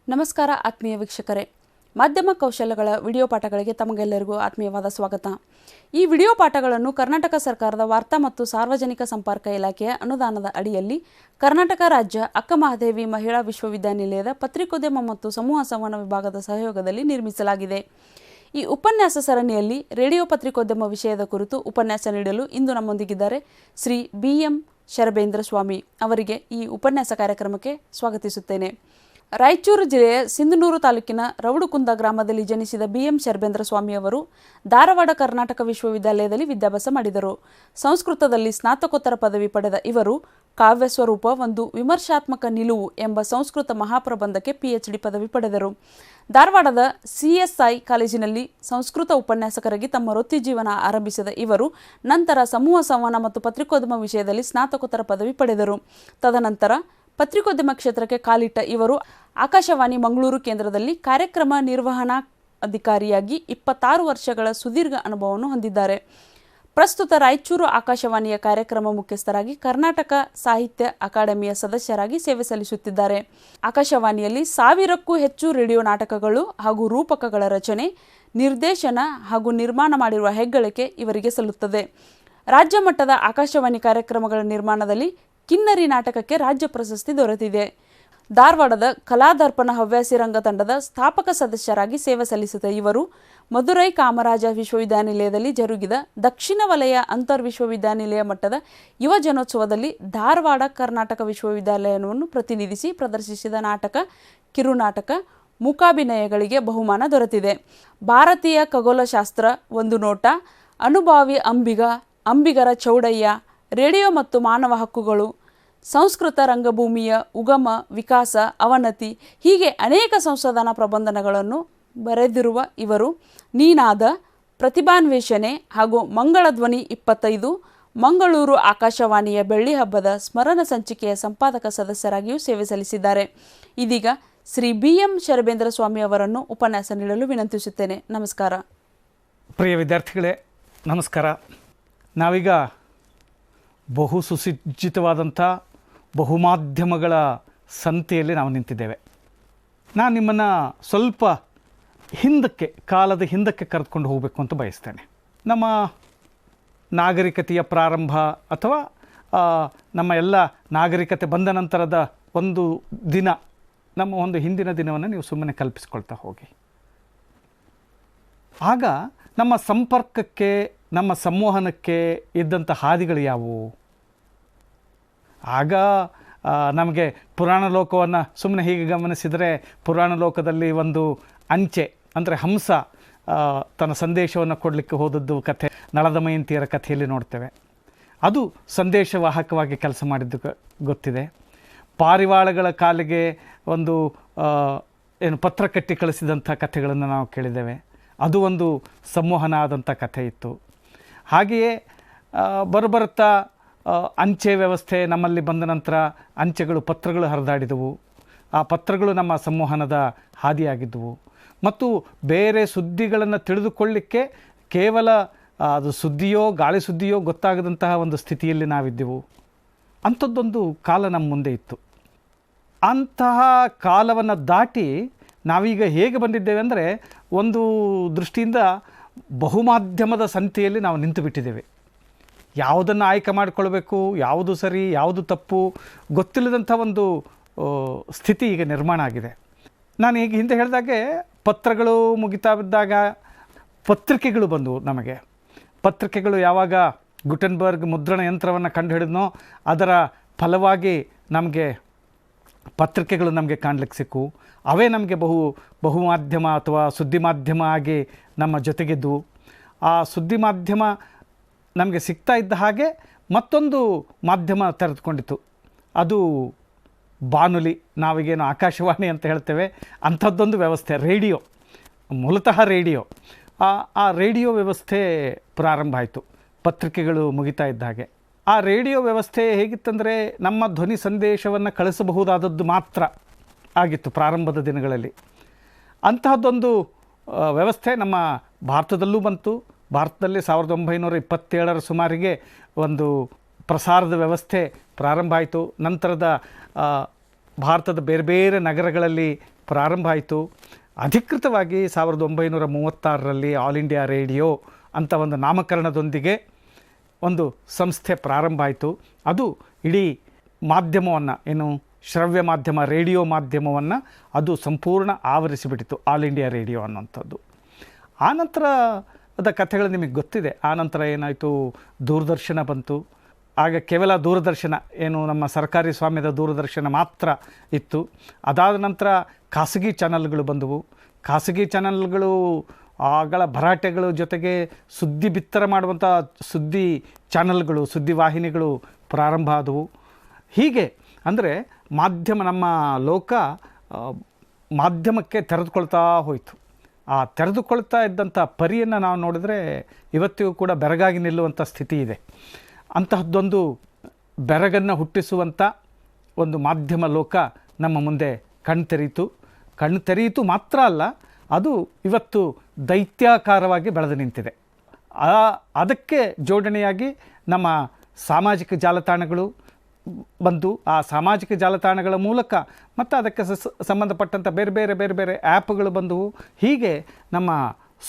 ನಮಸ್ಕಾರ ಆತ್ಮೀಯ ವೀಕ್ಷಕರೇ, ಮಾಧ್ಯಮ ಕೌಶಲ್ಯಗಳ ವಿಡಿಯೋ ಪಾಠಗಳಿಗೆ ತಮಗೆಲ್ಲರಿಗೂ ಆತ್ಮೀಯವಾದ ಸ್ವಾಗತ. ಈ ವಿಡಿಯೋ ಪಾಠಗಳನ್ನು ಕರ್ನಾಟಕ ಸರ್ಕಾರದ ವಾರ್ತಾ ಮತ್ತು ಸಾರ್ವಜನಿಕ ಸಂಪರ್ಕ ಇಲಾಖೆಯ ಅನುದಾನದ ಅಡಿಯಲ್ಲಿ ಕರ್ನಾಟಕ ರಾಜ್ಯ ಅಕ್ಕಮಹಾದೇವಿ ಮಹಿಳಾ ವಿಶ್ವವಿದ್ಯಾನಿಲಯದ ಪತ್ರಿಕೋದ್ಯಮ ಮತ್ತು ಸಮೂಹ ಸಂವಹನ ವಿಭಾಗದ ಸಹಯೋಗದಲ್ಲಿ ನಿರ್ಮಿಸಲಾಗಿದೆ. ಈ ಉಪನ್ಯಾಸ ಸರಣಿಯಲ್ಲಿ ರೇಡಿಯೋ ಪತ್ರಿಕೋದ್ಯಮ ವಿಷಯದ ಕುರಿತು ಉಪನ್ಯಾಸ ನೀಡಲು ಇಂದು ನಮ್ಮೊಂದಿಗಿದ್ದಾರೆ ಶ್ರೀ BM ಶರಬೇಂದ್ರ ಸ್ವಾಮಿ. ಅವರಿಗೆ ಈ ಉಪನ್ಯಾಸ ಕಾರ್ಯಕ್ರಮಕ್ಕೆ ಸ್ವಾಗತಿಸುತ್ತೇನೆ. ರಾಯಚೂರು ಜಿಲ್ಲೆಯ ಸಿಂಧನೂರು ತಾಲೂಕಿನ ರೌಡುಕುಂದ ಗ್ರಾಮದಲ್ಲಿ ಜನಿಸಿದ BM ಶರಬೇಂದ್ರ ಸ್ವಾಮಿ ಅವರು ಧಾರವಾಡ ಕರ್ನಾಟಕ ವಿಶ್ವವಿದ್ಯಾಲಯದಲ್ಲಿ ವಿದ್ಯಾಭ್ಯಾಸ ಮಾಡಿದರು. ಸಂಸ್ಕೃತದಲ್ಲಿ ಸ್ನಾತಕೋತ್ತರ ಪದವಿ ಪಡೆದ ಇವರು ಕಾವ್ಯ ಸ್ವರೂಪ ಒಂದು ವಿಮರ್ಶಾತ್ಮಕ ನಿಲುವು ಎಂಬ ಸಂಸ್ಕೃತ ಮಹಾಪ್ರಬಂಧಕ್ಕೆ PhD ಪದವಿ ಪಡೆದರು. ಧಾರವಾಡದ CSI ಕಾಲೇಜಿನಲ್ಲಿ ಸಂಸ್ಕೃತ ಉಪನ್ಯಾಸಕರಾಗಿ ತಮ್ಮ ವೃತ್ತಿ ಜೀವನ ಆರಂಭಿಸಿದ ಇವರು ನಂತರ ಸಮೂಹ ಸಂವಹನ ಮತ್ತು ಪತ್ರಿಕೋದ್ಯಮ ವಿಷಯದಲ್ಲಿ ಸ್ನಾತಕೋತ್ತರ ಪದವಿ ಪಡೆದರು. ತದನಂತರ ಪತ್ರಿಕೋದ್ಯಮ ಕ್ಷೇತ್ರಕ್ಕೆ ಕಾಲಿಟ್ಟ ಇವರು ಆಕಾಶವಾಣಿ ಮಂಗಳೂರು ಕೇಂದ್ರದಲ್ಲಿ ಕಾರ್ಯಕ್ರಮ ನಿರ್ವಹಣಾ ಅಧಿಕಾರಿಯಾಗಿ 26 ವರ್ಷಗಳ ಸುದೀರ್ಘ ಅನುಭವವನ್ನು ಹೊಂದಿದ್ದಾರೆ. ಪ್ರಸ್ತುತ ರಾಯಚೂರು ಆಕಾಶವಾಣಿಯ ಕಾರ್ಯಕ್ರಮ ಮುಖ್ಯಸ್ಥರಾಗಿ ಕರ್ನಾಟಕ ಸಾಹಿತ್ಯ ಅಕಾಡೆಮಿಯ ಸದಸ್ಯರಾಗಿ ಸೇವೆ ಸಲ್ಲಿಸುತ್ತಿದ್ದಾರೆ. ಆಕಾಶವಾಣಿಯಲ್ಲಿ 1000ಕ್ಕೂ ಹೆಚ್ಚು ರೇಡಿಯೋ ನಾಟಕಗಳು ಹಾಗೂ ರೂಪಕಗಳ ರಚನೆ, ನಿರ್ದೇಶನ ಹಾಗೂ ನಿರ್ಮಾಣ ಮಾಡಿರುವ ಹೆಗ್ಗಳಿಕೆ ಇವರಿಗೆ ಸಲ್ಲುತ್ತದೆ. ರಾಜ್ಯ ಮಟ್ಟದ ಆಕಾಶವಾಣಿ ಕಾರ್ಯಕ್ರಮಗಳ ನಿರ್ಮಾಣದಲ್ಲಿ ಕಿನ್ನರಿ ನಾಟಕಕ್ಕೆ ರಾಜ್ಯ ಪ್ರಶಸ್ತಿ ದೊರೆತಿದೆ. ಧಾರವಾಡದ ಕಲಾದರ್ಪಣ ಹವ್ಯಾಸಿ ರಂಗ ತಂಡದ ಸ್ಥಾಪಕ ಸದಸ್ಯರಾಗಿ ಸೇವೆ ಸಲ್ಲಿಸಿದ ಇವರು ಮದುರೈ ಕಾಮರಾಜ ವಿಶ್ವವಿದ್ಯಾನಿಲಯದಲ್ಲಿ ಜರುಗಿದ ದಕ್ಷಿಣ ವಲಯ ಅಂತರ್ ವಿಶ್ವವಿದ್ಯಾನಿಲಯ ಮಟ್ಟದ ಯುವ ಜನೋತ್ಸವದಲ್ಲಿ ಧಾರವಾಡ ಕರ್ನಾಟಕ ವಿಶ್ವವಿದ್ಯಾಲಯವನ್ನು ಪ್ರತಿನಿಧಿಸಿ ಪ್ರದರ್ಶಿಸಿದ ನಾಟಕ, ಕಿರುನಾಟಕ, ಮೂಕಾಭಿನಯಗಳಿಗೆ ಬಹುಮಾನ ದೊರೆತಿದೆ. ಭಾರತೀಯ ಖಗೋಳಶಾಸ್ತ್ರ ಒಂದು ನೋಟ, ಅನುಭಾವಿ ಅಂಬಿಗರ ಚೌಡಯ್ಯ, ರೇಡಿಯೋ ಮತ್ತು ಮಾನವ ಹಕ್ಕುಗಳು, ಸಂಸ್ಕೃತ ರಂಗಭೂಮಿಯ ಉಗಮ, ವಿಕಾಸ, ಅವನತಿ ಹೀಗೆ ಅನೇಕ ಸಂಶೋಧನಾ ಪ್ರಬಂಧಗಳನ್ನು ಬರೆದಿರುವ ಇವರು ನೀನಾದ, ಪ್ರತಿಭಾನ್ವೇಷಣೆ ಹಾಗೂ ಮಂಗಳಧ್ವನಿ 25, ಮಂಗಳೂರು ಆಕಾಶವಾಣಿಯ ಬೆಳ್ಳಿ ಹಬ್ಬದ ಸ್ಮರಣ ಸಂಚಿಕೆಯ ಸಂಪಾದಕ ಸದಸ್ಯರಾಗಿಯೂ ಸೇವೆ ಸಲ್ಲಿಸಿದ್ದಾರೆ. ಇದೀಗ ಶ್ರೀ BM ಶರಬೇಂದ್ರ ಸ್ವಾಮಿ ಅವರನ್ನು ಉಪನ್ಯಾಸ ನೀಡಲು ವಿನಂತಿಸುತ್ತೇನೆ. ನಮಸ್ಕಾರ. ಪ್ರಿಯ ವಿದ್ಯಾರ್ಥಿಗಳೇ ನಮಸ್ಕಾರ. ನಾವೀಗ ಬಹು ಸುಸಜ್ಜಿತವಾದಂಥ ಬಹುಮಾಧ್ಯಮಗಳ ಸಂತೆಯಲ್ಲಿ ನಾವು ನಿಂತಿದ್ದೇವೆ. ನಾನು ನಿಮ್ಮನ್ನು ಸ್ವಲ್ಪ ಕಾಲದ ಹಿಂದಕ್ಕೆ ಕರೆದುಕೊಂಡು ಹೋಗಬೇಕು ಅಂತ ಬಯಸ್ತೇನೆ. ನಮ್ಮ ನಾಗರಿಕತೆಯ ಪ್ರಾರಂಭ ಅಥವಾ ನಮ್ಮ ಎಲ್ಲ ನಾಗರಿಕತೆ ಬಂದ ನಂತರದ ಒಂದು ದಿನ, ನಮ್ಮ ಒಂದು ಹಿಂದಿನ ದಿನವನ್ನು ನೀವು ಸುಮ್ಮನೆ ಕಲ್ಪಿಸ್ಕೊಳ್ತಾ ಹೋಗಿ. ಆಗ ನಮ್ಮ ಸಂಪರ್ಕಕ್ಕೆ, ನಮ್ಮ ಸಂವಹನಕ್ಕೆ ಇದ್ದಂಥ ಹಾದಿಗಳು ಯಾವುವು? ಆಗ ನಮಗೆ ಪುರಾಣ ಲೋಕವನ್ನು ಸುಮ್ಮನೆ ಹೀಗೆ ಗಮನಿಸಿದರೆ, ಪುರಾಣ ಲೋಕದಲ್ಲಿ ಒಂದು ಅಂಚೆ ಅಂದರೆ ಹಂಸ ತನ್ನ ಸಂದೇಶವನ್ನು ಕೊಡಲಿಕ್ಕೆ ಹೋದದ್ದು ಕಥೆ ನಳದಮಯಂತಿಯರ ಕಥೆಯಲ್ಲಿ ನೋಡ್ತೇವೆ. ಅದು ಸಂದೇಶವಾಹಕವಾಗಿ ಕೆಲಸ ಮಾಡಿದ್ದು ಗೊತ್ತಿದೆ. ಪಾರಿವಾಳಗಳ ಕಾಲಿಗೆ ಒಂದು ಪತ್ರ ಕಟ್ಟಿ ಕಳಿಸಿದಂಥ ಕಥೆಗಳನ್ನು ನಾವು ಕೇಳಿದ್ದೇವೆ. ಅದು ಒಂದು ಸಂವಹನ ಆದಂಥ ಕಥೆ ಇತ್ತು. ಹಾಗೆಯೇ ಬರುತ್ತಾ ಅಂಚೆ ವ್ಯವಸ್ಥೆ ನಮ್ಮಲ್ಲಿ ಬಂದ ನಂತರ ಅಂಚೆಗಳು, ಪತ್ರಗಳು ಹರಿದಾಡಿದವು. ಆ ಪತ್ರಗಳು ನಮ್ಮ ಸಂವಹನದ ಹಾದಿಯಾಗಿದ್ದವು. ಮತ್ತು ಬೇರೆ ಸುದ್ದಿಗಳನ್ನು ತಿಳಿದುಕೊಳ್ಳಿಕ್ಕೆ ಕೇವಲ ಅದು ಸುದ್ದಿಯೋ ಗಾಳಿ ಸುದ್ದಿಯೋ ಗೊತ್ತಾಗದಂತಹ ಒಂದು ಸ್ಥಿತಿಯಲ್ಲಿ ನಾವಿದ್ದೆವು. ಅಂಥದ್ದೊಂದು ಕಾಲ ನಮ್ಮ ಮುಂದೆ ಇತ್ತು. ಅಂತಹ ಕಾಲವನ್ನು ದಾಟಿ ನಾವೀಗ ಹೇಗೆ ಬಂದಿದ್ದೇವೆ ಅಂದರೆ, ಒಂದು ದೃಷ್ಟಿಯಿಂದ ಬಹುಮಾಧ್ಯಮದ ಸಂತೆಯಲ್ಲಿ ನಾವು ನಿಂತು ಬಿಟ್ಟಿದ್ದೇವೆ. ಯಾವುದನ್ನು ಆಯ್ಕೆ ಮಾಡಿಕೊಳ್ಬೇಕು, ಯಾವುದು ಸರಿ ಯಾವುದು ತಪ್ಪು ಗೊತ್ತಿಲ್ಲದಂಥ ಒಂದು ಸ್ಥಿತಿ ಈಗ ನಿರ್ಮಾಣ ಆಗಿದೆ. ನಾನು ಈಗ ಹಿಂದೆ ಹೇಳಿದಾಗೆ ಪತ್ರಗಳು ಮುಗಿತಾ ಬಿದ್ದಾಗ ಪತ್ರಿಕೆಗಳು ಬಂದವು. ನಮಗೆ ಪತ್ರಿಕೆಗಳು ಯಾವಾಗ ಗುಟೆನ್ಬರ್ಗ್ ಮುದ್ರಣ ಯಂತ್ರವನ್ನು ಕಂಡುಹಿಡಿದ್ನೋ ಅದರ ಫಲವಾಗಿ ನಮಗೆ ಪತ್ರಿಕೆಗಳು ನಮಗೆ ಕಾಣಲಿಕ್ಕೆ ಸಿಕ್ಕು. ಅವೇ ನಮಗೆ ಬಹುಮಾಧ್ಯಮ ಅಥವಾ ಸುದ್ದಿ ಮಾಧ್ಯಮ ಆಗಿ ನಮ್ಮ ಜೊತೆಗಿದ್ದವು. ಆ ಸುದ್ದಿ ಮಾಧ್ಯಮ ನಮಗೆ ಸಿಗ್ತಾ ಇದ್ದ ಹಾಗೆ ಮತ್ತೊಂದು ಮಾಧ್ಯಮ ತೆರೆದುಕೊಂಡಿತು. ಅದು ಬಾನುಲಿ, ನಾವಿಗೇನು ಆಕಾಶವಾಣಿ ಅಂತ ಹೇಳ್ತೇವೆ, ಅಂಥದ್ದೊಂದು ವ್ಯವಸ್ಥೆ, ರೇಡಿಯೋ, ಮೂಲತಃ ರೇಡಿಯೋ. ಆ ರೇಡಿಯೋ ವ್ಯವಸ್ಥೆ ಪ್ರಾರಂಭ ಆಯಿತು ಪತ್ರಿಕೆಗಳು ಮುಗಿತಾ ಇದ್ದ ಹಾಗೆ. ಆ ರೇಡಿಯೋ ವ್ಯವಸ್ಥೆ ಹೇಗಿತ್ತಂದರೆ, ನಮ್ಮ ಧ್ವನಿ ಸಂದೇಶವನ್ನು ಕಳಿಸಬಹುದಾದದ್ದು ಮಾತ್ರ ಆಗಿತ್ತು ಪ್ರಾರಂಭದ ದಿನಗಳಲ್ಲಿ. ಅಂತಹದ್ದೊಂದು ವ್ಯವಸ್ಥೆ ನಮ್ಮ ಭಾರತದಲ್ಲೂ ಬಂತು. ಭಾರತದಲ್ಲಿ 1927 ಸುಮಾರಿಗೆ ಒಂದು ಪ್ರಸಾರದ ವ್ಯವಸ್ಥೆ ಪ್ರಾರಂಭ ಆಯಿತು. ನಂತರದ ಭಾರತದ ಬೇರೆ ಬೇರೆ ನಗರಗಳಲ್ಲಿ ಪ್ರಾರಂಭ ಆಯಿತು. ಅಧಿಕೃತವಾಗಿ 1936ರಲ್ಲಿ ಆಲ್ ಇಂಡಿಯಾ ರೇಡಿಯೋ ಅಂತ ಒಂದು ನಾಮಕರಣದೊಂದಿಗೆ ಒಂದು ಸಂಸ್ಥೆ ಪ್ರಾರಂಭ ಆಯಿತು. ಅದು ಇಡೀ ಮಾಧ್ಯಮವನ್ನು, ಏನು ಶ್ರವ್ಯ ಮಾಧ್ಯಮ, ರೇಡಿಯೋ ಮಾಧ್ಯಮವನ್ನು ಅದು ಸಂಪೂರ್ಣ ಆವರಿಸಿಬಿಟ್ಟಿತು, ಆಲ್ ಇಂಡಿಯಾ ರೇಡಿಯೋ ಅನ್ನೋಂಥದ್ದು. ಆನಂತರದ ಕಥೆಗಳು ನಿಮಗೆ ಗೊತ್ತಿದೆ. ಆನಂತರ ಏನಾಯಿತು, ದೂರದರ್ಶನ ಬಂತು. ಆಗ ಕೇವಲ ದೂರದರ್ಶನ, ಏನು ನಮ್ಮ ಸರ್ಕಾರಿ ಸ್ವಾಮ್ಯದ ದೂರದರ್ಶನ ಮಾತ್ರ ಇತ್ತು. ಅದಾದ ನಂತರ ಖಾಸಗಿ ಚಾನಲ್ಗಳು ಬಂದವು. ಖಾಸಗಿ ಚಾನಲ್ಗಳು ಆಗಳ ಭರಾಟೆಗಳು ಜೊತೆಗೆ ಸುದ್ದಿ ಬಿತ್ತರ ಮಾಡುವಂಥ ಸುದ್ದಿ ಚಾನಲ್ಗಳು, ಸುದ್ದಿವಾಹಿನಿಗಳು ಪ್ರಾರಂಭ ಆದವು. ಹೀಗೆ ಅಂದರೆ ಮಾಧ್ಯಮ, ನಮ್ಮ ಲೋಕ ಮಾಧ್ಯಮಕ್ಕೆ ತೆರೆದುಕೊಳ್ತಾ ಹೋಯಿತು. ಆ ತೆರೆದುಕೊಳ್ತಾ ಇದ್ದಂಥ ಪರಿಯನ್ನು ನಾವು ನೋಡಿದ್ರೆ ಇವತ್ತಿಗೂ ಕೂಡ ಬೆರಗಾಗಿ ನಿಲ್ಲುವಂಥ ಸ್ಥಿತಿ ಇದೆ. ಅಂತಹದ್ದೊಂದು ಬೆರಗನ್ನು ಹುಟ್ಟಿಸುವಂಥ ಒಂದು ಮಾಧ್ಯಮ ಲೋಕ ನಮ್ಮ ಮುಂದೆ ಕಣ್ಣು ತೆರೆಯಿತು ಮಾತ್ರ ಅಲ್ಲ, ಅದು ಇವತ್ತು ದೈತ್ಯಾಕಾರವಾಗಿ ಬೆಳೆದು ನಿಂತಿದೆ. ಅದಕ್ಕೆ ಜೋಡಣೆಯಾಗಿ ನಮ್ಮ ಸಾಮಾಜಿಕ ಜಾಲತಾಣಗಳು ಬಂದು, ಆ ಸಾಮಾಜಿಕ ಜಾಲತಾಣಗಳ ಮೂಲಕ ಮತ್ತು ಅದಕ್ಕೆ ಸಂಬಂಧಪಟ್ಟಂಥ ಬೇರೆ ಬೇರೆ ಆ್ಯಪ್ಗಳು ಬಂದವು. ಹೀಗೆ ನಮ್ಮ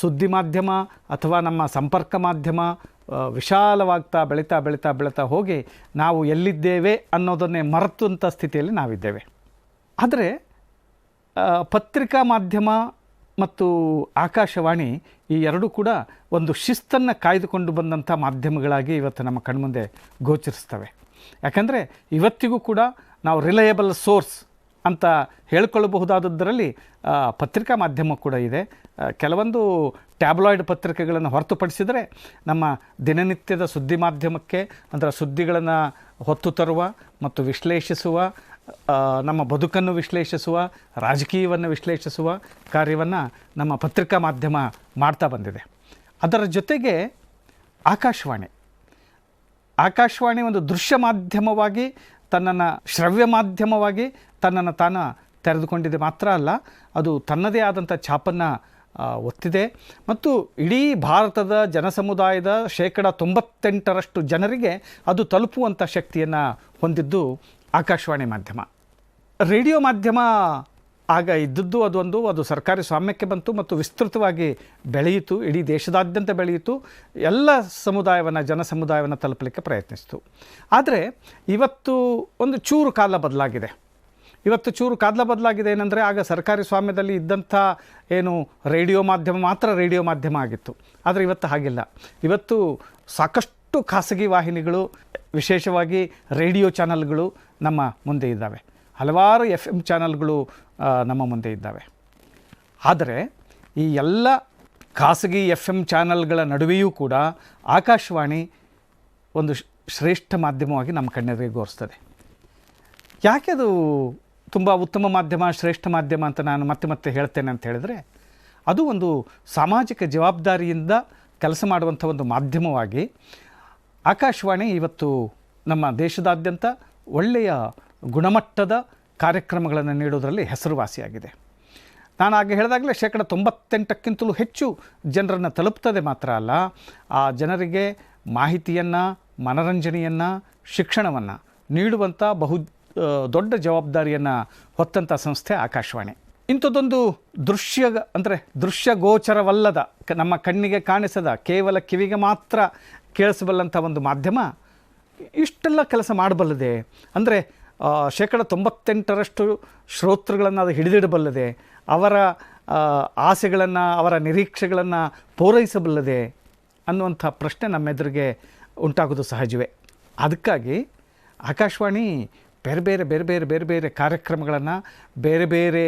ಸುದ್ದಿ ಮಾಧ್ಯಮ ಅಥವಾ ನಮ್ಮ ಸಂಪರ್ಕ ಮಾಧ್ಯಮ ವಿಶಾಲವಾಗ್ತಾ ಬೆಳೀತಾ ಹೋಗಿ ನಾವು ಎಲ್ಲಿದ್ದೇವೆ ಅನ್ನೋದನ್ನೇ ಮರೆತಂಥ ಸ್ಥಿತಿಯಲ್ಲಿ ನಾವಿದ್ದೇವೆ. ಆದರೆ ಪತ್ರಿಕಾ ಮಾಧ್ಯಮ ಮತ್ತು ಆಕಾಶವಾಣಿ ಈ ಎರಡೂ ಕೂಡ ಒಂದು ಶಿಸ್ತನ್ನು ಕಾಯ್ದುಕೊಂಡು ಬಂದಂಥ ಮಾಧ್ಯಮಗಳಾಗಿ ಇವತ್ತು ನಮ್ಮ ಕಣ್ಮುಂದೆ ಗೋಚರಿಸ್ತವೆ. ಯಾಕಂದರೆ ಇವತ್ತಿಗೂ ಕೂಡ ನಾವು ರಿಲಯಬಲ್ ಸೋರ್ಸ್ ಅಂತ ಹೇಳ್ಕೊಳ್ಳಬಹುದಾದದ್ದರಲ್ಲಿ ಪತ್ರಿಕಾ ಮಾಧ್ಯಮ ಕೂಡ ಇದೆ. ಕೆಲವೊಂದು ಟ್ಯಾಬ್ಲಾಯ್ಡ್ ಪತ್ರಿಕೆಗಳನ್ನು ಹೊರತುಪಡಿಸಿದರೆ ನಮ್ಮ ದಿನನಿತ್ಯದ ಸುದ್ದಿ ಮಾಧ್ಯಮಕ್ಕೆ, ಅಂದರೆ ಸುದ್ದಿಗಳನ್ನು ಹೊತ್ತು ತರುವ ಮತ್ತು ವಿಶ್ಲೇಷಿಸುವ, ನಮ್ಮ ಬದುಕನ್ನು ವಿಶ್ಲೇಷಿಸುವ, ರಾಜಕೀಯವನ್ನು ವಿಶ್ಲೇಷಿಸುವ ಕಾರ್ಯವನ್ನು ನಮ್ಮ ಪತ್ರಿಕಾ ಮಾಧ್ಯಮ ಮಾಡ್ತಾ ಬಂದಿದೆ. ಅದರ ಜೊತೆಗೆ ಆಕಾಶವಾಣಿ ಒಂದು ದೃಶ್ಯ ಮಾಧ್ಯಮವಾಗಿ ತನ್ನನ್ನು, ಶ್ರವ್ಯ ಮಾಧ್ಯಮವಾಗಿ ತನ್ನನ್ನು ತಾನು ತೆರೆದುಕೊಂಡಿದೆ ಮಾತ್ರ ಅಲ್ಲ, ಅದು ತನ್ನದೇ ಆದಂಥ ಛಾಪನ್ನು ಒತ್ತಿದೆ. ಮತ್ತು ಇಡೀ ಭಾರತದ ಜನಸಮುದಾಯದ 98% ಜನರಿಗೆ ಅದು ತಲುಪುವಂಥ ಶಕ್ತಿಯನ್ನು ಹೊಂದಿದ್ದು ಆಕಾಶವಾಣಿ ಮಾಧ್ಯಮ. ರೇಡಿಯೋ ಮಾಧ್ಯಮ ಆಗ ಇದ್ದದ್ದು ಅದು ಸರ್ಕಾರಿ ಸ್ವಾಮ್ಯಕ್ಕೆ ಬಂತು ಮತ್ತು ವಿಸ್ತೃತವಾಗಿ ಬೆಳೆಯಿತು, ಇಡೀ ದೇಶದಾದ್ಯಂತ ಬೆಳೆಯಿತು, ಎಲ್ಲ ಜನಸಮುದಾಯವನ್ನು ತಲುಪಲಿಕ್ಕೆ ಪ್ರಯತ್ನಿಸಿತು. ಆದರೆ ಇವತ್ತು ಒಂದು ಚೂರು ಕಾಲ ಬದಲಾಗಿದೆ. ಏನಂದರೆ, ಆಗ ಸರ್ಕಾರಿ ಸ್ವಾಮ್ಯದಲ್ಲಿ ಇದ್ದಂಥ ಏನು ರೇಡಿಯೋ ಮಾಧ್ಯಮ ಮಾತ್ರ ರೇಡಿಯೋ ಮಾಧ್ಯಮ ಆಗಿತ್ತು. ಆದರೆ ಇವತ್ತು ಹಾಗಿಲ್ಲ. ಇವತ್ತು ಸಾಕಷ್ಟು ಖಾಸಗಿ ವಾಹಿನಿಗಳು, ವಿಶೇಷವಾಗಿ ರೇಡಿಯೋ ಚಾನಲ್ಗಳು ನಮ್ಮ ಮುಂದೆ ಇದ್ದಾವೆ. ಹಲವಾರು FM ಚಾನಲ್ಗಳು ನಮ್ಮ ಮುಂದೆ ಇದ್ದಾವೆ. ಆದರೆ ಈ ಎಲ್ಲ ಖಾಸಗಿ FM ಚಾನಲ್ಗಳ ನಡುವೆಯೂ ಕೂಡ ಆಕಾಶವಾಣಿ ಒಂದು ಶ್ರೇಷ್ಠ ಮಾಧ್ಯಮವಾಗಿ ನಮ್ಮ ಕಣ್ಣೆದುರಿಗೆ ಗೋರಿಸ್ತದೆ. ಯಾಕೆ ಅದು ತುಂಬ ಉತ್ತಮ ಮಾಧ್ಯಮ, ಶ್ರೇಷ್ಠ ಮಾಧ್ಯಮ ಅಂತ ನಾನು ಮತ್ತೆ ಹೇಳ್ತೇನೆ ಅಂತ ಹೇಳಿದರೆ, ಅದು ಒಂದು ಸಾಮಾಜಿಕ ಜವಾಬ್ದಾರಿಯಿಂದ ಕೆಲಸ ಮಾಡುವಂಥ ಒಂದು ಮಾಧ್ಯಮವಾಗಿ ಆಕಾಶವಾಣಿ ಇವತ್ತು ನಮ್ಮ ದೇಶದಾದ್ಯಂತ ಒಳ್ಳೆಯ ಗುಣಮಟ್ಟದ ಕಾರ್ಯಕ್ರಮಗಳನ್ನು ನೀಡೋದರಲ್ಲಿ ಹೆಸರುವಾಸಿಯಾಗಿದೆ. ನಾನು ಆಗ ಹೇಳಿದಾಗಲೇ 98%ಕ್ಕಿಂತಲೂ ಹೆಚ್ಚು ಜನರನ್ನು ತಲುಪ್ತದೆ ಮಾತ್ರ ಅಲ್ಲ, ಆ ಜನರಿಗೆ ಮಾಹಿತಿಯನ್ನು, ಮನರಂಜನೆಯನ್ನು, ಶಿಕ್ಷಣವನ್ನು ನೀಡುವಂಥ ದೊಡ್ಡ ಜವಾಬ್ದಾರಿಯನ್ನು ಹೊತ್ತಂಥ ಸಂಸ್ಥೆ ಆಕಾಶವಾಣಿ. ಇಂಥದ್ದೊಂದು ದೃಶ್ಯಗೋಚರವಲ್ಲದ, ನಮ್ಮ ಕಣ್ಣಿಗೆ ಕಾಣಿಸದ, ಕೇವಲ ಕಿವಿಗೆ ಮಾತ್ರ ಕೇಳಿಸಬಲ್ಲಂಥ ಒಂದು ಮಾಧ್ಯಮ ಇಷ್ಟೆಲ್ಲ ಕೆಲಸ ಮಾಡಬಲ್ಲದೆ. ಅಂದರೆ 98% ಶ್ರೋತೃಗಳನ್ನು ಅದು ಹಿಡಿದಿಡಬಲ್ಲದೆ, ಅವರ ಆಸೆಗಳನ್ನು, ಅವರ ನಿರೀಕ್ಷೆಗಳನ್ನು ಪೂರೈಸಬಲ್ಲದೆ ಅನ್ನುವಂಥ ಪ್ರಶ್ನೆ ನಮ್ಮೆದುರಿಗೆ ಉಂಟಾಗೋದು ಸಹಜವೇ. ಅದಕ್ಕಾಗಿ ಆಕಾಶವಾಣಿ ಬೇರೆ ಕಾರ್ಯಕ್ರಮಗಳನ್ನು, ಬೇರೆ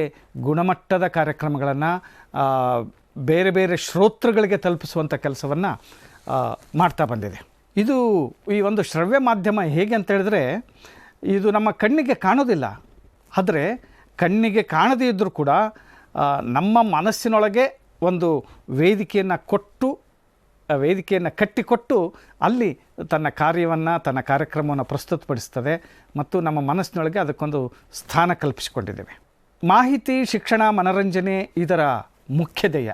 ಗುಣಮಟ್ಟದ ಕಾರ್ಯಕ್ರಮಗಳನ್ನು ಬೇರೆ ಶ್ರೋತೃಗಳಿಗೆ ತಲುಪಿಸುವಂಥ ಕೆಲಸವನ್ನು ಮಾಡ್ತಾ ಬಂದಿದೆ. ಇದು ಈ ಒಂದು ಶ್ರವ್ಯ ಮಾಧ್ಯಮ ಹೇಗೆ ಅಂತ ಹೇಳಿದ್ರೆ, ಇದು ನಮ್ಮ ಕಣ್ಣಿಗೆ ಕಾಣೋದಿಲ್ಲ. ಆದರೆ ಕಣ್ಣಿಗೆ ಕಾಣದೇ ಇದ್ದರೂ ಕೂಡ ನಮ್ಮ ಮನಸ್ಸಿನೊಳಗೆ ಒಂದು ವೇದಿಕೆಯನ್ನು ಕಟ್ಟಿಕೊಟ್ಟು ಅಲ್ಲಿ ತನ್ನ ಕಾರ್ಯಕ್ರಮವನ್ನು ಪ್ರಸ್ತುತಪಡಿಸ್ತದೆ ಮತ್ತು ನಮ್ಮ ಮನಸ್ಸಿನೊಳಗೆ ಅದಕ್ಕೊಂದು ಸ್ಥಾನ ಕಲ್ಪಿಸಿಕೊಂಡಿದ್ದೇವೆ. ಮಾಹಿತಿ, ಶಿಕ್ಷಣ, ಮನರಂಜನೆ ಇದರ ಮುಖ್ಯ ಧ್ಯೇಯ.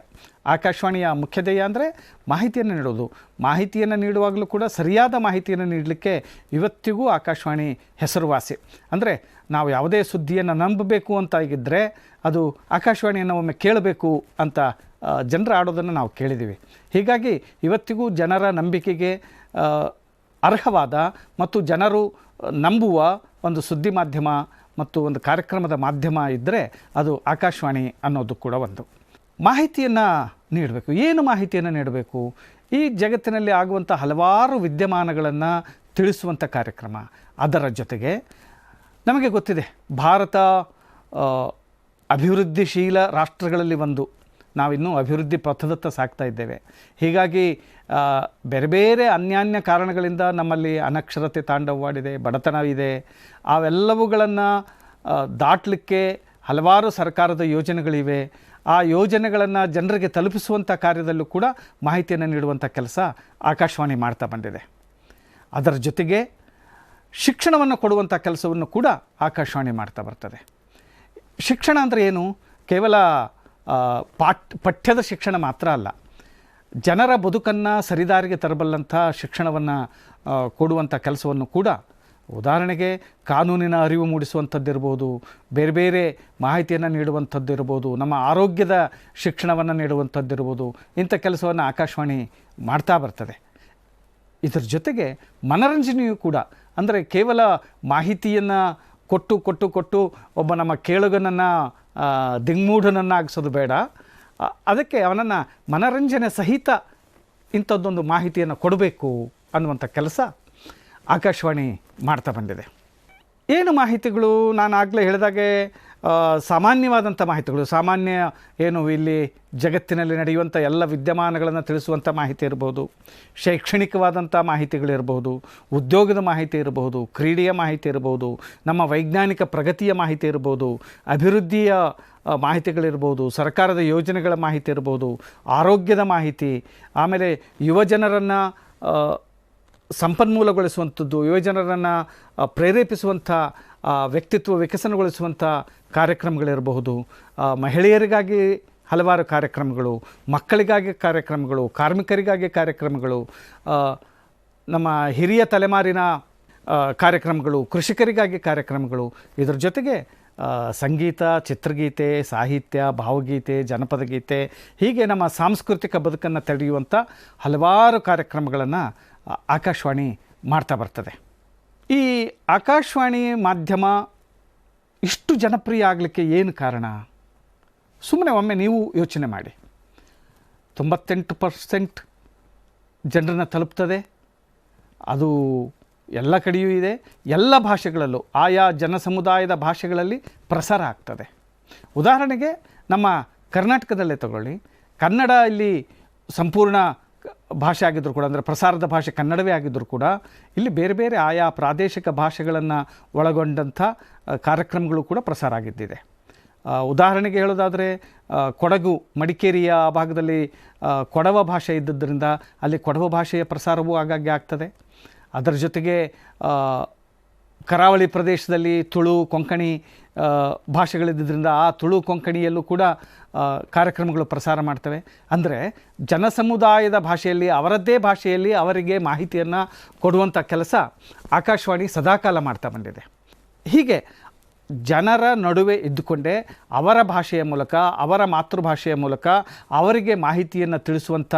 ಆಕಾಶವಾಣಿಯ ಮುಖ್ಯ ಧ್ಯೇಯ ಅಂದರೆ ಮಾಹಿತಿಯನ್ನು ನೀಡೋದು. ಮಾಹಿತಿಯನ್ನು ನೀಡುವಾಗಲೂ ಕೂಡ ಸರಿಯಾದ ಮಾಹಿತಿಯನ್ನು ನೀಡಲಿಕ್ಕೆ ಇವತ್ತಿಗೂ ಆಕಾಶವಾಣಿ ಹೆಸರುವಾಸಿ. ಅಂದರೆ ನಾವು ಯಾವುದೇ ಸುದ್ದಿಯನ್ನು ನಂಬಬೇಕು ಅಂತ ಆಗಿದ್ದರೆ ಅದು ಆಕಾಶವಾಣಿಯನ್ನು ಒಮ್ಮೆ ಕೇಳಬೇಕು ಅಂತ ಜನರು ಆಡೋದನ್ನು ನಾವು ಕೇಳಿದ್ದೀವಿ. ಹೀಗಾಗಿ ಇವತ್ತಿಗೂ ಜನರ ನಂಬಿಕೆಗೆ ಅರ್ಹವಾದ ಮತ್ತು ಜನರು ನಂಬುವ ಒಂದು ಸುದ್ದಿ ಮಾಧ್ಯಮ ಮತ್ತು ಒಂದು ಕಾರ್ಯಕ್ರಮದ ಮಾಧ್ಯಮ ಇದ್ದರೆ ಅದು ಆಕಾಶವಾಣಿ ಅನ್ನೋದು ಕೂಡ ಒಂದು. ಮಾಹಿತಿಯನ್ನು ನೀಡಬೇಕು. ಏನು ಮಾಹಿತಿಯನ್ನು ನೀಡಬೇಕು? ಈ ಜಗತ್ತಿನಲ್ಲಿ ಆಗುವಂಥ ಹಲವಾರು ವಿದ್ಯಮಾನಗಳನ್ನು ತಿಳಿಸುವಂಥ ಕಾರ್ಯಕ್ರಮ. ಅದರ ಜೊತೆಗೆ ನಮಗೆ ಗೊತ್ತಿದೆ, ಭಾರತ ಅಭಿವೃದ್ಧಿಶೀಲ ರಾಷ್ಟ್ರಗಳಲ್ಲಿ ಒಂದು. ನಾವಿನ್ನೂ ಅಭಿವೃದ್ಧಿ ಪಥದತ್ತ ಸಾಗ್ತಾ ಇದ್ದೇವೆ. ಹೀಗಾಗಿ ಬೇರೆ ಬೇರೆ ಅನ್ಯಾನ್ಯ ಕಾರಣಗಳಿಂದ ನಮ್ಮಲ್ಲಿ ಅನಕ್ಷರತೆ ತಾಂಡವವಾಡಿದೆ, ಬಡತನ ಇದೆ. ಅವೆಲ್ಲವುಗಳನ್ನು ದಾಟಲಿಕ್ಕೆ ಹಲವಾರು ಸರ್ಕಾರದ ಯೋಜನೆಗಳಿವೆ. ಆ ಯೋಜನೆಗಳನ್ನು ಜನರಿಗೆ ತಲುಪಿಸುವಂಥ ಕಾರ್ಯದಲ್ಲೂ ಕೂಡ ಮಾಹಿತಿಯನ್ನು ನೀಡುವಂಥ ಕೆಲಸ ಆಕಾಶವಾಣಿ ಮಾಡ್ತಾ ಬಂದಿದೆ. ಅದರ ಜೊತೆಗೆ ಶಿಕ್ಷಣವನ್ನು ಕೊಡುವಂಥ ಕೆಲಸವನ್ನು ಕೂಡ ಆಕಾಶವಾಣಿ ಮಾಡ್ತಾ ಬರ್ತದೆ. ಶಿಕ್ಷಣ ಅಂದರೆ ಏನು? ಕೇವಲ ಪಠ್ಯದ ಶಿಕ್ಷಣ ಮಾತ್ರ ಅಲ್ಲ, ಜನರ ಬದುಕನ್ನು ಸರಿದಾರಿಗೆ ತರಬಲ್ಲಂಥ ಶಿಕ್ಷಣವನ್ನು ಕೊಡುವಂಥ ಕೆಲಸವನ್ನು ಕೂಡ, ಉದಾಹರಣೆಗೆ ಕಾನೂನಿನ ಅರಿವು ಮೂಡಿಸುವಂಥದ್ದಿರ್ಬೋದು, ಬೇರೆ ಬೇರೆ ಮಾಹಿತಿಯನ್ನು ನೀಡುವಂಥದ್ದಿರ್ಬೋದು, ನಮ್ಮ ಆರೋಗ್ಯದ ಶಿಕ್ಷಣವನ್ನು ನೀಡುವಂಥದ್ದಿರ್ಬೋದು, ಇಂಥ ಕೆಲಸವನ್ನು ಆಕಾಶವಾಣಿ ಮಾಡ್ತಾ ಬರ್ತದೆ. ಇದರ ಜೊತೆಗೆ ಮನರಂಜನೆಯೂ ಕೂಡ, ಅಂದರೆ ಕೇವಲ ಮಾಹಿತಿಯನ್ನು ಕೊಟ್ಟು ಒಬ್ಬ ನಮ್ಮ ಕೇಳುಗನನ್ನು ದಿಗ್ಮೂಢನನ್ನಾಗಿಸೋದು ಬೇಡ, ಅದಕ್ಕೆ ಅವನನ್ನು ಮನರಂಜನೆ ಸಹಿತ ಇಂಥದ್ದೊಂದು ಮಾಹಿತಿಯನ್ನು ಕೊಡಬೇಕು ಅನ್ನುವಂಥ ಕೆಲಸ ಆಕಾಶವಾಣಿ ಮಾಡ್ತಾ ಬಂದಿದೆ. ಏನು ಮಾಹಿತಿಗಳು? ನಾನು ಆಗಲೇ ಹೇಳಿದಾಗೆ ಸಾಮಾನ್ಯವಾದಂಥ ಮಾಹಿತಿಗಳು, ಸಾಮಾನ್ಯ ಏನು ಇಲ್ಲಿ ಜಗತ್ತಿನಲ್ಲಿ ನಡೆಯುವಂಥ ಎಲ್ಲ ವಿದ್ಯಮಾನಗಳನ್ನು ತಿಳಿಸುವಂಥ ಮಾಹಿತಿ ಇರ್ಬೋದು, ಶೈಕ್ಷಣಿಕವಾದಂಥ ಮಾಹಿತಿಗಳಿರ್ಬೋದು, ಉದ್ಯೋಗದ ಮಾಹಿತಿ ಇರ್ಬೋದು, ಕ್ರೀಡೆಯ ಮಾಹಿತಿ ಇರ್ಬೋದು, ನಮ್ಮ ವೈಜ್ಞಾನಿಕ ಪ್ರಗತಿಯ ಮಾಹಿತಿ ಇರ್ಬೋದು, ಅಭಿವೃದ್ಧಿಯ ಮಾಹಿತಿಗಳಿರ್ಬೋದು, ಸರ್ಕಾರದ ಯೋಜನೆಗಳ ಮಾಹಿತಿ ಇರ್ಬೋದು, ಆರೋಗ್ಯದ ಮಾಹಿತಿ, ಆಮೇಲೆ ಯುವಜನರನ್ನು ಸಂಪನ್ಮೂಲಗೊಳಿಸುವಂಥದ್ದು, ಯುವಜನರನ್ನು ಪ್ರೇರೇಪಿಸುವಂಥ ವ್ಯಕ್ತಿತ್ವ ವಿಕಸನಗೊಳಿಸುವಂಥ ಕಾರ್ಯಕ್ರಮಗಳಿರಬಹುದು, ಮಹಿಳೆಯರಿಗಾಗಿ ಹಲವಾರು ಕಾರ್ಯಕ್ರಮಗಳು, ಮಕ್ಕಳಿಗಾಗಿ ಕಾರ್ಯಕ್ರಮಗಳು, ಕಾರ್ಮಿಕರಿಗಾಗಿ ಕಾರ್ಯಕ್ರಮಗಳು, ನಮ್ಮ ಹಿರಿಯ ತಲೆಮಾರಿನ ಕಾರ್ಯಕ್ರಮಗಳು, ಕೃಷಿಕರಿಗಾಗಿ ಕಾರ್ಯಕ್ರಮಗಳು, ಇದರ ಜೊತೆಗೆ ಸಂಗೀತ, ಚಿತ್ರಗೀತೆ, ಸಾಹಿತ್ಯ, ಭಾವಗೀತೆ, ಜನಪದ ಗೀತೆ, ಹೀಗೆ ನಮ್ಮ ಸಾಂಸ್ಕೃತಿಕ ಬದುಕನ್ನು ತಡೆಯುವಂಥ ಹಲವಾರು ಕಾರ್ಯಕ್ರಮಗಳನ್ನು ಆಕಾಶವಾಣಿ ಮಾಡ್ತಾ ಬರ್ತದೆ. ಈ ಆಕಾಶವಾಣಿ ಮಾಧ್ಯಮ ಇಷ್ಟು ಜನಪ್ರಿಯ ಆಗಲಿಕ್ಕೆ ಏನು ಕಾರಣ? ಸುಮ್ಮನೆ ಒಮ್ಮೆ ನೀವು ಯೋಚನೆ ಮಾಡಿ. 98% ಜನರನ್ನು ತಲುಪ್ತದೆ. ಅದು ಎಲ್ಲ ಕಡೆಯೂ ಇದೆ, ಎಲ್ಲ ಭಾಷೆಗಳಲ್ಲೂ, ಆಯಾ ಜನಸಮುದಾಯದ ಭಾಷೆಗಳಲ್ಲಿ ಪ್ರಸಾರ ಆಗ್ತದೆ. ಉದಾಹರಣೆಗೆ ನಮ್ಮ ಕರ್ನಾಟಕದಲ್ಲೇ ತಗೊಳ್ಳಿ, ಕನ್ನಡ ಇಲ್ಲಿ ಸಂಪೂರ್ಣ ಭಾಷೆ ಆಗಿದ್ದರೂ ಕೂಡ, ಅಂದರೆ ಪ್ರಸಾರದ ಭಾಷೆ ಕನ್ನಡವೇ ಆಗಿದ್ದರೂ ಕೂಡ, ಇಲ್ಲಿ ಬೇರೆ ಬೇರೆ ಆಯಾ ಪ್ರಾದೇಶಿಕ ಭಾಷೆಗಳನ್ನು ಒಳಗೊಂಡಂಥ ಕಾರ್ಯಕ್ರಮಗಳು ಕೂಡ ಪ್ರಸಾರ ಆಗಿದ್ದಿದೆ. ಉದಾಹರಣೆಗೆ ಹೇಳೋದಾದರೆ ಕೊಡಗು, ಮಡಿಕೇರಿಯ ಭಾಗದಲ್ಲಿ ಕೊಡವ ಭಾಷೆ ಇದ್ದದ್ದರಿಂದ ಅಲ್ಲಿ ಕೊಡವ ಭಾಷೆಯ ಪ್ರಸಾರವೂ ಆಗಾಗ್ಗೆ ಆಗ್ತದೆ. ಅದರ ಜೊತೆಗೆ ಕರಾವಳಿ ಪ್ರದೇಶದಲ್ಲಿ ತುಳು, ಕೊಂಕಣಿ ಭಾಷೆಗಳಿದ್ದರಿಂದ ಆ ತುಳು ಕೊಂಕಣಿಯಲ್ಲೂ ಕೂಡ ಕಾರ್ಯಕ್ರಮಗಳು ಪ್ರಸಾರ ಮಾಡ್ತವೆ. ಅಂದರೆ ಜನಸಮುದಾಯದ ಭಾಷೆಯಲ್ಲಿ, ಅವರದ್ದೇ ಭಾಷೆಯಲ್ಲಿ ಅವರಿಗೆ ಮಾಹಿತಿಯನ್ನು ಕೊಡುವಂಥ ಕೆಲಸ ಆಕಾಶವಾಣಿ ಸದಾಕಾಲ ಮಾಡ್ತಾ ಬಂದಿದೆ. ಹೀಗೆ ಜನರ ನಡುವೆ ಇದ್ದುಕೊಂಡೇ ಅವರ ಭಾಷೆಯ ಮೂಲಕ, ಅವರ ಮಾತೃಭಾಷೆಯ ಮೂಲಕ ಅವರಿಗೆ ಮಾಹಿತಿಯನ್ನು ತಿಳಿಸುವಂಥ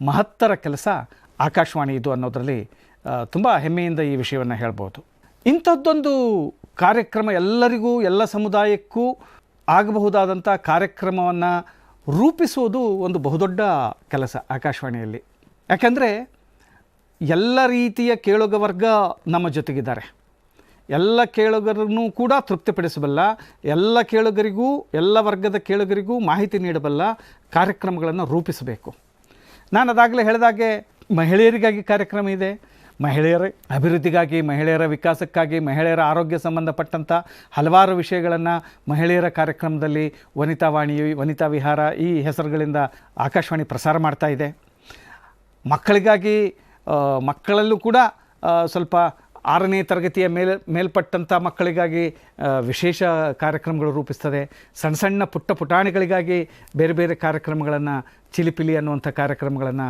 ಮಹತ್ತರ ಕೆಲಸ ಆಕಾಶವಾಣಿ ಇದು ಅನ್ನೋದರಲ್ಲಿ ತುಂಬ ಹೆಮ್ಮೆಯಿಂದ ಈ ವಿಷಯವನ್ನು ಹೇಳ್ಬೋದು. ಇಂಥದ್ದೊಂದು ಕಾರ್ಯಕ್ರಮ ಎಲ್ಲರಿಗೂ, ಎಲ್ಲ ಸಮುದಾಯಕ್ಕೂ ಆಗಬಹುದಾದಂಥ ಕಾರ್ಯಕ್ರಮವನ್ನು ರೂಪಿಸುವುದು ಒಂದು ಬಹುದೊಡ್ಡ ಕೆಲಸ ಆಕಾಶವಾಣಿಯಲ್ಲಿ. ಯಾಕೆಂದರೆ ಎಲ್ಲ ರೀತಿಯ ಕೇಳುಗ ವರ್ಗ ನಮ್ಮ ಜೊತೆಗಿದ್ದಾರೆ. ಎಲ್ಲ ಕೇಳುಗರನ್ನು ಕೂಡ ತೃಪ್ತಿಪಡಿಸಬಲ್ಲ, ಎಲ್ಲ ಕೇಳುಗರಿಗೂ, ಎಲ್ಲ ವರ್ಗದ ಕೇಳುಗರಿಗೂ ಮಾಹಿತಿ ನೀಡಬಲ್ಲ ಕಾರ್ಯಕ್ರಮಗಳನ್ನು ರೂಪಿಸಬೇಕು. ನಾನು ಅದಾಗಲೇ ಹೇಳಿದಾಗೆ ಮಹಿಳೆಯರಿಗಾಗಿ ಕಾರ್ಯಕ್ರಮ ಇದೆ, ಮಹಿಳೆಯರ ಅಭಿವೃದ್ಧಿಗಾಗಿ, ಮಹಿಳೆಯರ ವಿಕಾಸಕ್ಕಾಗಿ, ಮಹಿಳೆಯರ ಆರೋಗ್ಯ ಸಂಬಂಧಪಟ್ಟಂಥ ಹಲವಾರು ವಿಷಯಗಳನ್ನು ಮಹಿಳೆಯರ ಕಾರ್ಯಕ್ರಮದಲ್ಲಿ ವನಿತಾವಾಣಿ, ವನಿತಾ ವಿಹಾರ ಈ ಹೆಸರುಗಳಿಂದ ಆಕಾಶವಾಣಿ ಪ್ರಸಾರ ಮಾಡ್ತಾ ಇದೆ. ಮಕ್ಕಳಿಗಾಗಿ, ಮಕ್ಕಳಲ್ಲೂ ಕೂಡ ಸ್ವಲ್ಪ 6ನೇ ತರಗತಿಯ ಮೇಲ್ಪಟ್ಟಂಥ ಮಕ್ಕಳಿಗಾಗಿ ವಿಶೇಷ ಕಾರ್ಯಕ್ರಮಗಳು ರೂಪಿಸ್ತದೆ. ಸಣ್ಣ ಸಣ್ಣ ಪುಟಾಣಿಗಳಿಗಾಗಿ ಬೇರೆ ಬೇರೆ ಕಾರ್ಯಕ್ರಮಗಳನ್ನು, ಚಿಲಿಪಿಲಿ ಅನ್ನುವಂಥ ಕಾರ್ಯಕ್ರಮಗಳನ್ನು,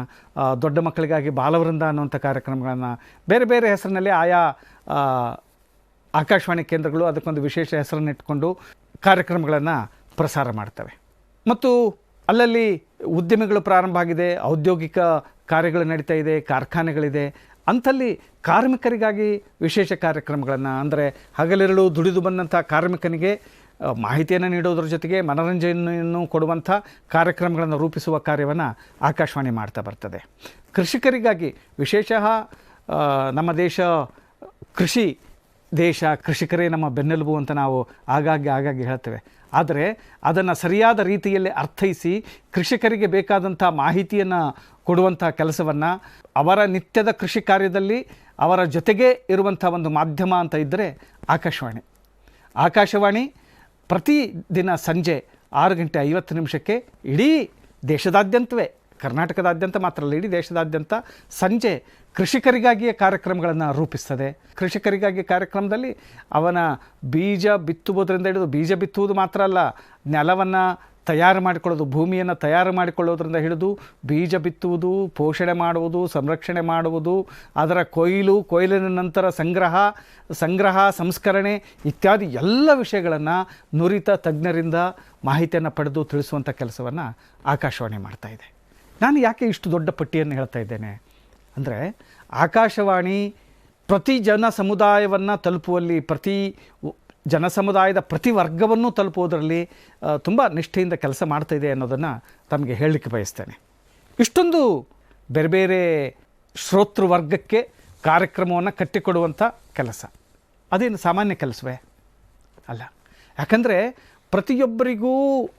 ದೊಡ್ಡ ಮಕ್ಕಳಿಗಾಗಿ ಬಾಲವೃಂದ ಅನ್ನುವಂಥ ಕಾರ್ಯಕ್ರಮಗಳನ್ನು, ಬೇರೆ ಬೇರೆ ಹೆಸರಿನಲ್ಲಿ ಆಯಾ ಆಕಾಶವಾಣಿ ಕೇಂದ್ರಗಳು ಅದಕ್ಕೊಂದು ವಿಶೇಷ ಹೆಸರನ್ನಿಟ್ಕೊಂಡು ಕಾರ್ಯಕ್ರಮಗಳನ್ನು ಪ್ರಸಾರ ಮಾಡ್ತವೆ. ಮತ್ತು ಅಲ್ಲಲ್ಲಿ ಉದ್ಯಮಿಗಳು ಪ್ರಾರಂಭ ಆಗಿದೆ, ಔದ್ಯೋಗಿಕ ಕಾರ್ಯಗಳು ನಡೀತಾ ಇದೆ, ಕಾರ್ಖಾನೆಗಳಿದೆ. ಅಂಥಲ್ಲಿ ಕಾರ್ಮಿಕರಿಗಾಗಿ ವಿಶೇಷ ಕಾರ್ಯಕ್ರಮಗಳನ್ನು, ಅಂದರೆ ಹಗಲಿರುಳು ದುಡಿದು ಬಂದಂಥ ಕಾರ್ಮಿಕನಿಗೆ ಮಾಹಿತಿಯನ್ನು ನೀಡೋದ್ರ ಜೊತೆಗೆ ಮನೋರಂಜನೆಯನ್ನು ಕೊಡುವಂಥ ಕಾರ್ಯಕ್ರಮಗಳನ್ನು ರೂಪಿಸುವ ಕಾರ್ಯವನ್ನು ಆಕಾಶವಾಣಿ ಮಾಡ್ತಾ ಬರ್ತದೆ. ಕೃಷಿಕರಿಗಾಗಿ ವಿಶೇಷ ನಮ್ಮ ದೇಶ ಕೃಷಿ ದೇಶ, ಕೃಷಿಕರೇ ನಮ್ಮ ಬೆನ್ನೆಲುಬು ಅಂತ ನಾವು ಆಗಾಗ್ಗೆ ಹೇಳ್ತೇವೆ. ಆದರೆ ಅದನ್ನು ಸರಿಯಾದ ರೀತಿಯಲ್ಲಿ ಅರ್ಥೈಸಿ ಕೃಷಿಕರಿಗೆ ಬೇಕಾದಂಥ ಮಾಹಿತಿಯನ್ನು ಕೊಡುವಂಥ ಕೆಲಸವನ್ನು, ಅವರ ನಿತ್ಯದ ಕೃಷಿ ಕಾರ್ಯದಲ್ಲಿ ಅವರ ಜೊತೆಗೆ ಇರುವಂಥ ಒಂದು ಮಾಧ್ಯಮ ಅಂತ ಇದ್ದರೆ ಆಕಾಶವಾಣಿ ಪ್ರತಿದಿನ ಸಂಜೆ 6:50 ಇಡೀ ದೇಶದಾದ್ಯಂತವೇ, ಕರ್ನಾಟಕದಾದ್ಯಂತ ಮಾತ್ರ ಅಲ್ಲ, ಇಡೀ ದೇಶದಾದ್ಯಂತ ಸಂಜೆ ಕೃಷಿಕರಿಗಾಗಿಯೇ ಕಾರ್ಯಕ್ರಮಗಳನ್ನು ರೂಪಿಸ್ತದೆ. ಕೃಷಿಕರಿಗಾಗಿ ಕಾರ್ಯಕ್ರಮದಲ್ಲಿ ಅವನ ಬೀಜ ಬಿತ್ತುವುದರಿಂದ ಹಿಡಿದು, ಬೀಜ ಬಿತ್ತುವುದು ಮಾತ್ರ ಅಲ್ಲ, ನೆಲವನ್ನು ತಯಾರು ಮಾಡಿಕೊಳ್ಳೋದು, ಭೂಮಿಯನ್ನು ತಯಾರು ಮಾಡಿಕೊಳ್ಳೋದ್ರಿಂದ ಹಿಡಿದು ಬೀಜ ಬಿತ್ತುವುದು, ಪೋಷಣೆ ಮಾಡುವುದು, ಸಂರಕ್ಷಣೆ ಮಾಡುವುದು, ಅದರ ಕೊಯ್ಲಿನ ನಂತರ ಸಂಗ್ರಹ ಸಂಸ್ಕರಣೆ ಇತ್ಯಾದಿ ಎಲ್ಲ ವಿಷಯಗಳನ್ನು ನುರಿತ ತಜ್ಞರಿಂದ ಮಾಹಿತಿಯನ್ನು ಪಡೆದು ತಿಳಿಸುವಂಥ ಕೆಲಸವನ್ನು ಆಕಾಶವಾಣಿ ಮಾಡ್ತಾಯಿದೆ. ನಾನು ಯಾಕೆ ಇಷ್ಟು ದೊಡ್ಡ ಪಟ್ಟಿಯನ್ನು ಹೇಳ್ತಾ ಇದ್ದೇನೆ ಅಂದರೆ, ಆಕಾಶವಾಣಿ ಪ್ರತಿ ಜನ ಸಮುದಾಯವನ್ನು ತಲುಪುವಲ್ಲಿ, ಪ್ರತಿ ಜನಸಮುದಾಯದ ಪ್ರತಿ ವರ್ಗವನ್ನು ತಲುಪುವುದರಲ್ಲಿ ತುಂಬ ನಿಷ್ಠೆಯಿಂದ ಕೆಲಸ ಮಾಡ್ತಾಯಿದೆ ಅನ್ನೋದನ್ನು ತಮಗೆ ಹೇಳಲಿಕ್ಕೆ ಬಯಸ್ತೇನೆ. ಇಷ್ಟೊಂದು ಬೇರೆ ಬೇರೆ ಶ್ರೋತೃ ವರ್ಗಕ್ಕೆ ಕಾರ್ಯಕ್ರಮವನ್ನು ಕಟ್ಟಿಕೊಡುವಂಥ ಕೆಲಸ ಅದೇನು ಸಾಮಾನ್ಯ ಕೆಲಸವೇ ಅಲ್ಲ. ಯಾಕಂದರೆ ಪ್ರತಿಯೊಬ್ಬರಿಗೂ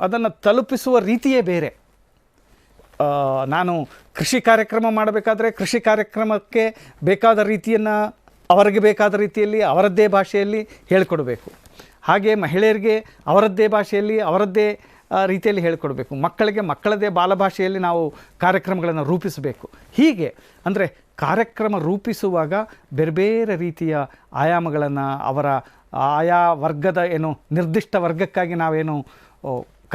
ಅದನ್ನು ತಲುಪಿಸುವ ರೀತಿಯೇ ಬೇರೆ. ನಾನು ಕೃಷಿ ಕಾರ್ಯಕ್ರಮ ಮಾಡಬೇಕಾದ್ರೆ ಕೃಷಿ ಕಾರ್ಯಕ್ರಮಕ್ಕೆ ಬೇಕಾದ ರೀತಿಯನ್ನು ಅವರಿಗೆ ಬೇಕಾದ ರೀತಿಯಲ್ಲಿ ಅವರದ್ದೇ ಭಾಷೆಯಲ್ಲಿ ಹೇಳಿಕೊಡಬೇಕು. ಹಾಗೆ ಮಹಿಳೆಯರಿಗೆ ಅವರದ್ದೇ ಭಾಷೆಯಲ್ಲಿ ಅವರದ್ದೇ ರೀತಿಯಲ್ಲಿ ಹೇಳಿಕೊಡಬೇಕು. ಮಕ್ಕಳಿಗೆ ಮಕ್ಕಳದೇ ಬಾಲಭಾಷೆಯಲ್ಲಿ ನಾವು ಕಾರ್ಯಕ್ರಮಗಳನ್ನು ರೂಪಿಸಬೇಕು. ಹೀಗೆ ಅಂದರೆ ಕಾರ್ಯಕ್ರಮ ರೂಪಿಸುವಾಗ ಬೇರೆ ಬೇರೆ ರೀತಿಯ ಆಯಾಮಗಳನ್ನು, ಅವರ ಆಯಾ ವರ್ಗದ ಏನು ನಿರ್ದಿಷ್ಟ ವರ್ಗಕ್ಕಾಗಿ ನಾವೇನು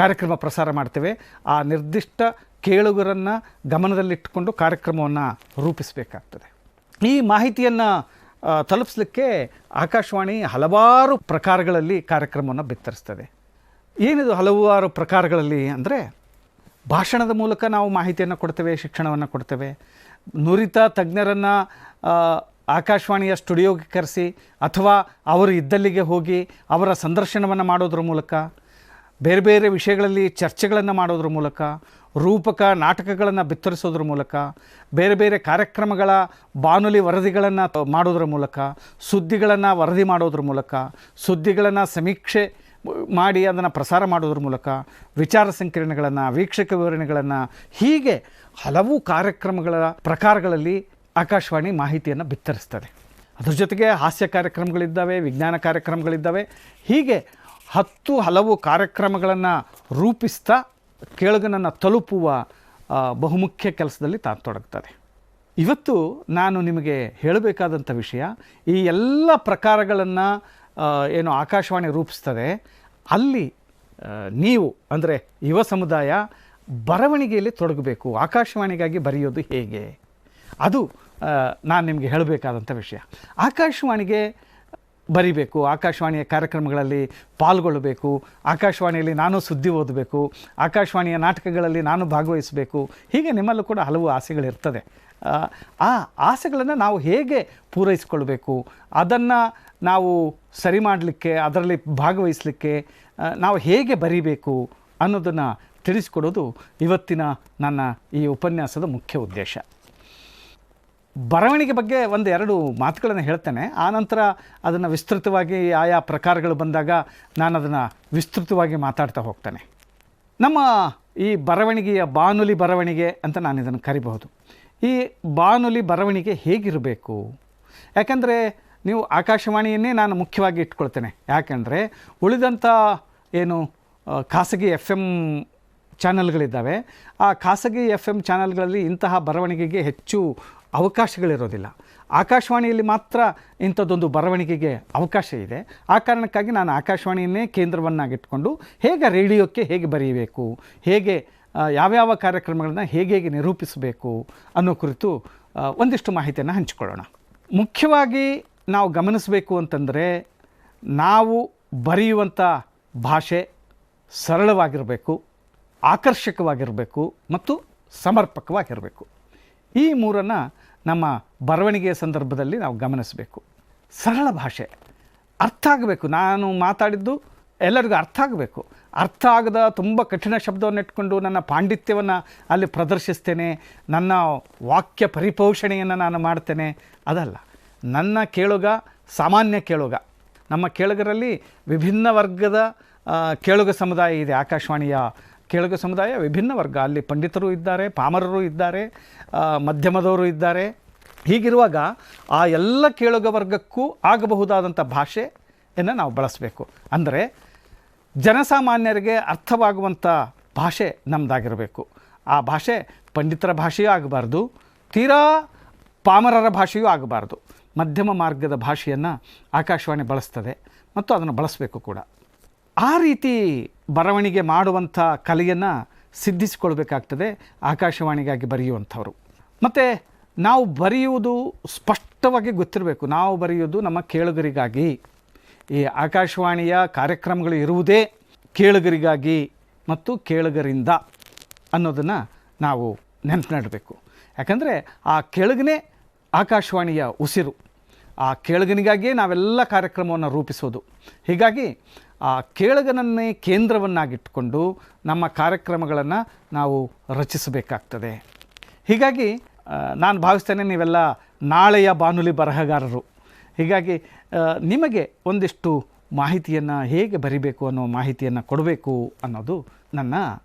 ಕಾರ್ಯಕ್ರಮ ಪ್ರಸಾರ ಮಾಡ್ತೇವೆ, ಆ ನಿರ್ದಿಷ್ಟ ಕೇಳುಗರನ್ನು ಗಮನದಲ್ಲಿಟ್ಟುಕೊಂಡು ಕಾರ್ಯಕ್ರಮವನ್ನು ರೂಪಿಸಬೇಕಾಗ್ತದೆ. ಈ ಮಾಹಿತಿಯನ್ನು ತಲುಪಿಸಲಿಕ್ಕೆ ಆಕಾಶವಾಣಿ ಹಲವಾರು ಪ್ರಕಾರಗಳಲ್ಲಿ ಕಾರ್ಯಕ್ರಮವನ್ನು ಬಿತ್ತರಿಸ್ತದೆ. ಏನಿದು ಹಲವಾರು ಪ್ರಕಾರಗಳಲ್ಲಿ ಅಂದರೆ, ಭಾಷಣದ ಮೂಲಕ ನಾವು ಮಾಹಿತಿಯನ್ನು ಕೊಡ್ತೇವೆ, ಶಿಕ್ಷಣವನ್ನು ಕೊಡ್ತೇವೆ. ನುರಿತ ತಜ್ಞರನ್ನು ಆಕಾಶವಾಣಿಯ ಸ್ಟುಡಿಯೋಗೆ ಕರೆಸಿ ಅಥವಾ ಅವರು ಇದ್ದಲ್ಲಿಗೆ ಹೋಗಿ ಅವರ ಸಂದರ್ಶನವನ್ನು ಮಾಡೋದ್ರ ಮೂಲಕ, ಬೇರೆ ಬೇರೆ ವಿಷಯಗಳಲ್ಲಿ ಚರ್ಚೆಗಳನ್ನು ಮಾಡೋದ್ರ ಮೂಲಕ, ರೂಪಕ ನಾಟಕಗಳನ್ನು ಬಿತ್ತರಿಸೋದ್ರ ಮೂಲಕ, ಬೇರೆ ಬೇರೆ ಕಾರ್ಯಕ್ರಮಗಳ ಬಾನುಲಿ ವರದಿಗಳನ್ನು ಮಾಡೋದ್ರ ಮೂಲಕ, ಸುದ್ದಿಗಳನ್ನು ವರದಿ ಮಾಡೋದ್ರ ಮೂಲಕ, ಸುದ್ದಿಗಳನ್ನು ಸಮೀಕ್ಷೆ ಮಾಡಿ ಅದನ್ನು ಪ್ರಸಾರ ಮಾಡೋದ್ರ ಮೂಲಕ, ವಿಚಾರ ಸಂಕಿರಣಗಳನ್ನು, ವೀಕ್ಷಕ ವಿವರಣೆಗಳನ್ನು, ಹೀಗೆ ಹಲವು ಕಾರ್ಯಕ್ರಮಗಳ ಪ್ರಕಾರಗಳಲ್ಲಿ ಆಕಾಶವಾಣಿ ಮಾಹಿತಿಯನ್ನು ಬಿತ್ತರಿಸ್ತದೆ. ಅದ್ರ ಜೊತೆಗೆ ಹಾಸ್ಯ ಕಾರ್ಯಕ್ರಮಗಳಿದ್ದಾವೆ, ವಿಜ್ಞಾನ ಕಾರ್ಯಕ್ರಮಗಳಿದ್ದಾವೆ. ಹೀಗೆ ಹಲವು ಕಾರ್ಯಕ್ರಮಗಳನ್ನು ರೂಪಿಸ್ತಾ ಕೇಳುಗನನ್ನು ತಲುಪುವ ಬಹುಮುಖ್ಯ ಕೆಲಸದಲ್ಲಿ ತಾನು ತೊಡಗ್ತದೆ. ಇವತ್ತು ನಾನು ನಿಮಗೆ ಹೇಳಬೇಕಾದಂಥ ವಿಷಯ, ಈ ಎಲ್ಲ ಪ್ರಕಾರಗಳನ್ನು ಏನು ಆಕಾಶವಾಣಿ ರೂಪಿಸ್ತದೆ, ಅಲ್ಲಿ ನೀವು ಅಂದರೆ ಯುವ ಸಮುದಾಯ ಬರವಣಿಗೆಯಲ್ಲಿ ತೊಡಗಬೇಕು. ಆಕಾಶವಾಣಿಗಾಗಿ ಬರೆಯೋದು ಹೇಗೆ, ಅದು ನಾನು ನಿಮಗೆ ಹೇಳಬೇಕಾದಂಥ ವಿಷಯ. ಆಕಾಶವಾಣಿಗೆ ಬರಿಬೇಕು, ಆಕಾಶವಾಣಿಯ ಕಾರ್ಯಕ್ರಮಗಳಲ್ಲಿ ಪಾಲ್ಗೊಳ್ಳಬೇಕು, ಆಕಾಶವಾಣಿಯಲ್ಲಿ ನಾನು ಸುದ್ದಿ ಓದಬೇಕು, ಆಕಾಶವಾಣಿಯ ನಾಟಕಗಳಲ್ಲಿ ನಾನು ಭಾಗವಹಿಸಬೇಕು. ಹೀಗೆ ನಿಮ್ಮಲ್ಲೂ ಕೂಡ ಹಲವು ಆಸೆಗಳಿರ್ತದೆ. ಆ ಆಸೆಗಳನ್ನು ನಾವು ಹೇಗೆ ಪೂರೈಸಿಕೊಳ್ಬೇಕು, ಅದನ್ನು ನಾವು ಸರಿ ಮಾಡಲಿಕ್ಕೆ, ಅದರಲ್ಲಿ ಭಾಗವಹಿಸಲಿಕ್ಕೆ ನಾವು ಹೇಗೆ ಬರಿಬೇಕು ಅನ್ನೋದನ್ನು ತಿಳಿಸ್ಕೊಡೋದು ಇವತ್ತಿನ ನನ್ನ ಈ ಉಪನ್ಯಾಸದ ಮುಖ್ಯ ಉದ್ದೇಶ. ಬರವಣಿಗೆ ಬಗ್ಗೆ ಒಂದೆರಡು ಮಾತುಗಳನ್ನು ಹೇಳ್ತೇನೆ, ಆನಂತರ ಅದನ್ನು ವಿಸ್ತೃತವಾಗಿ ಆಯಾ ಪ್ರಕಾರಗಳು ಬಂದಾಗ ನಾನು ಅದನ್ನು ವಿಸ್ತೃತವಾಗಿ ಮಾತಾಡ್ತಾ ಹೋಗ್ತೇನೆ. ನಮ್ಮ ಈ ಬರವಣಿಗೆಯ ಬಾನುಲಿ ಬರವಣಿಗೆ ಅಂತ ನಾನು ಇದನ್ನು ಕರಿಬಹುದು. ಈ ಬಾನುಲಿ ಬರವಣಿಗೆ ಹೇಗಿರಬೇಕು? ಯಾಕೆಂದರೆ ನೀವು ಆಕಾಶವಾಣಿಯನ್ನೇ ನಾನು ಮುಖ್ಯವಾಗಿ ಇಟ್ಕೊಳ್ತೇನೆ. ಯಾಕೆಂದರೆ ಉಳಿದಂಥ ಏನು ಖಾಸಗಿ FM ಚಾನಲ್ಗಳಿದ್ದಾವೆ, ಆ ಖಾಸಗಿ FM ಚಾನಲ್ಗಳಲ್ಲಿ ಇಂತಹ ಬರವಣಿಗೆಗೆ ಹೆಚ್ಚು ಅವಕಾಶಗಳಿರೋದಿಲ್ಲ. ಆಕಾಶವಾಣಿಯಲ್ಲಿ ಮಾತ್ರ ಇಂಥದ್ದೊಂದು ಬರವಣಿಗೆಗೆ ಅವಕಾಶ ಇದೆ. ಆ ಕಾರಣಕ್ಕಾಗಿ ನಾನು ಆಕಾಶವಾಣಿಯನ್ನೇ ಕೇಂದ್ರವನ್ನಾಗಿಟ್ಕೊಂಡು ಹೇಗೆ ರೇಡಿಯೋಕ್ಕೆ ಹೇಗೆ ಬರೆಯಬೇಕು, ಹೇಗೆ ಯಾವ್ಯಾವ ಕಾರ್ಯಕ್ರಮಗಳನ್ನ ಹೇಗೆ ಹೇಗೆ ನಿರೂಪಿಸಬೇಕು ಅನ್ನೋ ಕುರಿತು ಒಂದಿಷ್ಟು ಮಾಹಿತಿಯನ್ನು ಹಂಚಿಕೊಳ್ಳೋಣ. ಮುಖ್ಯವಾಗಿ ನಾವು ಗಮನಿಸಬೇಕು ಅಂತಂದರೆ, ನಾವು ಬರೆಯುವಂಥ ಭಾಷೆ ಸರಳವಾಗಿರಬೇಕು, ಆಕರ್ಷಕವಾಗಿರಬೇಕು ಮತ್ತು ಸಮರ್ಪಕವಾಗಿರಬೇಕು. ಈ ಮೂರನ್ನು ನಮ್ಮ ಬರವಣಿಗೆಯ ಸಂದರ್ಭದಲ್ಲಿ ನಾವು ಗಮನಿಸಬೇಕು. ಸರಳ ಭಾಷೆ, ಅರ್ಥ ಆಗಬೇಕು. ನಾನು ಮಾತಾಡಿದ್ದು ಎಲ್ಲರಿಗೂ ಅರ್ಥ ಆಗಬೇಕು. ಅರ್ಥ ಆಗದ ತುಂಬ ಕಠಿಣ ಶಬ್ದವನ್ನು ಇಟ್ಕೊಂಡು ನನ್ನ ಪಾಂಡಿತ್ಯವನ್ನು ಅಲ್ಲಿ ಪ್ರದರ್ಶಿಸ್ತೇನೆ, ನನ್ನ ವಾಕ್ಯ ಪರಿಪೋಷಣೆಯನ್ನು ನಾನು ಮಾಡ್ತೇನೆ, ಅದಲ್ಲ. ನನ್ನ ಕೇಳುಗ ಸಾಮಾನ್ಯ ಕೇಳುಗ. ನಮ್ಮ ಕೇಳುಗರಲ್ಲಿ ವಿಭಿನ್ನ ವರ್ಗದ ಕೇಳುಗ ಸಮುದಾಯ ಇದೆ. ಆಕಾಶವಾಣಿಯ ಕೇಳುಗ ಸಮುದಾಯ ವಿಭಿನ್ನ ವರ್ಗ. ಅಲ್ಲಿ ಪಂಡಿತರು ಇದ್ದಾರೆ, ಪಾಮರರು ಇದ್ದಾರೆ, ಮಧ್ಯಮದವರು ಇದ್ದಾರೆ. ಹೀಗಿರುವಾಗ ಆ ಎಲ್ಲ ಕೇಳುಗ ವರ್ಗಕ್ಕೂ ಆಗಬಹುದಾದಂಥ ಭಾಷೆಯನ್ನು ನಾವು ಬಳಸಬೇಕು. ಅಂದರೆ ಜನಸಾಮಾನ್ಯರಿಗೆ ಅರ್ಥವಾಗುವಂಥ ಭಾಷೆ ನಮ್ಮದಾಗಿರಬೇಕು. ಆ ಭಾಷೆ ಪಂಡಿತರ ಭಾಷೆಯೂ ಆಗಬಾರ್ದು, ತೀರಾ ಪಾಮರರ ಭಾಷೆಯೂ ಆಗಬಾರ್ದು. ಮಧ್ಯಮ ಮಾರ್ಗದ ಭಾಷೆಯನ್ನು ಆಕಾಶವಾಣಿ ಬಳಸ್ತದೆ ಮತ್ತು ಅದನ್ನು ಬಳಸಬೇಕು ಕೂಡ. ಆ ರೀತಿ ಬರವಣಿಗೆ ಮಾಡುವಂಥ ಕಲೆಯನ್ನು ಸಿದ್ಧಿಸಿಕೊಳ್ಬೇಕಾಗ್ತದೆ ಆಕಾಶವಾಣಿಗಾಗಿ ಬರೆಯುವಂಥವರು. ಮತ್ತು ನಾವು ಬರೆಯುವುದು ಸ್ಪಷ್ಟವಾಗಿ ಗೊತ್ತಿರಬೇಕು. ನಾವು ಬರೆಯುವುದು ನಮ್ಮ ಕೇಳುಗರಿಗಾಗಿ. ಈ ಆಕಾಶವಾಣಿಯ ಕಾರ್ಯಕ್ರಮಗಳು ಇರುವುದೇ ಕೇಳುಗರಿಗಾಗಿ ಮತ್ತು ಕೇಳುಗರಿಂದ ಅನ್ನೋದನ್ನು ನಾವು ನೆನಪಿನಡಬೇಕು. ಯಾಕಂದರೆ ಆ ಕೇಳುಗನೇ ಆಕಾಶವಾಣಿಯ ಉಸಿರು. ಆ ಕೇಳುಗನಿಗಾಗಿಯೇ ನಾವೆಲ್ಲ ಕಾರ್ಯಕ್ರಮವನ್ನು ರೂಪಿಸೋದು. ಹೀಗಾಗಿ ಆ ಕೇಳುಗನನ್ನೇ ಕೇಂದ್ರವನ್ನಾಗಿಟ್ಟುಕೊಂಡು ನಮ್ಮ ಕಾರ್ಯಕ್ರಮಗಳನ್ನು ನಾವು ರಚಿಸಬೇಕಾಗ್ತದೆ. ಹೀಗಾಗಿ ನಾನು ಭಾವಿಸ್ತೇನೆ ನೀವೆಲ್ಲ ನಾಳೆಯ ಬಾನುಲಿ ಬರಹಗಾರರು. ಹೀಗಾಗಿ ನಿಮಗೆ ಒಂದಿಷ್ಟು ಮಾಹಿತಿಯನ್ನು ಹೇಗೆ ಬರಿಬೇಕು ಅನ್ನೋ ಮಾಹಿತಿಯನ್ನು ಕೊಡಬೇಕು ಅನ್ನೋದು ನನ್ನ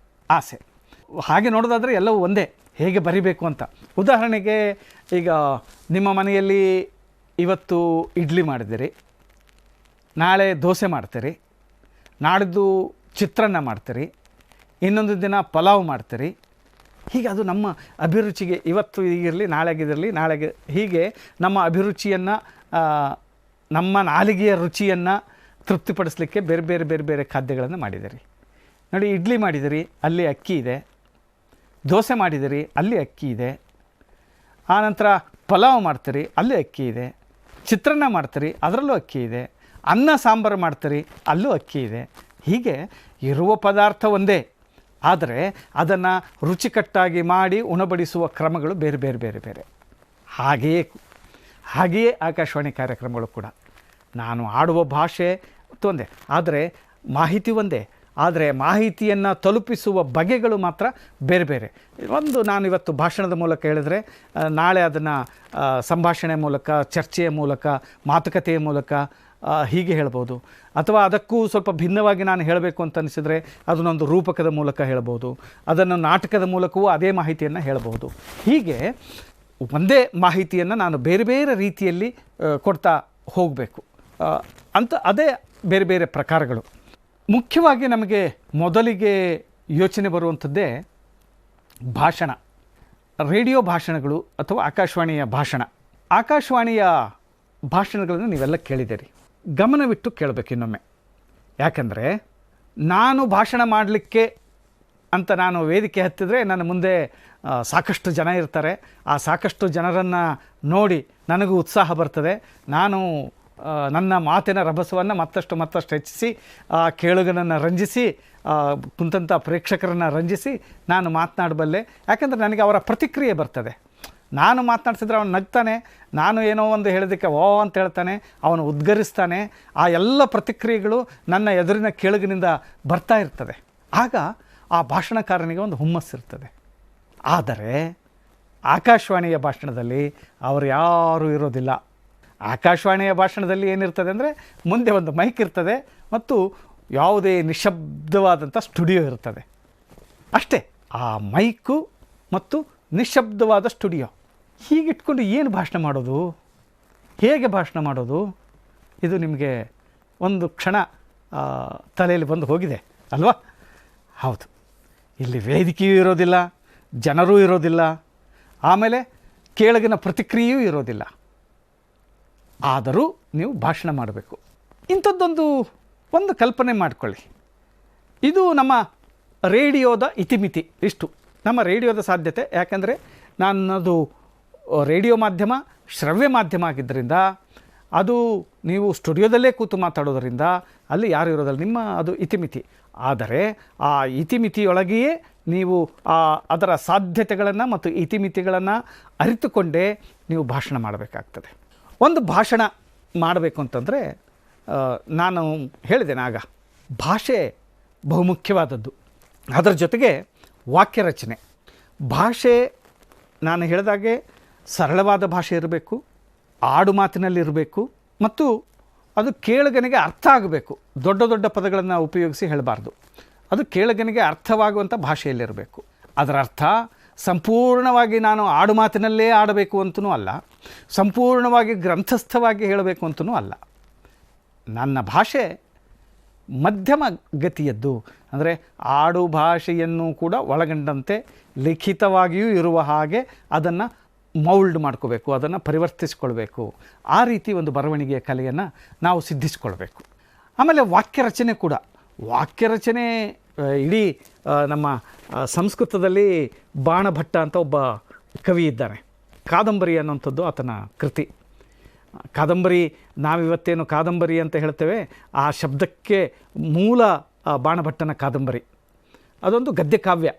ಆಸೆ. ಹಾಗೆ ನೋಡೋದಾದರೆ ಎಲ್ಲವೂ ಒಂದೇ, ಹೇಗೆ ಬರಿಬೇಕು ಅಂತ. ಉದಾಹರಣೆಗೆ, ಈಗ ನಿಮ್ಮ ಮನೆಯಲ್ಲಿ ಇವತ್ತು ಇಡ್ಲಿ ಮಾಡಿದಿರಿ, ನಾಳೆ ದೋಸೆ ಮಾಡ್ತೀರಿ, ನಾಡಿದ್ದು ಚಿತ್ರಾನ್ನ ಮಾಡ್ತೀರಿ, ಇನ್ನೊಂದು ದಿನ ಪಲಾವ್ ಮಾಡ್ತೀರಿ. ಹೀಗೆ ಅದು ನಮ್ಮ ಅಭಿರುಚಿಗೆ ಇವತ್ತು ಹೀಗಿರಲಿ, ನಾಳೆಗಿರಲಿ, ನಾಳೆಗೆ ಹೀಗೆ ನಮ್ಮ ಅಭಿರುಚಿಯನ್ನು, ನಮ್ಮ ನಾಲಿಗೆಯ ರುಚಿಯನ್ನು ತೃಪ್ತಿಪಡಿಸಲಿಕ್ಕೆ ಬೇರೆ ಬೇರೆ ಬೇರೆ ಬೇರೆ ಖಾದ್ಯಗಳನ್ನು ಮಾಡಿದಿರಿ. ನೋಡಿ, ಇಡ್ಲಿ ಮಾಡಿದಿರಿ, ಅಲ್ಲಿ ಅಕ್ಕಿ ಇದೆ. ದೋಸೆ ಮಾಡಿದಿರಿ, ಅಲ್ಲಿ ಅಕ್ಕಿ ಇದೆ. ಆನಂತರ ಪಲಾವ್ ಮಾಡ್ತೀರಿ, ಅಲ್ಲಿ ಅಕ್ಕಿ ಇದೆ. ಚಿತ್ರಾನ್ನ ಮಾಡ್ತೀರಿ, ಅದರಲ್ಲೂ ಅಕ್ಕಿ ಇದೆ. ಅನ್ನ ಸಾಂಬಾರು ಮಾಡ್ತೀರಿ, ಅಲ್ಲೂ ಅಕ್ಕಿ ಇದೆ. ಹೀಗೆ ಇರುವ ಪದಾರ್ಥ ಒಂದೇ, ಆದರೆ ಅದನ್ನು ರುಚಿಕಟ್ಟಾಗಿ ಮಾಡಿ ಉಣಬಡಿಸುವ ಕ್ರಮಗಳು ಬೇರೆ ಬೇರೆ ಬೇರೆ ಬೇರೆ. ಹಾಗೆಯೇ ಆಕಾಶವಾಣಿ ಕಾರ್ಯಕ್ರಮಗಳು ಕೂಡ. ನಾನು ಆಡುವ ಭಾಷೆ ಒಂದೇ, ಆದರೆ ಮಾಹಿತಿ ಒಂದೇ. ಆದರೆ ಮಾಹಿತಿಯನ್ನು ತಲುಪಿಸುವ ಬಗೆಗಳು ಮಾತ್ರ ಬೇರೆ ಬೇರೆ. ನಾನು ಇವತ್ತು ಭಾಷಣದ ಮೂಲಕ ಹೇಳಿದರೆ, ನಾಳೆ ಅದನ್ನು ಸಂಭಾಷಣೆ ಮೂಲಕ, ಚರ್ಚೆಯ ಮೂಲಕ, ಮಾತುಕತೆಯ ಮೂಲಕ ಹೀಗೆ ಹೇಳ್ಬೋದು. ಅಥವಾ ಅದಕ್ಕೂ ಸ್ವಲ್ಪ ಭಿನ್ನವಾಗಿ ನಾನು ಹೇಳಬೇಕು ಅಂತ ಅನಿಸಿದರೆ ಅದನ್ನೊಂದು ರೂಪಕದ ಮೂಲಕ ಹೇಳ್ಬೋದು. ಅದನ್ನು ನಾಟಕದ ಮೂಲಕವೂ ಅದೇ ಮಾಹಿತಿಯನ್ನು ಹೇಳಬಹುದು. ಹೀಗೆ ಒಂದೇ ಮಾಹಿತಿಯನ್ನು ನಾನು ಬೇರೆ ಬೇರೆ ರೀತಿಯಲ್ಲಿ ಕೊಡ್ತಾ ಹೋಗಬೇಕು ಅಂತ. ಅದೇ ಬೇರೆ ಬೇರೆ ಪ್ರಕಾರಗಳು. ಮುಖ್ಯವಾಗಿ ನಮಗೆ ಮೊದಲಿಗೆ ಯೋಚನೆ ಬರುವಂಥದ್ದೇ ಭಾಷಣ, ರೇಡಿಯೋ ಭಾಷಣಗಳು ಅಥವಾ ಆಕಾಶವಾಣಿಯ ಭಾಷಣ. ಆಕಾಶವಾಣಿಯ ಭಾಷಣಗಳನ್ನು ನೀವೆಲ್ಲ ಕೇಳಿದ್ದೀರಿ. ಗಮನವಿಟ್ಟು ಕೇಳಬೇಕು ಇನ್ನೊಮ್ಮೆ. ಯಾಕಂದರೆ ನಾನು ಭಾಷಣ ಮಾಡಲಿಕ್ಕೆ ಅಂತ ನಾನು ವೇದಿಕೆ ಹತ್ತಿದರೆ ನನ್ನ ಮುಂದೆ ಸಾಕಷ್ಟು ಜನ ಇರ್ತಾರೆ. ಆ ಸಾಕಷ್ಟು ಜನರನ್ನು ನೋಡಿ ನನಗೂ ಉತ್ಸಾಹ ಬರ್ತದೆ. ನಾನು ನನ್ನ ಮಾತಿನ ರಭಸವನ್ನು ಮತ್ತಷ್ಟು ಹೆಚ್ಚಿಸಿ ಕೇಳುಗನನ್ನು ರಂಜಿಸಿ, ಕುಂತಂಥ ಪ್ರೇಕ್ಷಕರನ್ನು ರಂಜಿಸಿ ನಾನು ಮಾತನಾಡಬಲ್ಲೆ. ಯಾಕಂದರೆ ನನಗೆ ಅವರ ಪ್ರತಿಕ್ರಿಯೆ ಬರ್ತದೆ. ನಾನು ಮಾತನಾಡ್ಸಿದ್ರೆ ಅವನು ನಗ್ತಾನೆ, ನಾನು ಏನೋ ಒಂದು ಹೇಳೋದಕ್ಕೆ ಓ ಅಂತ ಹೇಳ್ತಾನೆ, ಅವನು ಉದ್ಗರಿಸ್ತಾನೆ. ಆ ಎಲ್ಲ ಪ್ರತಿಕ್ರಿಯೆಗಳು ನನ್ನ ಎದುರಿನ ಕೇಳುಗನಿಂದ ಬರ್ತಾ ಇರ್ತದೆ. ಆಗ ಆ ಭಾಷಣಕಾರನಿಗೆ ಒಂದು ಹುಮ್ಮಸ್ಸಿರ್ತದೆ. ಆದರೆ ಆಕಾಶವಾಣಿಯ ಭಾಷಣದಲ್ಲಿ ಅವರು ಯಾರೂ ಇರೋದಿಲ್ಲ. ಆಕಾಶವಾಣಿಯ ಭಾಷಣದಲ್ಲಿ ಏನಿರ್ತದೆ ಅಂದರೆ, ಮುಂದೆ ಒಂದು ಮೈಕ್ ಇರ್ತದೆ ಮತ್ತು ಯಾವುದೇ ನಿಶಬ್ದವಾದಂಥ ಸ್ಟುಡಿಯೋ ಇರ್ತದೆ ಅಷ್ಟೇ. ಆ ಮೈಕು ಮತ್ತು ನಿಶಬ್ದವಾದ ಸ್ಟುಡಿಯೋ, ಹೀಗಿಟ್ಕೊಂಡು ಏನು ಭಾಷಣ ಮಾಡೋದು, ಹೇಗೆ ಭಾಷಣ ಮಾಡೋದು? ಇದು ನಿಮಗೆ ಒಂದು ಕ್ಷಣ ತಲೆಯಲ್ಲಿ ಬಂದು ಹೋಗಿದೆ ಅಲ್ವಾ? ಹೌದು. ಇಲ್ಲಿ ವೇದಿಕೆಯೂ ಇರೋದಿಲ್ಲ, ಜನರೂ ಇರೋದಿಲ್ಲ, ಆಮೇಲೆ ಕೇಳುಗನ ಪ್ರತಿಕ್ರಿಯೆಯೂ ಇರೋದಿಲ್ಲ. ಆದರೂ ನೀವು ಭಾಷಣ ಮಾಡಬೇಕು. ಒಂದು ಕಲ್ಪನೆ ಮಾಡಿಕೊಳ್ಳಿ. ಇದು ನಮ್ಮ ರೇಡಿಯೋದ ಇತಿಮಿತಿ. ಇಷ್ಟು ನಮ್ಮ ರೇಡಿಯೋದ ಸಾಧ್ಯತೆ. ಯಾಕಂದರೆ ನನ್ನದು ರೇಡಿಯೋ ಮಾಧ್ಯಮ ಶ್ರವ್ಯ ಮಾಧ್ಯಮ ಆಗಿದ್ದರಿಂದ ಅದು ನೀವು ಸ್ಟುಡಿಯೋದಲ್ಲೇ ಕೂತು ಮಾತಾಡೋದರಿಂದ ಅಲ್ಲಿ ಯಾರು ಇರೋದಲ್ಲ, ನಿಮ್ಮ ಅದು ಇತಿಮಿತಿ. ಆದರೆ ಆ ಇತಿಮಿತಿಯೊಳಗೆಯೇ ನೀವು ಅದರ ಸಾಧ್ಯತೆಗಳನ್ನು ಮತ್ತು ಇತಿಮಿತಿಗಳನ್ನು ಅರಿತುಕೊಂಡೇ ನೀವು ಭಾಷಣ ಮಾಡಬೇಕಾಗ್ತದೆ. ಒಂದು ಭಾಷಣ ಮಾಡಬೇಕು ಅಂತಂದರೆ ನಾನು ಹೇಳಿದ್ದೇನೆ ಆಗ, ಭಾಷೆ ಬಹುಮುಖ್ಯವಾದದ್ದು. ಅದರ ಜೊತೆಗೆ ವಾಕ್ಯ ರಚನೆ. ಭಾಷೆ ನಾನು ಹೇಳಿದಾಗೆ ಸರಳವಾದ ಭಾಷೆ ಇರಬೇಕು, ಆಡು ಮಾತಿನಲ್ಲಿರಬೇಕು ಮತ್ತು ಅದು ಕೇಳುಗನಿಗೆ ಅರ್ಥ ಆಗಬೇಕು. ದೊಡ್ಡ ದೊಡ್ಡ ಪದಗಳನ್ನು ಉಪಯೋಗಿಸಿ ಹೇಳಬಾರ್ದು. ಅದು ಕೇಳುಗನಿಗೆ ಅರ್ಥವಾಗುವಂಥ ಭಾಷೆಯಲ್ಲಿರಬೇಕು. ಅದರ ಅರ್ಥ ಸಂಪೂರ್ಣವಾಗಿ ನಾನು ಆಡು ಮಾತಿನಲ್ಲೇ ಆಡಬೇಕು ಅಂತಲೂ ಅಲ್ಲ, ಸಂಪೂರ್ಣವಾಗಿ ಗ್ರಂಥಸ್ಥವಾಗಿ ಹೇಳಬೇಕು ಅಂತಲೂ ಅಲ್ಲ. ನನ್ನ ಭಾಷೆ ಮಧ್ಯಮ ಗತಿಯದ್ದು, ಅಂದರೆ ಆಡು ಭಾಷೆಯನ್ನು ಕೂಡ ಒಳಗೊಂಡಂತೆ ಲಿಖಿತವಾಗಿಯೂ ಇರುವ ಹಾಗೆ ಅದನ್ನು ಮೌಲ್ಡ್ ಮಾಡ್ಕೋಬೇಕು, ಅದನ್ನು ಪರಿವರ್ತಿಸ್ಕೊಳ್ಬೇಕು. ಆ ರೀತಿ ಒಂದು ಬರವಣಿಗೆಯ ಕಲೆಯನ್ನು ನಾವು ಸಿದ್ಧಿಸ್ಕೊಳ್ಬೇಕು. ಆಮೇಲೆ ವಾಕ್ಯ ರಚನೆ ಕೂಡ. ವಾಕ್ಯ ರಚನೆ ಇಡೀ ನಮ್ಮ ಸಂಸ್ಕೃತದಲ್ಲಿ ಬಾಣಭಟ್ಟ ಅಂತ ಒಬ್ಬ ಕವಿ ಇದ್ದಾನೆ. ಕಾದಂಬರಿ ಅನ್ನೋಂಥದ್ದು ಆತನ ಕೃತಿ. ಕಾದಂಬರಿ, ನಾವಿವತ್ತೇನು ಕಾದಂಬರಿ ಅಂತ ಹೇಳ್ತೇವೆ, ಆ ಶಬ್ದಕ್ಕೆ ಮೂಲ ಬಾಣಭಟ್ಟನ ಕಾದಂಬರಿ. ಅದೊಂದು ಗದ್ಯ ಕಾವ್ಯ.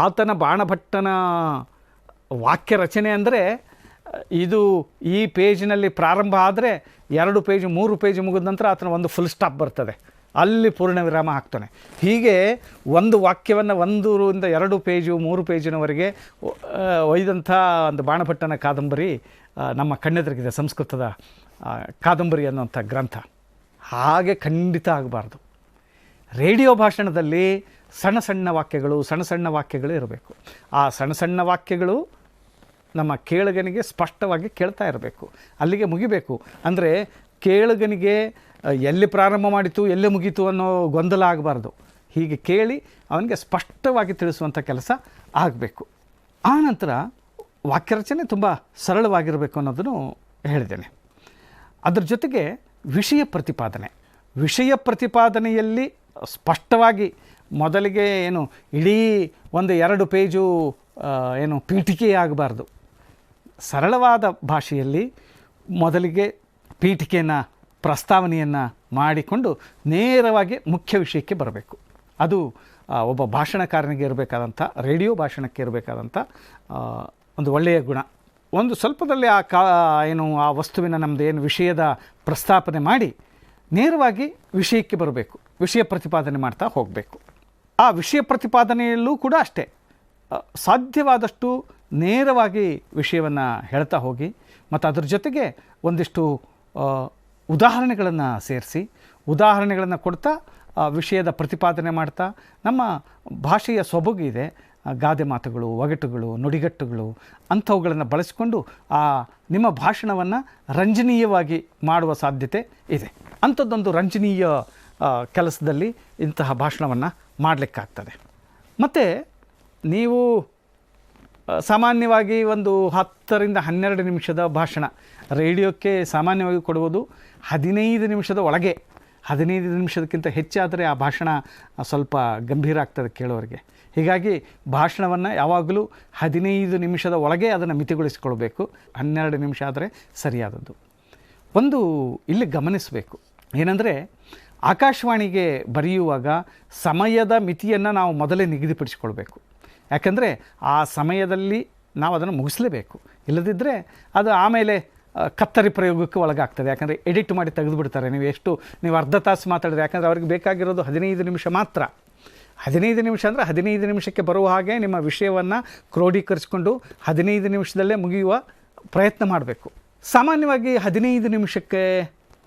ಆತನ ಬಾಣಭಟ್ಟನ ವಾಕ್ಯ ರಚನೆ ಅಂದರೆ ಇದು ಈ ಪೇಜಿನಲ್ಲಿ ಪ್ರಾರಂಭ ಆದರೆ 2 ಪೇಜ್ 3 ಪೇಜ್ ಮುಗಿದ ನಂತರ ಆತನ ಒಂದು ಫುಲ್ ಸ್ಟಾಪ್ ಬರ್ತದೆ, ಅಲ್ಲಿ ಪೂರ್ಣ ವಿರಾಮ ಹಾಕ್ತಾನೆ. ಹೀಗೆ ಒಂದು ವಾಕ್ಯವನ್ನು 1ರಿಂದ 2 ಪೇಜು 3 ಪೇಜಿನವರೆಗೆ ಒಯ್ದಂಥ ಒಂದು ಬಾಣಭಟ್ಟನ ಕಾದಂಬರಿ ನಮ್ಮ ಕಣ್ಣೆದುರಿಗಿದೆ, ಸಂಸ್ಕೃತದ ಕಾದಂಬರಿ ಅನ್ನುವಂಥ ಗ್ರಂಥ. ಹಾಗೆ ಖಂಡಿತ ಆಗಬಾರ್ದು. ರೇಡಿಯೋ ಭಾಷಣದಲ್ಲಿ ಸಣ್ಣ ಸಣ್ಣ ವಾಕ್ಯಗಳು ಇರಬೇಕು. ಆ ಸಣ್ಣ ವಾಕ್ಯಗಳು ನಮ್ಮ ಕೇಳುಗನಿಗೆ ಸ್ಪಷ್ಟವಾಗಿ ಕೇಳ್ತಾ ಇರಬೇಕು, ಅಲ್ಲಿಗೆ ಮುಗಿಬೇಕು. ಅಂದರೆ ಕೇಳುಗನಿಗೆ ಎಲ್ಲಿ ಪ್ರಾರಂಭ ಮಾಡಿತು ಎಲ್ಲಿ ಮುಗೀತು ಅನ್ನೋ ಗೊಂದಲ ಆಗಬಾರ್ದು. ಹೀಗೆ ಕೇಳಿ ಅವನಿಗೆ ಸ್ಪಷ್ಟವಾಗಿ ತಿಳಿಸುವಂಥ ಕೆಲಸ ಆಗಬೇಕು. ಆನಂತರ ವಾಕ್ಯರಚನೆ ತುಂಬ ಸರಳವಾಗಿರಬೇಕು ಅನ್ನೋದನ್ನು ಹೇಳಿದ್ದೇನೆ. ಅದರ ಜೊತೆಗೆ ವಿಷಯ ಪ್ರತಿಪಾದನೆಯಲ್ಲಿ ಸ್ಪಷ್ಟವಾಗಿ ಮೊದಲಿಗೆ ಇಡೀ 1-2 ಪೇಜು ಪೀಠಿಕೆ ಆಗಬಾರ್ದು. ಸರಳವಾದ ಭಾಷೆಯಲ್ಲಿ ಮೊದಲಿಗೆ ಪೀಠಿಕೆಯನ್ನು, ಪ್ರಸ್ತಾವನೆಯನ್ನು ಮಾಡಿಕೊಂಡು ನೇರವಾಗಿ ಮುಖ್ಯ ವಿಷಯಕ್ಕೆ ಬರಬೇಕು. ಅದು ಒಬ್ಬ ಭಾಷಣಕಾರನಿಗೆ ಇರಬೇಕಾದಂಥ, ರೇಡಿಯೋ ಭಾಷಣಕ್ಕೆ ಇರಬೇಕಾದಂಥ ಒಂದು ಒಳ್ಳೆಯ ಗುಣ. ಒಂದು ಸ್ವಲ್ಪದಲ್ಲಿ ಆ ವಸ್ತುವಿನ ನಮ್ಮದೇನು ವಿಷಯದ ಪ್ರಸ್ತಾಪನೆ ಮಾಡಿ ನೇರವಾಗಿ ವಿಷಯಕ್ಕೆ ಬರಬೇಕು, ವಿಷಯ ಪ್ರತಿಪಾದನೆ ಮಾಡ್ತಾ ಹೋಗಬೇಕು. ಆ ವಿಷಯ ಪ್ರತಿಪಾದನೆಯಲ್ಲೂ ಕೂಡ ಅಷ್ಟೇ, ಸಾಧ್ಯವಾದಷ್ಟು ನೇರವಾಗಿ ವಿಷಯವನ್ನು ಹೇಳ್ತಾ ಹೋಗಿ ಮತ್ತು ಅದರ ಜೊತೆಗೆ ಒಂದಿಷ್ಟು ಉದಾಹರಣೆಗಳನ್ನು ಸೇರಿಸಿ, ಉದಾಹರಣೆಗಳನ್ನು ಕೊಡ್ತಾ ವಿಷಯದ ಪ್ರತಿಪಾದನೆ ಮಾಡ್ತಾ, ನಮ್ಮ ಭಾಷೆಯ ಸೊಬಗಿದೆ, ಗಾದೆ ಮಾತುಗಳು, ಒಗಟುಗಳು, ನುಡಿಗಟ್ಟುಗಳು ಅಂಥವುಗಳನ್ನು ಬಳಸಿಕೊಂಡು ನಿಮ್ಮ ಭಾಷಣವನ್ನು ರಂಜನೀಯವಾಗಿ ಮಾಡುವ ಸಾಧ್ಯತೆ ಇದೆ. ಅಂಥದ್ದೊಂದು ರಂಜನೀಯ ಕೆಲಸದಲ್ಲಿ ಇಂತಹ ಭಾಷಣವನ್ನು ಮಾಡಲಿಕ್ಕಾಗ್ತದೆ. ಮತ್ತು ನೀವು ಸಾಮಾನ್ಯವಾಗಿ ಒಂದು 10ರಿಂದ 12 ನಿಮಿಷದ ಭಾಷಣ ರೇಡಿಯೋಕ್ಕೆ ಸಾಮಾನ್ಯವಾಗಿ ಕೊಡುವುದು 15 ನಿಮಿಷದ ಒಳಗೆ. 15 ನಿಮಿಷದಕ್ಕಿಂತ ಹೆಚ್ಚಾದರೆ ಆ ಭಾಷಣ ಸ್ವಲ್ಪ ಗಂಭೀರ ಆಗ್ತದೆ ಕೇಳೋರಿಗೆ. ಹೀಗಾಗಿ ಭಾಷಣವನ್ನು ಯಾವಾಗಲೂ 15 ನಿಮಿಷದ ಒಳಗೆ ಅದನ್ನು ಮಿತಿಗೊಳಿಸಿಕೊಳ್ಬೇಕು. 12 ನಿಮಿಷ ಆದರೆ ಸರಿಯಾದದ್ದು. ಒಂದು ಇಲ್ಲಿ ಗಮನಿಸಬೇಕು ಏನಂದರೆ, ಆಕಾಶವಾಣಿಗೆ ಬರೆಯುವಾಗ ಸಮಯದ ಮಿತಿಯನ್ನು ನಾವು ಮೊದಲೇ ನಿಗದಿಪಡಿಸಿಕೊಳ್ಬೇಕು. ಯಾಕಂದರೆ ಆ ಸಮಯದಲ್ಲಿ ನಾವು ಅದನ್ನು ಮುಗಿಸಲೇಬೇಕು. ಇಲ್ಲದಿದ್ದರೆ ಅದು ಆಮೇಲೆ ಕತ್ತರಿ ಪ್ರಯೋಗಕ್ಕೆ ಒಳಗಾಗ್ತದೆ. ಯಾಕಂದರೆ ಎಡಿಟ್ ಮಾಡಿ ತೆಗೆದುಬಿಡ್ತಾರೆ. ನೀವು ಅರ್ಧ ತಾಸು ಮಾತಾಡಿದ್ರೆ, ಯಾಕಂದರೆ ಅವ್ರಿಗೆ ಬೇಕಾಗಿರೋದು 15 ನಿಮಿಷ ಮಾತ್ರ. 15 ನಿಮಿಷ ಅಂದರೆ 15 ನಿಮಿಷಕ್ಕೆ ಬರುವ ಹಾಗೆ ನಿಮ್ಮ ವಿಷಯವನ್ನು ಕ್ರೋಢೀಕರಿಸಿಕೊಂಡು 15 ನಿಮಿಷದಲ್ಲೇ ಮುಗಿಯುವ ಪ್ರಯತ್ನ ಮಾಡಬೇಕು. ಸಾಮಾನ್ಯವಾಗಿ 15 ನಿಮಿಷಕ್ಕೆ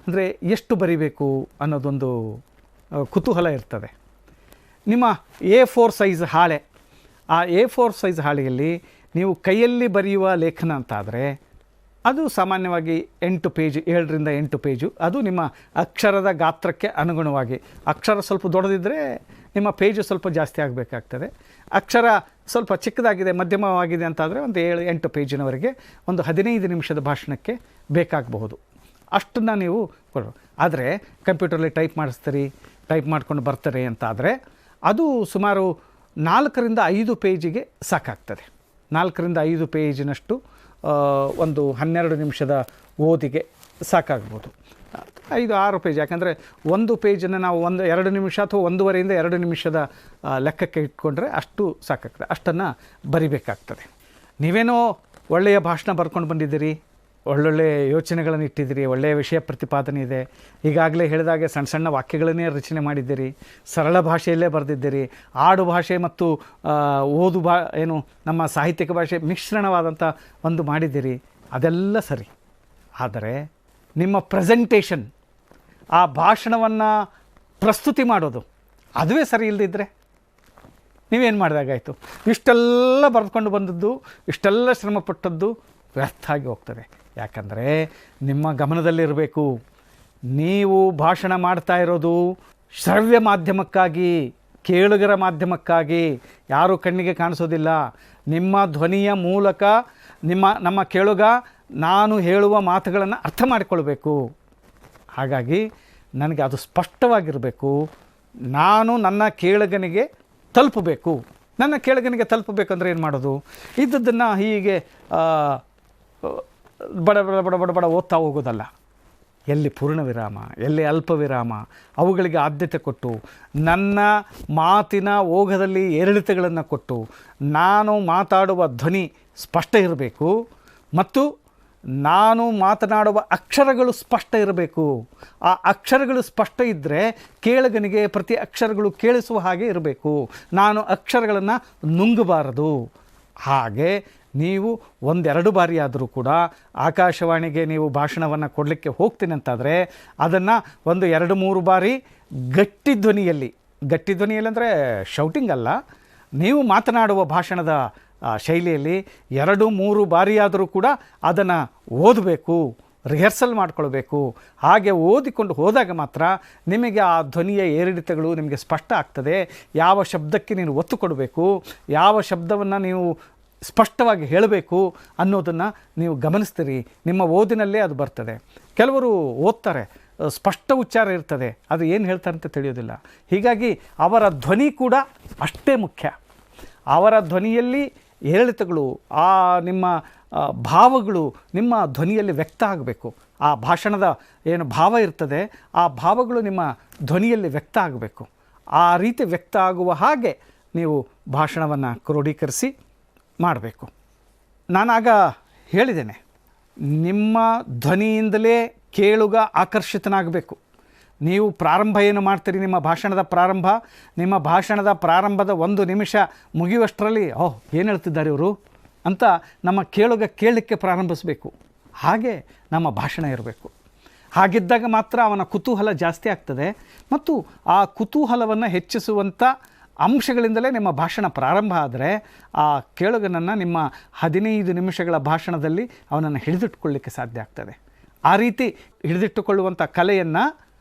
ಅಂದರೆ ಎಷ್ಟು ಬರಿಬೇಕು ಅನ್ನೋದೊಂದು ಕುತೂಹಲ ಇರ್ತದೆ. ನಿಮ್ಮ A4 ಸೈಜ್ ಹಾಳೆ, ಆ A4 ಸೈಜ್ ಹಾಳೆಯಲ್ಲಿ ನೀವು ಕೈಯಲ್ಲಿ ಬರೆಯುವ ಲೇಖನ ಅಂತಾದರೆ ಅದು ಸಾಮಾನ್ಯವಾಗಿ 8 ಪೇಜ್, 7ರಿಂದ 8 ಪೇಜು. ಅದು ನಿಮ್ಮ ಅಕ್ಷರದ ಗಾತ್ರಕ್ಕೆ ಅನುಗುಣವಾಗಿ. ಅಕ್ಷರ ಸ್ವಲ್ಪ ದೊಡ್ಡದಿದ್ದರೆ ನಿಮ್ಮ ಪೇಜು ಸ್ವಲ್ಪ ಜಾಸ್ತಿ ಆಗಬೇಕಾಗ್ತದೆ. ಅಕ್ಷರ ಸ್ವಲ್ಪ ಚಿಕ್ಕದಾಗಿದೆ, ಮಧ್ಯಮವಾಗಿದೆ ಅಂತಾದರೆ ಒಂದು 7-8 ಪೇಜಿನವರೆಗೆ ಒಂದು 15 ನಿಮಿಷದ ಭಾಷಣಕ್ಕೆ ಬೇಕಾಗಬಹುದು. ಅಷ್ಟನ್ನು ನೀವು ಕೊಡು. ಆದರೆ ಕಂಪ್ಯೂಟರಲ್ಲಿ ಟೈಪ್ ಮಾಡಿಸ್ತೀರಿ, ಟೈಪ್ ಮಾಡ್ಕೊಂಡು ಬರ್ತಾರೆ ಅಂತಾದರೆ ಅದು ಸುಮಾರು 4ರಿಂದ 5 ಪೇಜಿಗೆ ಸಾಕಾಗ್ತದೆ. 4ರಿಂದ 5 ಪೇಜಿನಷ್ಟು ಒಂದು 12 ನಿಮಿಷದ ಓದಿಗೆ ಸಾಕಾಗ್ಬೋದು. 5-6 ಪೇಜ್, ಯಾಕಂದರೆ ಒಂದು ಪೇಜನ್ನು ನಾವು 1-2 ನಿಮಿಷ ಅಥವಾ 1.5ರಿಂದ 2 ನಿಮಿಷದ ಲೆಕ್ಕಕ್ಕೆ ಇಟ್ಕೊಂಡ್ರೆ ಅಷ್ಟು ಸಾಕಾಗ್ತದೆ. ಅಷ್ಟನ್ನು ಬರಿಬೇಕಾಗ್ತದೆ. ನೀವೇನೋ ಒಳ್ಳೆಯ ಭಾಷಣ ಬರ್ಕೊಂಡು ಬಂದಿದ್ದೀರಿ, ಒಳ್ಳೊಳ್ಳೆ ಯೋಚನೆಗಳನ್ನು ಇಟ್ಟಿದ್ದೀರಿ, ಒಳ್ಳೆಯ ವಿಷಯ ಪ್ರತಿಪಾದನೆ ಇದೆ, ಈಗಾಗಲೇ ಹೇಳಿದಾಗೆ ಸಣ್ಣ ಸಣ್ಣ ವಾಕ್ಯಗಳನ್ನೇ ರಚನೆ ಮಾಡಿದ್ದೀರಿ, ಸರಳ ಭಾಷೆಯಲ್ಲೇ ಬರೆದಿದ್ದೀರಿ, ಆಡು ಭಾಷೆ ಮತ್ತು ಏನು ನಮ್ಮ ಸಾಹಿತ್ಯಿಕ ಭಾಷೆ ಮಿಶ್ರಣವಾದಂಥ ಒಂದು ಮಾಡಿದ್ದೀರಿ, ಅದೆಲ್ಲ ಸರಿ. ಆದರೆ ನಿಮ್ಮ ಪ್ರೆಸೆಂಟೇಷನ್, ಆ ಭಾಷಣವನ್ನು ಪ್ರಸ್ತುತಿ ಮಾಡೋದು ಅದುವೇ ಸರಿ ಇಲ್ಲದಿದ್ದರೆ ನೀವೇನು ಮಾಡಿದಾಗಾಯಿತು? ಇಷ್ಟೆಲ್ಲ ಬರೆದುಕೊಂಡು ಬಂದದ್ದು, ಇಷ್ಟೆಲ್ಲ ಶ್ರಮಪಟ್ಟದ್ದು ವ್ಯರ್ಥ ಆಗಿ ಹೋಗ್ತದೆ. ಯಾಕಂದರೆ ನಿಮ್ಮ ಗಮನದಲ್ಲಿರಬೇಕು, ನೀವು ಭಾಷಣ ಮಾಡ್ತಾ ಇರೋದು ಶ್ರವ್ಯ ಮಾಧ್ಯಮಕ್ಕಾಗಿ, ಕೇಳುಗರ ಮಾಧ್ಯಮಕ್ಕಾಗಿ. ಯಾರೂ ಕಣ್ಣಿಗೆ ಕಾಣಿಸೋದಿಲ್ಲ. ನಿಮ್ಮ ಧ್ವನಿಯ ಮೂಲಕ ನಮ್ಮ ಕೇಳುಗ ನಾನು ಹೇಳುವ ಮಾತುಗಳನ್ನು ಅರ್ಥ ಮಾಡಿಕೊಳ್ಬೇಕು. ಹಾಗಾಗಿ ನನಗೆ ಅದು ಸ್ಪಷ್ಟವಾಗಿರಬೇಕು. ನಾನು ನನ್ನ ಕೇಳುಗನಿಗೆ ತಲುಪಬೇಕು. ನನ್ನ ಕೇಳುಗನಿಗೆ ತಲುಪಬೇಕಂದ್ರೆ ಏನು ಮಾಡೋದು? ಇದ್ದದ್ದನ್ನು ಹೀಗೆ ಬಡ ಬಡ ಬಡ ಬಡ ಬಡ ಓದ್ತಾ ಹೋಗೋದಲ್ಲ. ಎಲ್ಲಿ ಪೂರ್ಣ ವಿರಾಮ, ಎಲ್ಲಿ ಅಲ್ಪ ವಿರಾಮ, ಅವುಗಳಿಗೆ ಆದ್ಯತೆ ಕೊಟ್ಟು, ನನ್ನ ಮಾತಿನ ಓಘದಲ್ಲಿ ಏರಿಳಿತಗಳನ್ನು ಕೊಟ್ಟು, ನಾನು ಮಾತಾಡುವ ಧ್ವನಿ ಸ್ಪಷ್ಟ ಇರಬೇಕು ಮತ್ತು ನಾನು ಮಾತನಾಡುವ ಅಕ್ಷರಗಳು ಸ್ಪಷ್ಟ ಇರಬೇಕು. ಆ ಅಕ್ಷರಗಳು ಸ್ಪಷ್ಟ ಇದ್ದರೆ ಕೇಳುಗನಿಗೆ ಪ್ರತಿ ಅಕ್ಷರಗಳು ಕೇಳಿಸುವ ಹಾಗೆ ಇರಬೇಕು. ನಾನು ಅಕ್ಷರಗಳನ್ನು ನುಂಗಬಾರದು. ಹಾಗೆ ನೀವು 1-2 ಬಾರಿ ಆದರೂ ಕೂಡ ಆಕಾಶವಾಣಿಗೆ ನೀವು ಭಾಷಣವನ್ನು ಕೊಡಲಿಕ್ಕೆ ಹೋಗ್ತೀನಿ ಅಂತಾದರೆ ಅದನ್ನು ಒಂದು 2-3 ಬಾರಿ ಗಟ್ಟಿ ಧ್ವನಿಯಲ್ಲಿ ಅಂದರೆ ಶೌಟಿಂಗ್ ಅಲ್ಲ, ನೀವು ಮಾತನಾಡುವ ಭಾಷಣದ ಶೈಲಿಯಲ್ಲಿ 2-3 ಬಾರಿಯಾದರೂ ಕೂಡ ಅದನ್ನು ಓದಬೇಕು, ರಿಹರ್ಸಲ್ ಮಾಡಿಕೊಳ್ಬೇಕು. ಹಾಗೆ ಓದಿಕೊಂಡು ಹೋದಾಗ ಮಾತ್ರ ನಿಮಗೆ ಆ ಧ್ವನಿಯ ಏರಿಳಿತಗಳು ನಿಮಗೆ ಸ್ಪಷ್ಟ ಆಗ್ತದೆ. ಯಾವ ಶಬ್ದಕ್ಕೆ ನೀನು ಒತ್ತು ಕೊಡಬೇಕು, ಯಾವ ಶಬ್ದವನ್ನು ನೀವು ಸ್ಪಷ್ಟವಾಗಿ ಹೇಳಬೇಕು ಅನ್ನೋದನ್ನು ನೀವು ಗಮನಿಸ್ತೀರಿ. ನಿಮ್ಮ ಓದಿನಲ್ಲೇ ಅದು ಬರ್ತದೆ. ಕೆಲವರು ಓದ್ತಾರೆ, ಸ್ಪಷ್ಟ ಉಚ್ಚಾರ ಇರ್ತದೆ, ಅದು ಏನು ಹೇಳ್ತಾರೆ ಅಂತ ತಿಳಿಯೋದಿಲ್ಲ. ಹೀಗಾಗಿ ಅವರ ಧ್ವನಿ ಕೂಡ ಅಷ್ಟೇ ಮುಖ್ಯ. ಅವರ ಧ್ವನಿಯಲ್ಲಿ ಏರಿಳಿತಗಳು, ಆ ನಿಮ್ಮ ಭಾವಗಳು ನಿಮ್ಮ ಧ್ವನಿಯಲ್ಲಿ ವ್ಯಕ್ತ ಆಗಬೇಕು. ಆ ಭಾಷಣದ ಏನು ಭಾವ ಇರ್ತದೆ, ಆ ಭಾವಗಳು ನಿಮ್ಮ ಧ್ವನಿಯಲ್ಲಿ ವ್ಯಕ್ತ ಆಗಬೇಕು. ಆ ರೀತಿ ವ್ಯಕ್ತ ಆಗುವ ಹಾಗೆ ನೀವು ಭಾಷಣವನ್ನು ಕ್ರೋಢೀಕರಿಸಿ ಮಾಡಬೇಕು. ನಾನಾಗ ಹೇಳಿದ್ದೇನೆ, ನಿಮ್ಮ ಧ್ವನಿಯಿಂದಲೇ ಕೇಳುಗ ಆಕರ್ಷಿತನಾಗಬೇಕು. ನೀವು ಪ್ರಾರಂಭ ಏನು ಮಾಡ್ತೀರಿ, ನಿಮ್ಮ ಭಾಷಣದ ಪ್ರಾರಂಭದ 1 ನಿಮಿಷ ಮುಗಿಯುವಷ್ಟರಲ್ಲಿ ಏನು ಹೇಳ್ತಿದ್ದಾರೆ ಇವರು ಅಂತ ನಮ್ಮ ಕೇಳುಗ ಕೇಳಲಿಕ್ಕೆ ಪ್ರಾರಂಭಿಸಬೇಕು. ಹಾಗೆ ನಮ್ಮ ಭಾಷಣ ಇರಬೇಕು. ಹಾಗಿದ್ದಾಗ ಮಾತ್ರ ಅವನ ಕುತೂಹಲ ಜಾಸ್ತಿ ಆಗ್ತದೆ ಮತ್ತು ಆ ಕುತೂಹಲವನ್ನು ಹೆಚ್ಚಿಸುವಂಥ ಅಂಶಗಳಿಂದಲೇ ನಿಮ್ಮ ಭಾಷಣ ಪ್ರಾರಂಭ ಆದರೆ ಆ ಕೇಳುಗನನ್ನು ನಿಮ್ಮ 15 ನಿಮಿಷಗಳ ಭಾಷಣದಲ್ಲಿ ಅವನನ್ನು ಹಿಡಿದಿಟ್ಟುಕೊಳ್ಳಲಿಕ್ಕೆ ಸಾಧ್ಯ ಆಗ್ತದೆ. ಆ ರೀತಿ ಹಿಡಿದಿಟ್ಟುಕೊಳ್ಳುವಂಥ ಕಲೆಯನ್ನು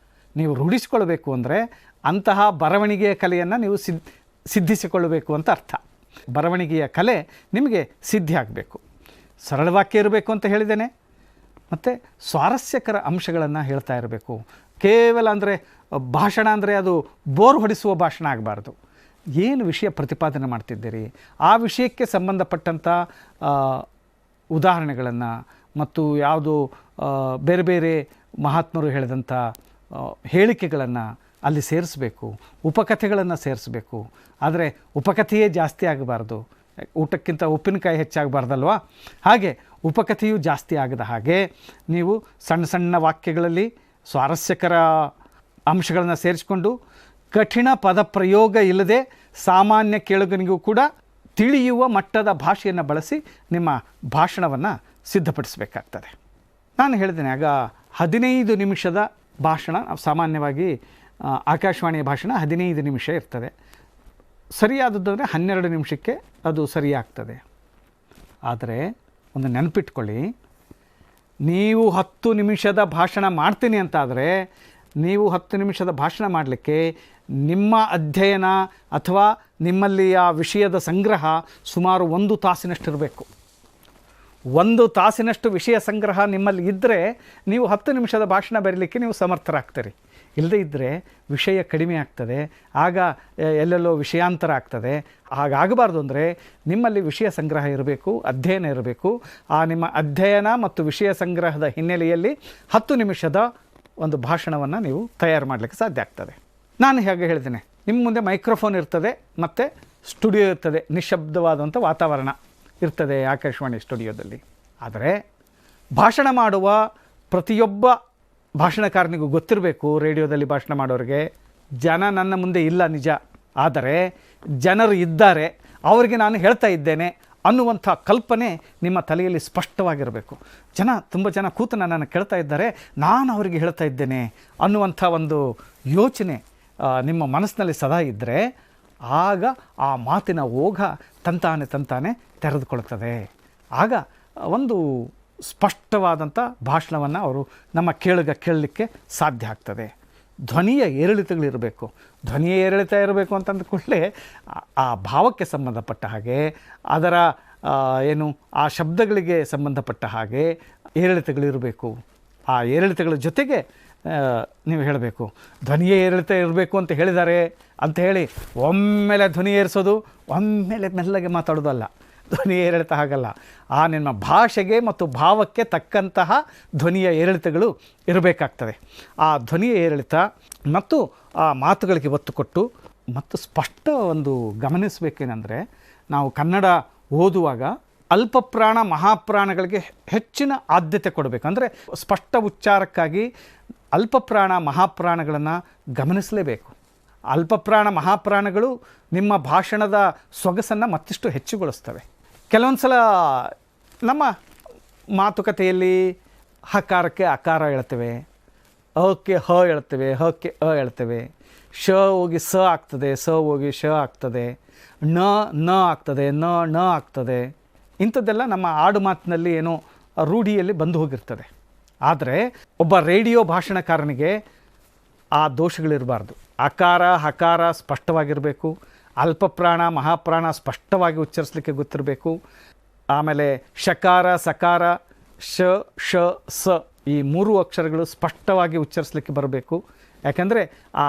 ನೀವು ರೂಢಿಸಿಕೊಳ್ಳಬೇಕು ಅಂದರೆ ಅಂತಹ ಬರವಣಿಗೆಯ ಕಲೆಯನ್ನು ನೀವು ಸಿದ್ಧಿಸಿಕೊಳ್ಳಬೇಕು ಅಂತ ಅರ್ಥ. ಬರವಣಿಗೆಯ ಕಲೆ ನಿಮಗೆ ಸಿದ್ಧಿ ಆಗಬೇಕು. ಸರಳ ವಾಕ್ಯ ಇರಬೇಕು ಅಂತ ಹೇಳಿದ್ದೇನೆ, ಮತ್ತು ಸ್ವಾರಸ್ಯಕರ ಅಂಶಗಳನ್ನು ಹೇಳ್ತಾ ಇರಬೇಕು. ಕೇವಲ ಅಂದರೆ ಭಾಷಣ ಅಂದರೆ ಅದು ಬೋರ್ ಹೊಡಿಸುವ ಭಾಷಣ ಆಗಬಾರ್ದು. ಏನು ವಿಷಯ ಪ್ರತಿಪಾದನೆ ಮಾಡ್ತಿದ್ದೀರಿ, ಆ ವಿಷಯಕ್ಕೆ ಸಂಬಂಧಪಟ್ಟಂಥ ಉದಾಹರಣೆಗಳನ್ನು ಮತ್ತು ಯಾವುದು ಬೇರೆ ಬೇರೆ ಮಹಾತ್ಮರು ಹೇಳಿದಂಥ ಹೇಳಿಕೆಗಳನ್ನು ಅಲ್ಲಿ ಸೇರಿಸಬೇಕು. ಉಪಕಥೆಗಳನ್ನು ಸೇರಿಸಬೇಕು. ಆದರೆ ಉಪಕಥೆಯೇ ಜಾಸ್ತಿ ಆಗಬಾರ್ದು, ಊಟಕ್ಕಿಂತ ಉಪ್ಪಿನಕಾಯಿ ಹೆಚ್ಚಾಗಬಾರ್ದಲ್ವ? ಹಾಗೆ ಉಪಕಥೆಯೂ ಜಾಸ್ತಿ ಆಗದ ಹಾಗೆ ನೀವು ಸಣ್ಣ ಸಣ್ಣ ವಾಕ್ಯಗಳಲ್ಲಿ ಸ್ವಾರಸ್ಯಕರ ಅಂಶಗಳನ್ನು ಸೇರಿಸಿಕೊಂಡು ಕಠಿಣ ಪದ ಪ್ರಯೋಗ ಇಲ್ಲದೆ ಸಾಮಾನ್ಯ ಕೇಳುಗನಿಗೂ ಕೂಡ ತಿಳಿಯುವ ಮಟ್ಟದ ಭಾಷೆಯನ್ನು ಬಳಸಿ ನಿಮ್ಮ ಭಾಷಣವನ್ನು ಸಿದ್ಧಪಡಿಸಬೇಕಾಗ್ತದೆ. ನಾನು ಹೇಳಿದ್ದೇನೆ, ಆಗ 15 ನಿಮಿಷದ ಭಾಷಣ ಸಾಮಾನ್ಯವಾಗಿ ಆಕಾಶವಾಣಿಯ ಭಾಷಣ 15 ನಿಮಿಷ ಇರ್ತದೆ. ಸರಿಯಾದದ್ದಂದರೆ 12 ನಿಮಿಷಕ್ಕೆ ಅದು ಸರಿಯಾಗ್ತದೆ. ಆದರೆ ಒಂದು ನೆನಪಿಟ್ಕೊಳ್ಳಿ, ನೀವು 10 ನಿಮಿಷದ ಭಾಷಣ ಮಾಡ್ತೀನಿ ಅಂತಾದರೆ ನೀವು 10 ನಿಮಿಷದ ಭಾಷಣ ಮಾಡಲಿಕ್ಕೆ ನಿಮ್ಮ ಅಧ್ಯಯನ ಅಥವಾ ನಿಮ್ಮಲ್ಲಿ ಆ ವಿಷಯದ ಸಂಗ್ರಹ ಸುಮಾರು 1 ತಾಸಿನಷ್ಟಿರಬೇಕು. 1 ತಾಸಿನಷ್ಟು ವಿಷಯ ಸಂಗ್ರಹ ನಿಮ್ಮಲ್ಲಿ ಇದ್ದರೆ ನೀವು 10 ನಿಮಿಷದ ಭಾಷಣ ಬರೀಲಿಕ್ಕೆ ನೀವು ಸಮರ್ಥರಾಗ್ತೀರಿ. ಇಲ್ಲದೇ ಇದ್ದರೆ ವಿಷಯ ಕಡಿಮೆ ಆಗ್ತದೆ, ಆಗ ಎಲ್ಲೆಲ್ಲೋ ವಿಷಯಾಂತರ ಆಗ್ತದೆ. ಹಾಗಾಗಬಾರ್ದು. ಅಂದರೆ ನಿಮ್ಮಲ್ಲಿ ವಿಷಯ ಸಂಗ್ರಹ ಇರಬೇಕು, ಅಧ್ಯಯನ ಇರಬೇಕು. ಆ ನಿಮ್ಮ ಅಧ್ಯಯನ ಮತ್ತು ವಿಷಯ ಸಂಗ್ರಹದ ಹಿನ್ನೆಲೆಯಲ್ಲಿ 10 ನಿಮಿಷದ ಒಂದು ಭಾಷಣವನ್ನು ನೀವು ತಯಾರು ಮಾಡಲಿಕ್ಕೆ ಸಾಧ್ಯ ಆಗ್ತದೆ. ನಾನು ಹೇಗೆ ಹೇಳ್ತೇನೆ, ನಿಮ್ಮ ಮುಂದೆ ಮೈಕ್ರೋಫೋನ್ ಇರ್ತದೆ ಮತ್ತು ಸ್ಟುಡಿಯೋ ಇರ್ತದೆ, ನಿಶ್ಶಬ್ದವಾದಂಥ ವಾತಾವರಣ ಇರ್ತದೆ ಆಕಾಶವಾಣಿ ಸ್ಟುಡಿಯೋದಲ್ಲಿ. ಆದರೆ ಭಾಷಣ ಮಾಡುವ ಪ್ರತಿಯೊಬ್ಬ ಭಾಷಣಕಾರನಿಗೂ ಗೊತ್ತಿರಬೇಕು, ರೇಡಿಯೋದಲ್ಲಿ ಭಾಷಣ ಮಾಡೋರಿಗೆ, ಜನ ನನ್ನ ಮುಂದೆ ಇಲ್ಲ ನಿಜ, ಆದರೆ ಜನರು ಇದ್ದಾರೆ, ಅವರಿಗೆ ನಾನು ಹೇಳ್ತಾ ಇದ್ದೇನೆ ಅನ್ನುವಂಥ ಕಲ್ಪನೆ ನಿಮ್ಮ ತಲೆಯಲ್ಲಿ ಸ್ಪಷ್ಟವಾಗಿರಬೇಕು. ತುಂಬ ಜನ ಕೂತು ನನ್ನನ್ನು ಕೇಳ್ತಾ ಇದ್ದಾರೆ, ನಾನು ಅವರಿಗೆ ಹೇಳ್ತಾ ಇದ್ದೇನೆ ಅನ್ನುವಂಥ ಒಂದು ಯೋಚನೆ ನಿಮ್ಮ ಮನಸ್ಸಿನಲ್ಲಿ ಸದಾ ಇದ್ದರೆ ಆಗ ಆ ಮಾತಿನ ಓಘ ತಂತಾನೆ ತೆರೆದುಕೊಳ್ತದೆ. ಆಗ ಒಂದು ಸ್ಪಷ್ಟವಾದಂಥ ಭಾಷಣವನ್ನು ಅವರು ನಮ್ಮ ಕೇಳಲಿಕ್ಕೆ ಸಾಧ್ಯ ಆಗ್ತದೆ. ಧ್ವನಿಯ ಏರಿಳಿತಗಳಿರಬೇಕು. ಧ್ವನಿಯ ಏರಿಳಿತ ಇರಬೇಕು ಅಂತಂದ ಕೂಡಲೇ ಆ ಭಾವಕ್ಕೆ ಸಂಬಂಧಪಟ್ಟ ಹಾಗೆ, ಅದರ ಆ ಶಬ್ದಗಳಿಗೆ ಸಂಬಂಧಪಟ್ಟ ಹಾಗೆ ಏರಿಳಿತಗಳಿರಬೇಕು. ಆ ಏರಿಳಿತಗಳ ಜೊತೆಗೆ ನೀವು ಹೇಳಬೇಕು. ಧ್ವನಿಯ ಏರಿಳಿತ ಇರಬೇಕು ಅಂತ ಹೇಳಿದ್ದಾರೆ ಅಂತ ಹೇಳಿ ಒಮ್ಮೆಲೆ ಧ್ವನಿ ಏರಿಸೋದು, ಒಮ್ಮೆಲೆ ಮೆಲ್ಲಗೆ ಮಾತಾಡೋದಲ್ಲ. ಧ್ವನಿ ಏರಿಳಿತ ಹಾಗಲ್ಲ. ಆ ನಿಮ್ಮ ಭಾಷೆಗೆ ಮತ್ತು ಭಾವಕ್ಕೆ ತಕ್ಕಂತಹ ಧ್ವನಿಯ ಏರಿಳಿತಗಳು ಇರಬೇಕಾಗ್ತದೆ. ಆ ಧ್ವನಿಯ ಏರಿಳಿತ ಮತ್ತು ಆ ಮಾತುಗಳಿಗೆ ಒತ್ತು ಕೊಟ್ಟು ಮತ್ತು ಸ್ಪಷ್ಟ ಒಂದು ಗಮನಿಸಬೇಕೇನೆಂದರೆ, ನಾವು ಕನ್ನಡ ಓದುವಾಗ ಅಲ್ಪಪ್ರಾಣ ಮಹಾಪ್ರಾಣಗಳಿಗೆ ಹೆಚ್ಚಿನ ಆದ್ಯತೆ ಕೊಡಬೇಕು. ಅಂದರೆ ಸ್ಪಷ್ಟ ಉಚ್ಚಾರಕ್ಕಾಗಿ ಅಲ್ಪಪ್ರಾಣ ಮಹಾಪ್ರಾಣಗಳನ್ನು ಗಮನಿಸಲೇಬೇಕು. ಅಲ್ಪಪ್ರಾಣ ಮಹಾಪ್ರಾಣಗಳು ನಿಮ್ಮ ಭಾಷಣದ ಸೊಗಸನ್ನು ಮತ್ತಿಷ್ಟು ಹೆಚ್ಚುಗೊಳಿಸ್ತವೆ. ಕೆಲವೊಂದು ಸಲ ನಮ್ಮ ಮಾತುಕತೆಯಲ್ಲಿ ಹಕಾರಕ್ಕೆ ಅಕಾರ ಹೇಳ್ತೇವೆ, ಅಕ್ಕೆ ಹ ಹೇಳ್ತೇವೆ, ಹಕ್ಕೆ ಅ ಹೇಳ್ತೇವೆ, ಶ ಹೋಗಿ ಸ ಆಗ್ತದೆ, ಸ ಹೋಗಿ ಶ ಆಗ್ತದೆ, ನ ಆಗ್ತದೆ, ನ ಆಗ್ತದೆ. ಇಂಥದ್ದೆಲ್ಲ ನಮ್ಮ ಆಡು ಮಾತಿನಲ್ಲಿ ಏನೋ ರೂಢಿಯಲ್ಲಿ ಬಂದು ಹೋಗಿರ್ತದೆ. ಆದರೆ ಒಬ್ಬ ರೇಡಿಯೋ ಭಾಷಣಕಾರನಿಗೆ ಆ ದೋಷಗಳಿರಬಾರ್ದು. ಅಕಾರ ಹಕಾರ ಸ್ಪಷ್ಟವಾಗಿರಬೇಕು. ಅಲ್ಪಪ್ರಾಣ ಮಹಾಪ್ರಾಣ ಸ್ಪಷ್ಟವಾಗಿ ಉಚ್ಚರಿಸಲಿಕ್ಕೆ ಗೊತ್ತಿರಬೇಕು. ಆಮೇಲೆ ಶಕಾರ ಸಕಾರ ಶ ಶ ಸ ಈ 3 ಅಕ್ಷರಗಳು ಸ್ಪಷ್ಟವಾಗಿ ಉಚ್ಚರಿಸಲಿಕ್ಕೆ ಬರಬೇಕು. ಯಾಕೆಂದರೆ ಆ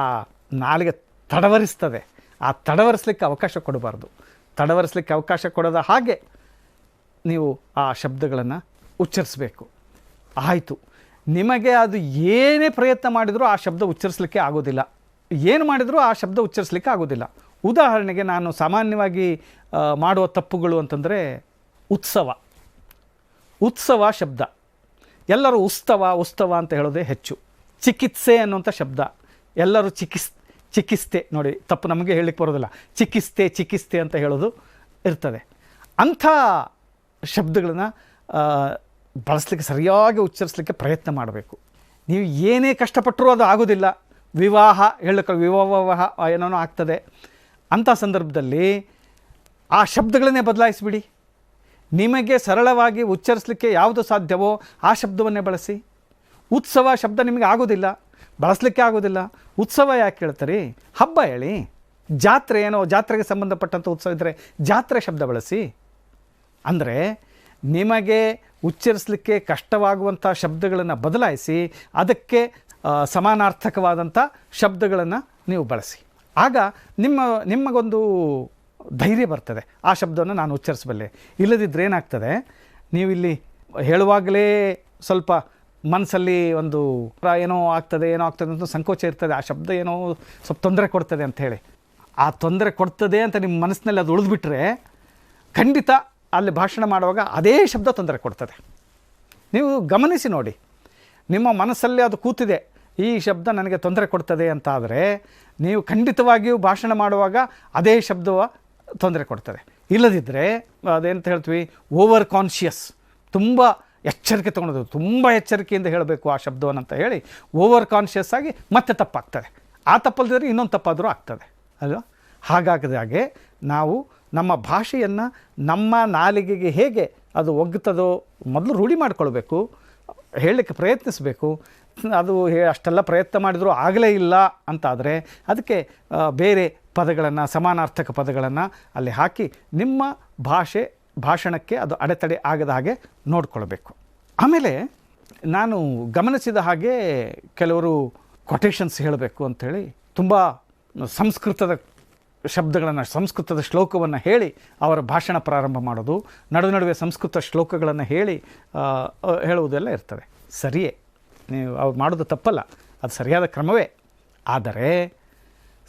ನಾಲಿಗೆ ತಡವರಿಸ್ತದೆ. ಆ ತಡವರಿಸಲಿಕ್ಕೆ ಅವಕಾಶ ಕೊಡಬಾರ್ದು. ತಡವರಿಸಲಿಕ್ಕೆ ಅವಕಾಶ ಕೊಡದ ಹಾಗೆ ನೀವು ಆ ಶಬ್ದಗಳನ್ನು ಉಚ್ಚರಿಸಬೇಕು. ಆಯಿತು, ನಿಮಗೆ ಅದು ಏನೇ ಪ್ರಯತ್ನ ಮಾಡಿದರೂ ಆ ಶಬ್ದ ಉಚ್ಚರಿಸಲಿಕ್ಕೆ ಆಗೋದಿಲ್ಲ. ಏನು ಮಾಡಿದರೂ ಆ ಶಬ್ದ ಉಚ್ಚರಿಸಲಿಕ್ಕೆ ಆಗೋದಿಲ್ಲ. ಉದಾಹರಣೆಗೆ ನಾನು ಸಾಮಾನ್ಯವಾಗಿ ಮಾಡುವ ತಪ್ಪುಗಳು ಅಂತಂದರೆ ಉತ್ಸವ ಶಬ್ದ. ಎಲ್ಲರೂ ಉತ್ಸವ ಅಂತ ಹೇಳೋದೇ ಹೆಚ್ಚು. ಚಿಕಿತ್ಸೆ ಅನ್ನುವಂಥ ಶಬ್ದ ಎಲ್ಲರೂ ಚಿಕಿತ್ಸೆ ನೋಡಿ, ತಪ್ಪು ನಮಗೆ ಹೇಳಲಿಕ್ಕೆ ಬರೋದಿಲ್ಲ. ಚಿಕಿತ್ಸೆ ಅಂತ ಹೇಳೋದು ಇರ್ತದೆ. ಅಂಥ ಶಬ್ದಗಳನ್ನು ಬಳಸಲಿಕ್ಕೆ ಸರಿಯಾಗಿ ಉಚ್ಚರಿಸಲಿಕ್ಕೆ ಪ್ರಯತ್ನ ಮಾಡಬೇಕು. ನೀವು ಏನೇ ಕಷ್ಟಪಟ್ಟರೂ ಅದು ಆಗೋದಿಲ್ಲ. ವಿವಾಹ ಹೇಳಕ್ಕೆ ವಿವಾಹ ಏನೋ ಆಗ್ತದೆ. ಅಂಥ ಸಂದರ್ಭದಲ್ಲಿ ಆ ಶಬ್ದಗಳನ್ನೇ ಬದಲಾಯಿಸಿಬಿಡಿ. ನಿಮಗೆ ಸರಳವಾಗಿ ಉಚ್ಚರಿಸಲಿಕ್ಕೆ ಯಾವುದು ಸಾಧ್ಯವೋ ಆ ಶಬ್ದವನ್ನೇ ಬಳಸಿ. ಉತ್ಸವ ಶಬ್ದ ನಿಮಗೆ ಆಗೋದಿಲ್ಲ, ಬಳಸಲಿಕ್ಕೆ ಆಗೋದಿಲ್ಲ. ಉತ್ಸವ ಯಾಕೆ ಹೇಳ್ತಾರೆ? ಹಬ್ಬ ಹೇಳಿ. ಜಾತ್ರೆ ಜಾತ್ರೆಗೆ ಸಂಬಂಧಪಟ್ಟಂಥ ಉತ್ಸವ ಇದ್ದರೆ ಜಾತ್ರೆ ಶಬ್ದ ಬಳಸಿ. ಅಂದರೆ ನಿಮಗೆ ಉಚ್ಚರಿಸಲಿಕ್ಕೆ ಕಷ್ಟವಾಗುವಂಥ ಶಬ್ದಗಳನ್ನು ಬದಲಾಯಿಸಿ ಅದಕ್ಕೆ ಸಮಾನಾರ್ಥಕವಾದಂಥ ಶಬ್ದಗಳನ್ನು ನೀವು ಬಳಸಿ. ಆಗ ನಿಮಗೊಂದು ಧೈರ್ಯ ಬರ್ತದೆ, ಆ ಶಬ್ದವನ್ನು ನಾನು ಉಚ್ಚರಿಸಬಲ್ಲೆ. ಇಲ್ಲದಿದ್ದರೆ ಏನಾಗ್ತದೆ, ನೀವು ಇಲ್ಲಿ ಹೇಳುವಾಗಲೇ ಸ್ವಲ್ಪ ಮನಸ್ಸಲ್ಲಿ ಒಂದು ಏನೋ ಆಗ್ತದೆ ಅಂತ ಸಂಕೋಚ ಇರ್ತದೆ. ಆ ಶಬ್ದ ಏನೋ ಸ್ವಲ್ಪ ತೊಂದರೆ ಕೊಡ್ತದೆ ಅಂಥೇಳಿ. ಆ ತೊಂದರೆ ಕೊಡ್ತದೆ ಅಂತ ನಿಮ್ಮ ಮನಸ್ಸಿನಲ್ಲಿ ಅದು ಉಳಿದ್ಬಿಟ್ರೆ ಖಂಡಿತ ಅಲ್ಲಿ ಭಾಷಣ ಮಾಡುವಾಗ ಅದೇ ಶಬ್ದ ತೊಂದರೆ ಕೊಡ್ತದೆ. ನೀವು ಗಮನಿಸಿ ನೋಡಿ, ನಿಮ್ಮ ಮನಸ್ಸಲ್ಲಿ ಅದು ಕೂತಿದೆ, ಈ ಶಬ್ದ ನನಗೆ ತೊಂದರೆ ಕೊಡ್ತದೆ ಅಂತ ಆದರೆ ನೀವು ಖಂಡಿತವಾಗಿಯೂ ಭಾಷಣ ಮಾಡುವಾಗ ಅದೇ ಶಬ್ದವ ತೊಂದರೆ ಕೊಡ್ತದೆ. ಇಲ್ಲದಿದ್ದರೆ ಅದೇಂತ ಹೇಳ್ತೀವಿ, ಓವರ್ ಕಾನ್ಷಿಯಸ್, ತುಂಬ ಎಚ್ಚರಿಕೆ ತೊಗೊಳೋದು, ತುಂಬ ಎಚ್ಚರಿಕೆಯಿಂದ ಹೇಳಬೇಕು ಆ ಶಬ್ದವನ್ನು ಅಂತ ಹೇಳಿ ಓವರ್ ಕಾನ್ಷಿಯಸ್ ಆಗಿ ಮತ್ತೆ ತಪ್ಪಾಗ್ತದೆ. ಆ ತಪ್ಪಲ್ದಿದ್ರೆ ಇನ್ನೊಂದು ತಪ್ಪಾದರೂ ಆಗ್ತದೆ ಅಲ್ವಾ? ಹಾಗಾಗದಾಗೆ ನಾವು ನಮ್ಮ ಭಾಷೆಯನ್ನು ನಮ್ಮ ನಾಲಿಗೆಗೆ ಹೇಗೆ ಅದು ಒಗ್ಗುತ್ತದೋ ಮೊದಲು ರೂಢಿ ಮಾಡಿಕೊಳ್ಬೇಕು. ಹೇಳಲಿಕ್ಕೆ ಪ್ರಯತ್ನಿಸಬೇಕು. ಅದು ಅಷ್ಟೆಲ್ಲ ಪ್ರಯತ್ನ ಮಾಡಿದರೂ ಆಗಲೇ ಇಲ್ಲ ಅಂತಾದರೆ ಅದಕ್ಕೆ ಬೇರೆ ಪದಗಳನ್ನು, ಸಮಾನಾರ್ಥಕ ಪದಗಳನ್ನು ಅಲ್ಲಿ ಹಾಕಿ ನಿಮ್ಮ ಭಾಷಣಕ್ಕೆ ಅದು ಅಡೆತಡೆ ಆಗದ ಹಾಗೆ ನೋಡಿಕೊಳ್ಬೇಕು. ಆಮೇಲೆ ನಾನು ಗಮನಿಸಿದ ಹಾಗೆ ಕೆಲವರು ಕೊಟೇಶನ್ಸ್ ಹೇಳಬೇಕು ಅಂಥೇಳಿ ತುಂಬ ಸಂಸ್ಕೃತದ ಶಬ್ದಗಳನ್ನು, ಸಂಸ್ಕೃತದ ಶ್ಲೋಕವನ್ನು ಹೇಳಿ ಅವರ ಭಾಷಣ ಪ್ರಾರಂಭ ಮಾಡೋದು, ನಡುವೆ ಸಂಸ್ಕೃತ ಶ್ಲೋಕಗಳನ್ನು ಹೇಳುವುದೆಲ್ಲ ಇರ್ತದೆ. ಸರಿಯೇ, ನೀವು ಅವ್ರು ಮಾಡೋದು ತಪ್ಪಲ್ಲ, ಅದು ಸರಿಯಾದ ಕ್ರಮವೇ. ಆದರೆ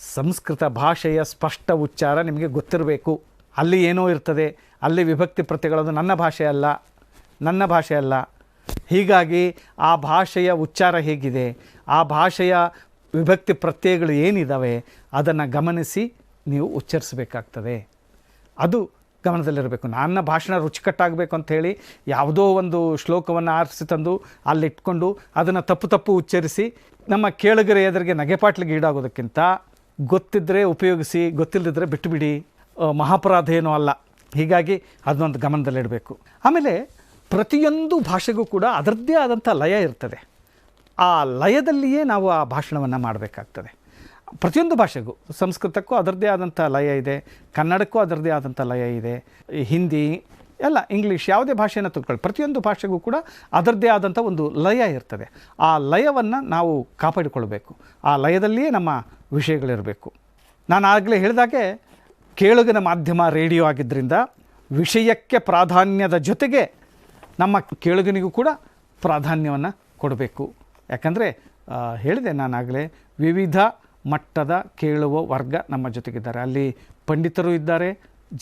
ಸಂಸ್ಕೃತ ಭಾಷೆಯ ಸ್ಪಷ್ಟ ಉಚ್ಚಾರ ನಿಮಗೆ ಗೊತ್ತಿರಬೇಕು. ಅಲ್ಲಿ ಏನೋ ಇರ್ತದೆ, ಅಲ್ಲಿ ವಿಭಕ್ತಿ ಪ್ರತ್ಯಯಗಳದು ನನ್ನ ಭಾಷೆ ಅಲ್ಲ. ಹೀಗಾಗಿ ಆ ಭಾಷೆಯ ಉಚ್ಚಾರ ಹೇಗಿದೆ, ಆ ಭಾಷೆಯ ವಿಭಕ್ತಿ ಪ್ರತ್ಯಯಗಳು ಏನಿದ್ದಾವೆ ಅದನ್ನು ಗಮನಿಸಿ ನೀವು ಉಚ್ಚರಿಸಬೇಕಾಗ್ತದೆ. ಅದು ಗಮನದಲ್ಲಿರಬೇಕು. ನನ್ನ ಭಾಷಣ ರುಚಿಕಟ್ಟಾಗಬೇಕು ಅಂಥೇಳಿ ಯಾವುದೋ ಒಂದು ಶ್ಲೋಕವನ್ನು ಆರಿಸಿ ತಂದು ಅಲ್ಲಿಟ್ಕೊಂಡು ಅದನ್ನು ತಪ್ಪು ಉಚ್ಚರಿಸಿ ನಮ್ಮ ಕೇಳುಗರ ಎದುರಿಗೆ ನಗೆಪಾಟ್ಲಿಗೆ ಈಡಾಗೋದಕ್ಕಿಂತ ಗೊತ್ತಿದ್ದರೆ ಉಪಯೋಗಿಸಿ, ಗೊತ್ತಿಲ್ಲದಿದ್ದರೆ ಬಿಟ್ಟುಬಿಡಿ, ಮಹಾಪರಾಧ ಏನೂ ಅಲ್ಲ. ಹೀಗಾಗಿ ಅದನ್ನೊಂದು ಗಮನದಲ್ಲಿಡಬೇಕು. ಆಮೇಲೆ ಪ್ರತಿಯೊಂದು ಭಾಷೆಗೂ ಕೂಡ ಅದರದ್ದೇ ಆದಂಥ ಲಯ ಇರ್ತದೆ. ಆ ಲಯದಲ್ಲಿಯೇ ನಾವು ಆ ಭಾಷಣವನ್ನು ಮಾಡಬೇಕಾಗ್ತದೆ. ಪ್ರತಿಯೊಂದು ಭಾಷೆಗೂ, ಸಂಸ್ಕೃತಕ್ಕೂ ಅದರದ್ದೇ ಆದಂಥ ಲಯ ಇದೆ, ಕನ್ನಡಕ್ಕೂ ಅದರದ್ದೇ ಆದಂಥ ಲಯ ಇದೆ, ಹಿಂದಿ ಎಲ್ಲ, ಇಂಗ್ಲೀಷ್, ಯಾವುದೇ ಭಾಷೆಯನ್ನು ತಿಳ್ಕೊಳ್ಳಿ, ಪ್ರತಿಯೊಂದು ಭಾಷೆಗೂ ಕೂಡ ಅದರದ್ದೇ ಆದಂಥ ಒಂದು ಲಯ ಇರ್ತದೆ. ಆ ಲಯವನ್ನು ನಾವು ಕಾಪಾಡಿಕೊಳ್ಬೇಕು. ಆ ಲಯದಲ್ಲಿಯೇ ನಮ್ಮ ವಿಷಯಗಳಿರಬೇಕು. ನಾನು ಆಗಲೇ ಹೇಳಿದಾಗೆ ಕೇಳುಗನ ಮಾಧ್ಯಮ ರೇಡಿಯೋ ಆಗಿದ್ದರಿಂದ ವಿಷಯಕ್ಕೆ ಪ್ರಾಧಾನ್ಯದ ಜೊತೆಗೆ ನಮ್ಮ ಕೇಳುಗನಿಗೂ ಕೂಡ ಪ್ರಾಧಾನ್ಯವನ್ನು ಕೊಡಬೇಕು. ಯಾಕಂದರೆ ಹೇಳಿದೆ ನಾನಾಗಲೇ, ವಿವಿಧ ಮಟ್ಟದ ಕೇಳುವ ವರ್ಗ ನಮ್ಮ ಜೊತೆಗಿದ್ದಾರೆ. ಅಲ್ಲಿ ಪಂಡಿತರು ಇದ್ದಾರೆ,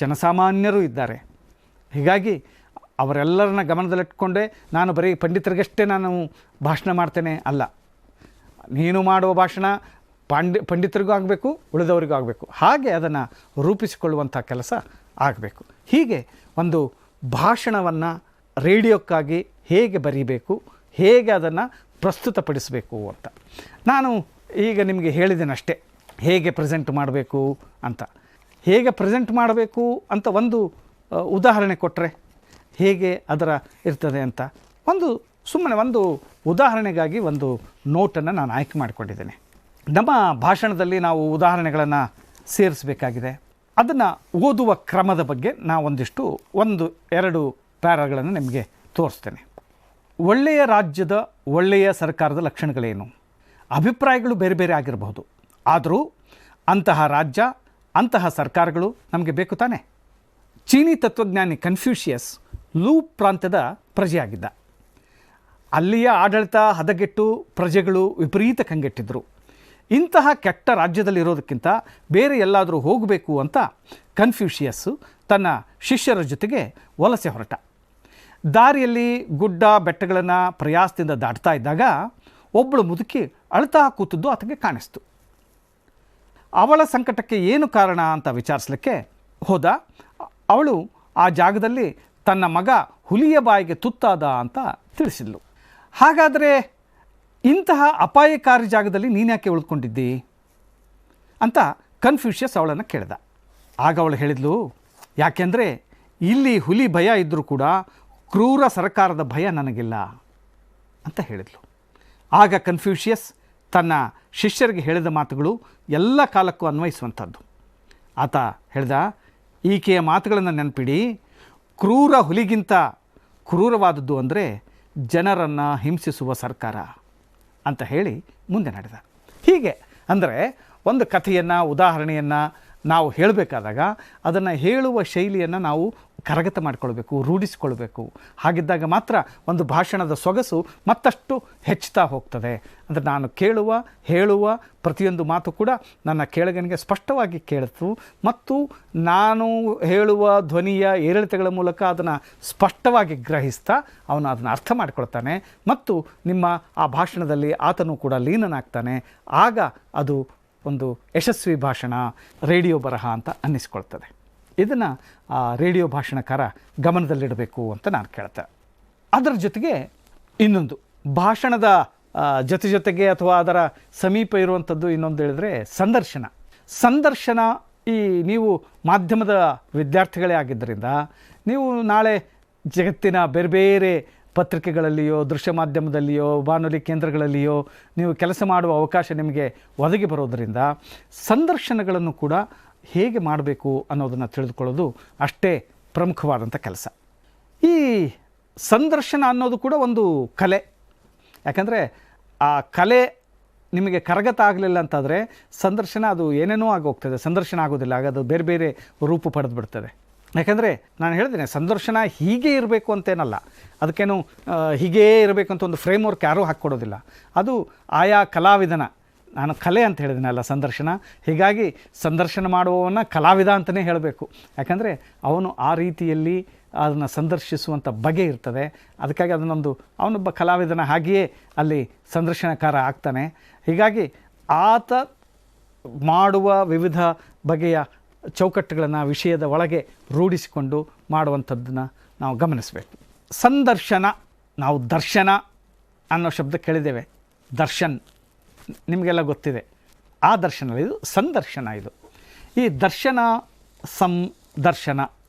ಜನಸಾಮಾನ್ಯರು ಇದ್ದಾರೆ. ಹೀಗಾಗಿ ಅವರೆಲ್ಲರನ್ನ ಗಮನದಲ್ಲಿಟ್ಕೊಂಡೇ ನಾನು ಬರೀ ಪಂಡಿತರಿಗಷ್ಟೇ ನಾನು ಭಾಷಣ ಮಾಡ್ತೇನೆ ಅಲ್ಲ. ನೀನು ಮಾಡುವ ಭಾಷಣ ಪಂಡಿತರಿಗೂ ಆಗಬೇಕು, ಉಳಿದವರಿಗೂ ಆಗಬೇಕು. ಹಾಗೆ ಅದನ್ನು ರೂಪಿಸಿಕೊಳ್ಳುವಂಥ ಕೆಲಸ ಆಗಬೇಕು. ಹೀಗೆ ಒಂದು ಭಾಷಣವನ್ನು ರೇಡಿಯೋಕ್ಕಾಗಿ ಹೇಗೆ ಬರೀಬೇಕು, ಹೇಗೆ ಅದನ್ನು ಪ್ರಸ್ತುತಪಡಿಸಬೇಕು ಅಂತ ನಾನು ಈಗ ನಿಮಗೆ ಹೇಳಿದ್ದೇನಷ್ಟೇ. ಹೇಗೆ ಪ್ರೆಸೆಂಟ್ ಮಾಡಬೇಕು ಅಂತ, ಹೇಗೆ ಪ್ರೆಸೆಂಟ್ ಮಾಡಬೇಕು ಅಂತ ಒಂದು ಉದಾಹರಣೆ ಕೊಟ್ಟರೆ ಹೇಗೆ ಅದರ ಇರ್ತದೆ ಅಂತ ಸುಮ್ಮನೆ ಒಂದು ಉದಾಹರಣೆಗಾಗಿ ಒಂದು ನೋಟನ್ನು ನಾನು ಆಯ್ಕೆ ಮಾಡಿಕೊಂಡಿದ್ದೇನೆ. ನಮ್ಮ ಭಾಷಣದಲ್ಲಿ ನಾವು ಉದಾಹರಣೆಗಳನ್ನು ಸೇರಿಸಬೇಕಾಗಿದೆ. ಅದನ್ನು ಓದುವ ಕ್ರಮದ ಬಗ್ಗೆ ನಾವು ಒಂದು ಎರಡು ಪ್ಯಾರಾಗಳನ್ನು ನಿಮಗೆ ತೋರಿಸ್ತೇನೆ. ಒಳ್ಳೆಯ ರಾಜ್ಯದ, ಒಳ್ಳೆಯ ಸರ್ಕಾರದ ಲಕ್ಷಣಗಳೇನು? ಅಭಿಪ್ರಾಯಗಳು ಬೇರೆ ಬೇರೆ ಆಗಿರಬಹುದು, ಆದರೂ ಅಂತಹ ರಾಜ್ಯ, ಅಂತಹ ಸರ್ಕಾರಗಳು ನಮಗೆ ಬೇಕು ತಾನೆ. ಚೀನಿ ತತ್ವಜ್ಞಾನಿ ಕನ್ಫ್ಯೂಷಿಯಸ್ ಲೂ ಪ್ರಾಂತ್ಯದ ಪ್ರಜೆಯಾಗಿದ್ದ. ಅಲ್ಲಿಯ ಆಡಳಿತ ಹದಗೆಟ್ಟು ಪ್ರಜೆಗಳು ವಿಪರೀತ ಕಂಗೆಟ್ಟಿದ್ದರು. ಇಂತಹ ಕೆಟ್ಟ ರಾಜ್ಯದಲ್ಲಿರೋದಕ್ಕಿಂತ ಬೇರೆ ಎಲ್ಲಾದರೂ ಹೋಗಬೇಕು ಅಂತ ಕನ್ಫ್ಯೂಷಿಯಸ್ಸು ತನ್ನ ಶಿಷ್ಯರ ಜೊತೆಗೆ ವಲಸೆ ಹೊರಟ. ದಾರಿಯಲ್ಲಿ ಗುಡ್ಡ ಬೆಟ್ಟಗಳನ್ನು ಪ್ರಯಾಸದಿಂದ ದಾಟ್ತಾ ಇದ್ದಾಗ ಒಬ್ಬಳು ಮುದುಕಿ ಅಳ್ತಾ ಕೂತದ್ದು ಆತಗೆ ಕಾಣಿಸ್ತು. ಅವಳ ಸಂಕಟಕ್ಕೆ ಏನು ಕಾರಣ ಅಂತ ವಿಚಾರಿಸಲಿಕ್ಕೆ ಹೋದ. ಅವಳು ಆ ಜಾಗದಲ್ಲಿ ತನ್ನ ಮಗ ಹುಲಿಯ ಬಾಯಿಗೆ ತುತ್ತಾದ ಅಂತ ತಿಳಿಸಿದ್ಲು. ಹಾಗಾದರೆ ಇಂತಹ ಅಪಾಯಕಾರಿ ಜಾಗದಲ್ಲಿ ನೀನ್ಯಾಕೆ ಉಳ್ಕೊಂಡಿದ್ದಿ ಅಂತ ಕನ್ಫ್ಯೂಷಿಯಸ್ ಅವಳನ್ನು ಕೇಳಿದ. ಆಗ ಅವಳು ಹೇಳಿದ್ಲು, ಯಾಕೆಂದರೆ ಇಲ್ಲಿ ಹುಲಿ ಭಯ ಇದ್ದರೂ ಕೂಡ ಕ್ರೂರ ಸರ್ಕಾರದ ಭಯ ನನಗಿಲ್ಲ ಅಂತ ಹೇಳಿದ್ಲು. ಆಗ ಕನ್ಫ್ಯೂಷಿಯಸ್ ತನ್ನ ಶಿಷ್ಯರಿಗೆ ಹೇಳಿದ ಮಾತುಗಳು ಎಲ್ಲ ಕಾಲಕ್ಕೂ ಅನ್ವಯಿಸುವಂಥದ್ದು. ಆತ ಹೇಳ್ದ, ಈಕೆಯ ಮಾತುಗಳನ್ನು ನೆನಪಿಡಿ, ಕ್ರೂರ ಹುಲಿಗಿಂತ ಕ್ರೂರವಾದದ್ದು ಅಂದರೆ ಜನರನ್ನು ಹಿಂಸಿಸುವ ಸರ್ಕಾರ ಅಂತ ಹೇಳಿ ಮುಂದೆ ನಡೆದ. ಹೀಗೆ ಅಂದರೆ ಒಂದು ಕಥೆಯನ್ನು, ಉದಾಹರಣೆಯನ್ನು ನಾವು ಹೇಳಬೇಕಾದಾಗ ಅದನ್ನು ಹೇಳುವ ಶೈಲಿಯನ್ನು ನಾವು ಕರಗತ ಮಾಡಿಕೊಳ್ಬೇಕು, ರೂಢಿಸಿಕೊಳ್ಬೇಕು. ಹಾಗಿದ್ದಾಗ ಮಾತ್ರ ಒಂದು ಭಾಷಣದ ಸೊಗಸು ಮತ್ತಷ್ಟು ಹೆಚ್ಚುತ್ತಾ ಹೋಗ್ತದೆ. ಅಂದರೆ ನಾನು ಹೇಳುವ ಪ್ರತಿಯೊಂದು ಮಾತು ಕೂಡ ನನ್ನ ಕೇಳುಗನಿಗೆ ಸ್ಪಷ್ಟವಾಗಿ ಕೇಳಿತು ಮತ್ತು ನಾನು ಹೇಳುವ ಧ್ವನಿಯ ಏರಿಳಿತಗಳ ಮೂಲಕ ಅದನ್ನು ಸ್ಪಷ್ಟವಾಗಿ ಗ್ರಹಿಸ್ತಾ ಅವನು ಅದನ್ನು ಅರ್ಥ ಮಾಡಿಕೊಳ್ತಾನೆ ಮತ್ತು ನಿಮ್ಮ ಆ ಭಾಷಣದಲ್ಲಿ ಆತನು ಕೂಡ ಲೀನನಾಗ್ತಾನೆ. ಆಗ ಅದು ಒಂದು ಯಶಸ್ವಿ ಭಾಷಣ, ರೇಡಿಯೋ ಬರಹ ಅಂತ ಅನ್ನಿಸ್ಕೊಳ್ತದೆ. ಇದನ್ನು ರೇಡಿಯೋ ಭಾಷಣಕಾರ ಗಮನದಲ್ಲಿಡಬೇಕು ಅಂತ ನಾನು ಕೇಳ್ತೆ. ಅದರ ಜೊತೆಗೆ ಇನ್ನೊಂದು ಭಾಷಣದ ಜೊತೆಗೆ ಅಥವಾ ಅದರ ಸಮೀಪ ಇರುವಂಥದ್ದು ಇನ್ನೊಂದು ಹೇಳಿದ್ರೆ ಸಂದರ್ಶನ. ಈ ನೀವು ಮಾಧ್ಯಮದ ವಿದ್ಯಾರ್ಥಿಗಳೇ ಆಗಿದ್ದರಿಂದ ನೀವು ನಾಳೆ ಜಗತ್ತಿನ ಬೇರೆ ಬೇರೆ ಪತ್ರಿಕೆಗಳಲ್ಲಿಯೋ ದೃಶ್ಯ ಮಾಧ್ಯಮದಲ್ಲಿಯೋ ಬಾನುಲಿ ಕೇಂದ್ರಗಳಲ್ಲಿಯೋ ನೀವು ಕೆಲಸ ಮಾಡುವ ಅವಕಾಶ ನಿಮಗೆ ಒದಗಿ ಬರೋದರಿಂದ ಸಂದರ್ಶನಗಳನ್ನು ಕೂಡ ಹೇಗೆ ಮಾಡಬೇಕು ಅನ್ನೋದನ್ನು ತಿಳಿದುಕೊಳ್ಳೋದು ಅಷ್ಟೇ ಪ್ರಮುಖವಾದಂಥ ಕೆಲಸ. ಈ ಸಂದರ್ಶನ ಅನ್ನೋದು ಕೂಡ ಒಂದು ಕಲೆ. ಯಾಕಂದರೆ ಆ ಕಲೆ ನಿಮಗೆ ಕರಗತ ಆಗಲಿಲ್ಲ ಅಂತಾದರೆ ಸಂದರ್ಶನ ಅದು ಏನೇನೋ ಆಗೋಗ್ತದೆ, ಸಂದರ್ಶನ ಆಗೋದಿಲ್ಲ, ಆಗ ಅದು ಬೇರೆ ಬೇರೆ ರೂಪ ಪಡೆದು ಬಿಡ್ತದೆ. ಯಾಕಂದರೆ ನಾನು ಹೇಳಿದ್ದೇನೆ, ಸಂದರ್ಶನ ಹೀಗೆ ಇರಬೇಕು ಅಂತೇನಲ್ಲ, ಅದಕ್ಕೇನು ಹೀಗೇ ಇರಬೇಕು ಅಂತ ಒಂದು ಫ್ರೇಮ್ವರ್ಕ್ ಯಾರೂ ಹಾಕ್ಕೊಡೋದಿಲ್ಲ. ಅದು ಆಯಾ ಕಲಾವಿದನ, ನಾನು ಕಲೆ ಅಂತ ಹೇಳಿದ್ದೀನಲ್ಲ ಸಂದರ್ಶನ, ಹೀಗಾಗಿ ಸಂದರ್ಶನ ಮಾಡುವವನ್ನ ಕಲಾವಿದ ಅಂತಲೇ ಹೇಳಬೇಕು. ಯಾಕಂದರೆ ಅವನು ಆ ರೀತಿಯಲ್ಲಿ ಅದನ್ನು ಸಂದರ್ಶಿಸುವಂಥ ಬಗೆ ಇರ್ತದೆ. ಅದಕ್ಕಾಗಿ ಅದನ್ನೊಂದು ಅವನೊಬ್ಬ ಕಲಾವಿದನ ಹಾಗೆಯೇ ಅಲ್ಲಿ ಸಂದರ್ಶನಕಾರ ಆಗ್ತಾನೆ. ಹೀಗಾಗಿ ಆತ ಮಾಡುವ ವಿವಿಧ ಬಗೆಯ ಚೌಕಟ್ಟುಗಳನ್ನು ವಿಷಯದ ಒಳಗೆ ರೂಢಿಸಿಕೊಂಡು ಮಾಡುವಂಥದ್ದನ್ನು ನಾವು ಗಮನಿಸಬೇಕು. ಸಂದರ್ಶನ, ನಾವು ದರ್ಶನ ಅನ್ನೋ ಶಬ್ದ ಕೇಳಿದ್ದೇವೆ, ದರ್ಶನ್ ನಿಮಗೆಲ್ಲ ಗೊತ್ತಿದೆ. ಆ ದರ್ಶನ ಇದು ಸಂದರ್ಶನ. ಇದು ಈ ದರ್ಶನ, ಸಂದರ್ಶನ,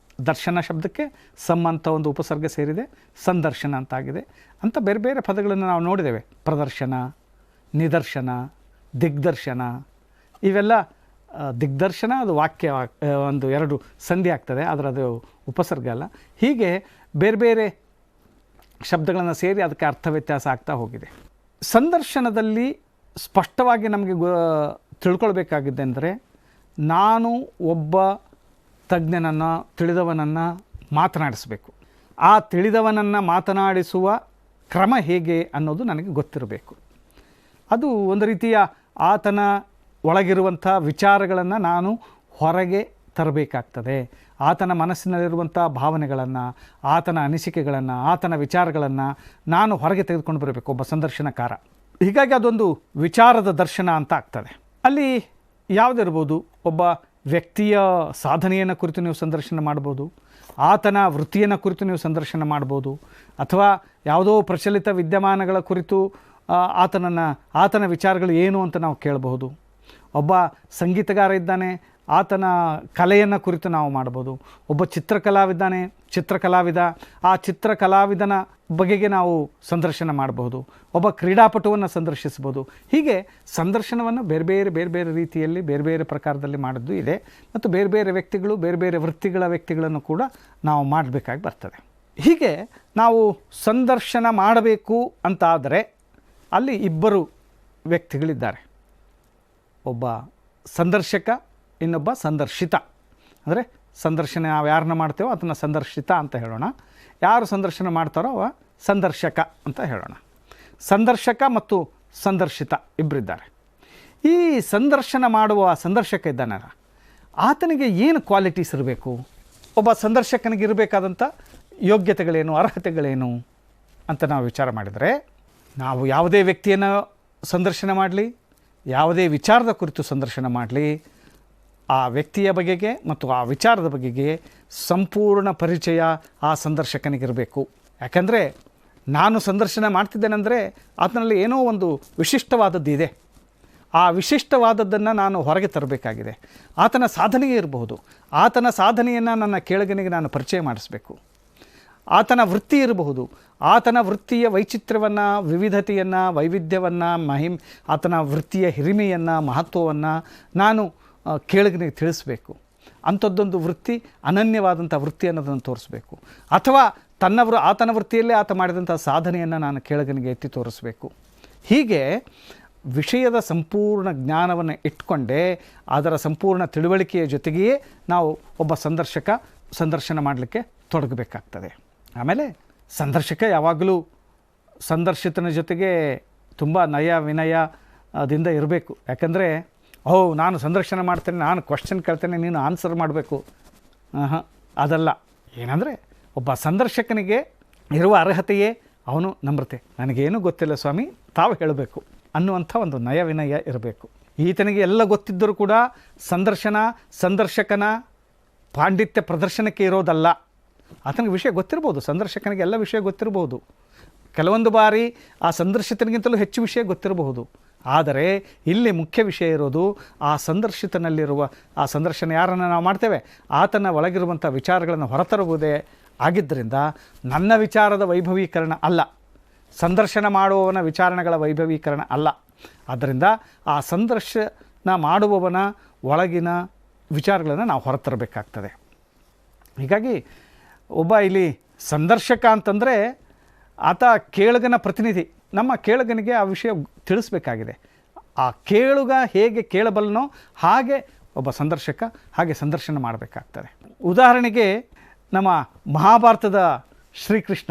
ದರ್ಶನ ಶಬ್ದಕ್ಕೆ ಸಮ್ ಅಂತ ಒಂದು ಉಪಸರ್ಗ ಸೇರಿದೆ, ಸಂದರ್ಶನ ಅಂತಾಗಿದೆ ಅಂತ ಬೇರೆ ಬೇರೆ ಪದಗಳನ್ನು ನಾವು ನೋಡಿದ್ದೇವೆ. ಪ್ರದರ್ಶನ, ನಿದರ್ಶನ, ದಿಗ್ದರ್ಶನ, ಇವೆಲ್ಲ ದಿಗ್ದರ್ಶನ ಅದು ವಾಕ್ಯ ಒಂದು ಎರಡು ಸಂಧಿ ಆಗ್ತದೆ, ಆದರೆ ಅದು ಉಪಸರ್ಗ ಅಲ್ಲ. ಹೀಗೆ ಬೇರೆ ಬೇರೆ ಶಬ್ದಗಳನ್ನು ಸೇರಿ ಅದಕ್ಕೆ ಅರ್ಥ ವ್ಯತ್ಯಾಸ ಆಗ್ತಾ ಹೋಗಿದೆ. ಸಂದರ್ಶನದಲ್ಲಿ ಸ್ಪಷ್ಟವಾಗಿ ನಮಗೆ ತಿಳ್ಕೊಳ್ಬೇಕಾಗಿದ್ದೆಂದರೆ, ನಾನು ಒಬ್ಬ ತಜ್ಞನನ್ನು, ತಿಳಿದವನನ್ನು ಮಾತನಾಡಿಸಬೇಕು. ಆ ತಿಳಿದವನನ್ನು ಮಾತನಾಡಿಸುವ ಕ್ರಮ ಹೇಗೆ ಅನ್ನೋದು ನನಗೆ ಗೊತ್ತಿರಬೇಕು. ಅದು ಒಂದು ರೀತಿಯ ಆತನ ಒಳಗಿರುವಂಥ ವಿಚಾರಗಳನ್ನು ನಾನು ಹೊರಗೆ ತರಬೇಕಾಗ್ತದೆ. ಆತನ ಮನಸ್ಸಿನಲ್ಲಿರುವಂಥ ಭಾವನೆಗಳನ್ನು, ಆತನ ಅನಿಸಿಕೆಗಳನ್ನು, ಆತನ ವಿಚಾರಗಳನ್ನು ನಾನು ಹೊರಗೆ ತೆಗೆದುಕೊಂಡು ಬರಬೇಕು ಒಬ್ಬ ಸಂದರ್ಶನಕಾರ. ಹೀಗಾಗಿ ಅದೊಂದು ವಿಚಾರದ ದರ್ಶನ ಅಂತ ಆಗ್ತದೆ. ಅಲ್ಲಿ ಯಾವುದಿರ್ಬೋದು, ಒಬ್ಬ ವ್ಯಕ್ತಿಯ ಸಾಧನೆಯನ್ನು ಕುರಿತು ನೀವು ಸಂದರ್ಶನ ಮಾಡ್ಬೋದು, ಆತನ ವೃತ್ತಿಯನ್ನು ಕುರಿತು ನೀವು ಸಂದರ್ಶನ ಮಾಡ್ಬೋದು, ಅಥವಾ ಯಾವುದೋ ಪ್ರಚಲಿತ ವಿದ್ಯಮಾನಗಳ ಕುರಿತು ಆತನ ವಿಚಾರಗಳು ಏನು ಅಂತ ನಾವು ಕೇಳಬಹುದು. ಒಬ್ಬ ಸಂಗೀತಗಾರ ಇದ್ದಾನೆ, ಆತನ ಕಲೆಯನ್ನು ಕುರಿತು ನಾವು ಮಾಡ್ಬೋದು. ಒಬ್ಬ ಚಿತ್ರಕಲಾವಿದ, ಆ ಚಿತ್ರಕಲಾವಿದನ ಬಗೆಗೆ ನಾವು ಸಂದರ್ಶನ ಮಾಡಬಹುದು. ಒಬ್ಬ ಕ್ರೀಡಾಪಟುವನ್ನು ಸಂದರ್ಶಿಸ್ಬೋದು. ಹೀಗೆ ಸಂದರ್ಶನವನ್ನು ಬೇರೆ ಬೇರೆ ರೀತಿಯಲ್ಲಿ ಬೇರೆ ಬೇರೆ ಪ್ರಕಾರದಲ್ಲಿ ಮಾಡಿದ್ದು ಇದೆ. ಮತ್ತು ಬೇರೆ ಬೇರೆ ವ್ಯಕ್ತಿಗಳು, ಬೇರೆ ಬೇರೆ ವೃತ್ತಿಗಳ ವ್ಯಕ್ತಿಗಳನ್ನು ಕೂಡ ನಾವು ಮಾಡಬೇಕಾಗಿ ಬರ್ತದೆ. ಹೀಗೆ ನಾವು ಸಂದರ್ಶನ ಮಾಡಬೇಕು ಅಂತಾದರೆ ಅಲ್ಲಿ ಇಬ್ಬರು ವ್ಯಕ್ತಿಗಳಿದ್ದಾರೆ, ಒಬ್ಬ ಸಂದರ್ಶಕ, ಇನ್ನೊಬ್ಬ ಸಂದರ್ಶಿತ. ಅಂದರೆ ಸಂದರ್ಶನ ನಾವು ಯಾರನ್ನ ಮಾಡ್ತೇವೋ ಅದನ್ನು ಸಂದರ್ಶಿತ ಅಂತ ಹೇಳೋಣ, ಯಾರು ಸಂದರ್ಶನ ಮಾಡ್ತಾರೋ ಅವ ಸಂದರ್ಶಕ ಅಂತ ಹೇಳೋಣ. ಸಂದರ್ಶಕ ಮತ್ತು ಸಂದರ್ಶಿತ ಇಬ್ಬರಿದ್ದಾರೆ. ಈ ಸಂದರ್ಶನ ಮಾಡುವ ಸಂದರ್ಶಕ ಇದ್ದಾನಲ್ಲ, ಆತನಿಗೆ ಏನು ಕ್ವಾಲಿಟೀಸ್ ಇರಬೇಕು, ಒಬ್ಬ ಸಂದರ್ಶಕನಿಗೆ ಇರಬೇಕಾದಂಥ ಯೋಗ್ಯತೆಗಳೇನು, ಅರ್ಹತೆಗಳೇನು ಅಂತ ನಾವು ವಿಚಾರ ಮಾಡಿದರೆ, ನಾವು ಯಾವುದೇ ವ್ಯಕ್ತಿಯನ್ನು ಸಂದರ್ಶನ ಮಾಡಲಿ, ಯಾವುದೇ ವಿಚಾರದ ಕುರಿತು ಸಂದರ್ಶನ ಮಾಡಲಿ, ಆ ವ್ಯಕ್ತಿಯ ಬಗೆಗೆ ಮತ್ತು ಆ ವಿಚಾರದ ಬಗೆಗೆ ಸಂಪೂರ್ಣ ಪರಿಚಯ ಆ ಸಂದರ್ಶಕನಿಗಿರಬೇಕು. ಯಾಕಂದರೆ ನಾನು ಸಂದರ್ಶನ ಮಾಡ್ತಿದ್ದೇನೆಂದರೆ ಆತನಲ್ಲಿ ಏನೋ ಒಂದು ವಿಶಿಷ್ಟವಾದದ್ದು ಇದೆ. ಆ ವಿಶಿಷ್ಟವಾದದ್ದನ್ನು ನಾನು ಹೊರಗೆ ತರಬೇಕಾಗಿದೆ. ಆತನ ಸಾಧನೆಯೇ ಇರಬಹುದು, ಆತನ ಸಾಧನೆಯನ್ನು ನನ್ನ ಕೇಳಗನಿಗೆ ನಾನು ಪರಿಚಯ ಮಾಡಿಸಬೇಕು. ಆತನ ವೃತ್ತಿ ಇರಬಹುದು, ಆತನ ವೃತ್ತಿಯ ವೈಚಿತ್ರ್ಯವನ್ನು, ವಿವಿಧತೆಯನ್ನು, ವೈವಿಧ್ಯವನ್ನು, ಆತನ ವೃತ್ತಿಯ ಹಿರಿಮೆಯನ್ನು, ಮಹತ್ವವನ್ನು ನಾನು ಕೇಳಗನಿಗೆ ತಿಳಿಸಬೇಕು. ಅಂಥದ್ದೊಂದು ವೃತ್ತಿ ಅನನ್ಯವಾದಂಥ ವೃತ್ತಿ ಅನ್ನೋದನ್ನು ತೋರಿಸಬೇಕು. ಅಥವಾ ಆತನ ವೃತ್ತಿಯಲ್ಲೇ ಆತ ಮಾಡಿದಂಥ ಸಾಧನೆಯನ್ನು ನಾನು ಕೇಳಗನಿಗೆ ಎತ್ತಿ ತೋರಿಸಬೇಕು. ಹೀಗೆ ವಿಷಯದ ಸಂಪೂರ್ಣ ಜ್ಞಾನವನ್ನು ಇಟ್ಕೊಂಡೇ ಅದರ ಸಂಪೂರ್ಣ ತಿಳುವಳಿಕೆಯ ಜೊತೆಗೆಯೇ ನಾವು ಒಬ್ಬ ಸಂದರ್ಶನ ಮಾಡಲಿಕ್ಕೆ ತೊಡಗಬೇಕಾಗ್ತದೆ. ಆಮೇಲೆ ಸಂದರ್ಶಕ ಯಾವಾಗಲೂ ಸಂದರ್ಶಿತನ ಜೊತೆಗೆ ತುಂಬ ನಯ ವಿನಯದಿಂದ ಇರಬೇಕು. ಯಾಕಂದರೆ ನಾನು ಸಂದರ್ಶನ ಮಾಡ್ತೇನೆ, ನಾನು ಕ್ವಶನ್ ಕೇಳ್ತೇನೆ, ನೀನು ಆನ್ಸರ್ ಮಾಡಬೇಕು, ಅದಲ್ಲ. ಏನಂದರೆ ಒಬ್ಬ ಸಂದರ್ಶಕನಿಗೆ ಇರುವ ಅರ್ಹತೆಯೇ ಅವನು ನಮ್ರತೆ, ನನಗೇನು ಗೊತ್ತಿಲ್ಲ ಸ್ವಾಮಿ ತಾವು ಹೇಳಬೇಕು ಅನ್ನುವಂಥ ಒಂದು ನಯ ವಿನಯ ಇರಬೇಕು. ಈತನಿಗೆ ಎಲ್ಲ ಗೊತ್ತಿದ್ದರೂ ಕೂಡ ಸಂದರ್ಶಕನ ಪಾಂಡಿತ್ಯ ಪ್ರದರ್ಶನಕ್ಕೆ ಇರೋದಲ್ಲ. ಆತನಿಗೆ ವಿಷಯ ಗೊತ್ತಿರ್ಬೋದು, ಸಂದರ್ಶಕನಿಗೆ ಎಲ್ಲ ವಿಷಯ ಗೊತ್ತಿರಬಹುದು, ಕೆಲವೊಂದು ಬಾರಿ ಆ ಸಂದರ್ಶಿತನಿಗಿಂತಲೂ ಹೆಚ್ಚು ವಿಷಯ ಗೊತ್ತಿರಬಹುದು. ಆದರೆ ಇಲ್ಲಿ ಮುಖ್ಯ ವಿಷಯ ಇರೋದು ಆ ಸಂದರ್ಶಿತನಲ್ಲಿರುವ ಆ ಸಂದರ್ಶನ ಯಾರನ್ನು ನಾವು ಮಾಡ್ತೇವೆ ಆತನ ಒಳಗಿರುವಂಥ ವಿಚಾರಗಳನ್ನು ಹೊರತರುವುದೇ ಆಗಿದ್ದರಿಂದ ನನ್ನ ವಿಚಾರದ ವೈಭವೀಕರಣ ಅಲ್ಲ, ಸಂದರ್ಶನ ಮಾಡುವವನ ವಿಚಾರಣೆಗಳ ವೈಭವೀಕರಣ ಅಲ್ಲ. ಆದ್ದರಿಂದ ಆ ಸಂದರ್ಶನ ಮಾಡುವವನ ಒಳಗಿನ ವಿಚಾರಗಳನ್ನು ನಾವು ಹೊರತರಬೇಕಾಗ್ತದೆ. ಹೀಗಾಗಿ ಒಬ್ಬ ಇಲ್ಲಿ ಸಂದರ್ಶಕ ಅಂತಂದರೆ ಆತ ಕೇಳುಗನ ಪ್ರತಿನಿಧಿ. ನಮ್ಮ ಕೇಳುಗನಿಗೆ ಆ ವಿಷಯ ತಿಳಿಸ್ಬೇಕಾಗಿದೆ. ಆ ಕೇಳುಗ ಹೇಗೆ ಕೇಳಬಲ್ಲನೋ ಹಾಗೆ ಒಬ್ಬ ಸಂದರ್ಶಕ ಹಾಗೆ ಸಂದರ್ಶನ ಮಾಡಬೇಕಾಗ್ತದೆ. ಉದಾಹರಣೆಗೆ ನಮ್ಮ ಮಹಾಭಾರತದ ಶ್ರೀಕೃಷ್ಣ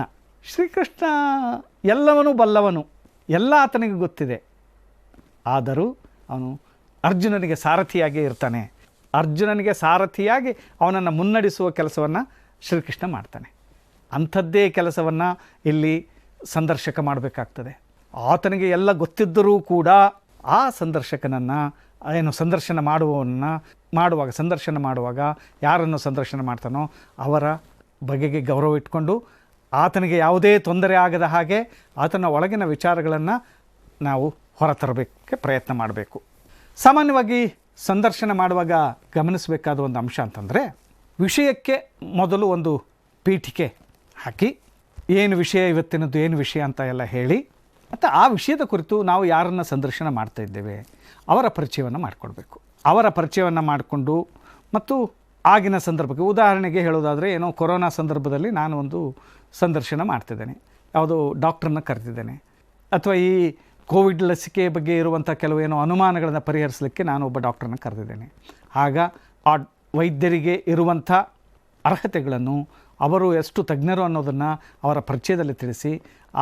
ಎಲ್ಲವನೂ ಬಲ್ಲವನು, ಎಲ್ಲ ಆತನಿಗೆ ಗೊತ್ತಿದೆ. ಆದರೂ ಅವನು ಅರ್ಜುನನಿಗೆ ಸಾರಥಿಯಾಗಿ ಇರ್ತಾನೆ. ಅರ್ಜುನನಿಗೆ ಸಾರಥಿಯಾಗಿ ಅವನನ್ನು ಮುನ್ನಡೆಸುವ ಕೆಲಸವನ್ನು ಶ್ರೀಕೃಷ್ಣ ಮಾಡ್ತಾನೆ. ಅಂಥದ್ದೇ ಕೆಲಸವನ್ನು ಇಲ್ಲಿ ಸಂದರ್ಶಕ ಮಾಡಬೇಕಾಗ್ತದೆ. ಆತನಿಗೆ ಎಲ್ಲ ಗೊತ್ತಿದ್ದರೂ ಕೂಡ ಆ ಸಂದರ್ಶಕನನ್ನು ಸಂದರ್ಶನ ಮಾಡುವಾಗ ಯಾರನ್ನು ಸಂದರ್ಶನ ಮಾಡ್ತಾನೋ ಅವರ ಬಗೆಗೆ ಗೌರವ ಇಟ್ಕೊಂಡು ಆತನಿಗೆ ಯಾವುದೇ ತೊಂದರೆ ಆಗದ ಹಾಗೆ ಆತನ ಒಳಗಿನ ವಿಚಾರಗಳನ್ನು ನಾವು ಹೊರತರಬೇಕೆ ಪ್ರಯತ್ನ ಮಾಡಬೇಕು. ಸಾಮಾನ್ಯವಾಗಿ ಸಂದರ್ಶನ ಮಾಡುವಾಗ ಗಮನಿಸಬೇಕಾದ ಒಂದು ಅಂಶ ಅಂತಂದರೆ, ವಿಷಯಕ್ಕೆ ಮೊದಲು ಒಂದು ಪೀಠಿಕೆ ಹಾಕಿ ಏನು ವಿಷಯ ಇವತ್ತಿನದ್ದು, ಏನು ವಿಷಯ ಅಂತ ಎಲ್ಲ ಹೇಳಿ, ಮತ್ತು ಆ ವಿಷಯದ ಕುರಿತು ನಾವು ಯಾರನ್ನು ಸಂದರ್ಶನ ಮಾಡ್ತಾ ಇದ್ದೇವೆ ಅವರ ಪರಿಚಯವನ್ನು ಮಾಡಿಕೊಡ್ಬೇಕು. ಅವರ ಪರಿಚಯವನ್ನು ಮಾಡಿಕೊಂಡು ಮತ್ತು ಆಗಿನ ಸಂದರ್ಭಕ್ಕೆ, ಉದಾಹರಣೆಗೆ ಹೇಳೋದಾದರೆ ಕೊರೋನಾ ಸಂದರ್ಭದಲ್ಲಿ ನಾನು ಒಂದು ಸಂದರ್ಶನ ಮಾಡ್ತಿದ್ದೇನೆ, ಯಾವುದೋ ಡಾಕ್ಟ್ರನ್ನ ಕರೆದಿದ್ದೇನೆ, ಅಥವಾ ಈ ಕೋವಿಡ್ ಲಸಿಕೆ ಬಗ್ಗೆ ಇರುವಂಥ ಕೆಲವು ಅನುಮಾನಗಳನ್ನು ಪರಿಹರಿಸಲಿಕ್ಕೆ ನಾನು ಒಬ್ಬ ಡಾಕ್ಟ್ರನ್ನ ಕರೆದಿದ್ದೇನೆ. ಆಗ ಆ ವೈದ್ಯರಿಗೆ ಇರುವಂಥ ಅರ್ಹತೆಗಳನ್ನು, ಅವರು ಎಷ್ಟು ತಜ್ಞರು ಅನ್ನೋದನ್ನು ಅವರ ಪರಿಚಯದಲ್ಲಿ ತಿಳಿಸಿ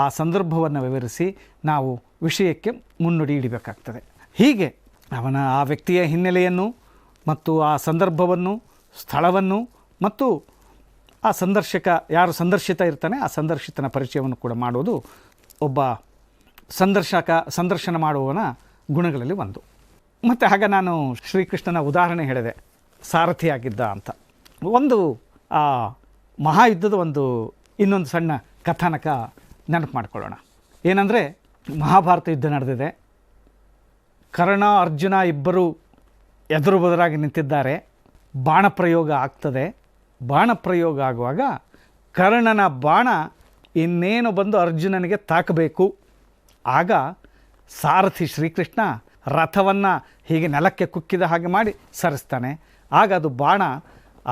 ಆ ಸಂದರ್ಭವನ್ನು ವಿವರಿಸಿ ನಾವು ವಿಷಯಕ್ಕೆ ಮುನ್ನುಡಿ ಇಡಬೇಕಾಗ್ತದೆ. ಹೀಗೆ ಆ ವ್ಯಕ್ತಿಯ ಹಿನ್ನೆಲೆಯನ್ನು ಮತ್ತು ಆ ಸಂದರ್ಭವನ್ನು, ಸ್ಥಳವನ್ನು ಮತ್ತು ಆ ಯಾರು ಸಂದರ್ಶಿತ ಇರ್ತಾನೆ ಆ ಸಂದರ್ಶಿತನ ಪರಿಚಯವನ್ನು ಕೂಡ ಮಾಡುವುದು ಒಬ್ಬ ಸಂದರ್ಶನ ಮಾಡುವವನ ಗುಣಗಳಲ್ಲಿ ಒಂದು. ಮತ್ತು ಆಗ ನಾನು ಶ್ರೀಕೃಷ್ಣನ ಉದಾಹರಣೆ ಹೇಳಿದೆ, ಸಾರಥಿಯಾಗಿದ್ದ ಅಂತ. ಒಂದು ಮಹಾಯುದ್ಧದ ಇನ್ನೊಂದು ಸಣ್ಣ ಕಥಾನಕ ನೆನಪು ಮಾಡ್ಕೊಳ್ಳೋಣ. ಏನಂದರೆ, ಮಹಾಭಾರತ ಯುದ್ಧ ನಡೆದಿದೆ. ಕರ್ಣ ಅರ್ಜುನ ಇಬ್ಬರು ಎದುರು ಬದುರಾಗಿ ನಿಂತಿದ್ದಾರೆ. ಬಾಣಪ್ರಯೋಗ ಆಗ್ತದೆ. ಬಾಣಪ್ರಯೋಗ ಆಗುವಾಗ ಕರ್ಣನ ಬಾಣ ಇನ್ನೇನು ಬಂದು ಅರ್ಜುನನಿಗೆ ತಾಕಬೇಕು. ಆಗ ಸಾರಥಿ ಶ್ರೀಕೃಷ್ಣ ರಥವನ್ನು ಹೀಗೆ ನೆಲಕ್ಕೆ ಕುಕ್ಕಿದ ಹಾಗೆ ಮಾಡಿ ಸರಿಸ್ತಾನೆ. ಆಗ ಅದು ಬಾಣ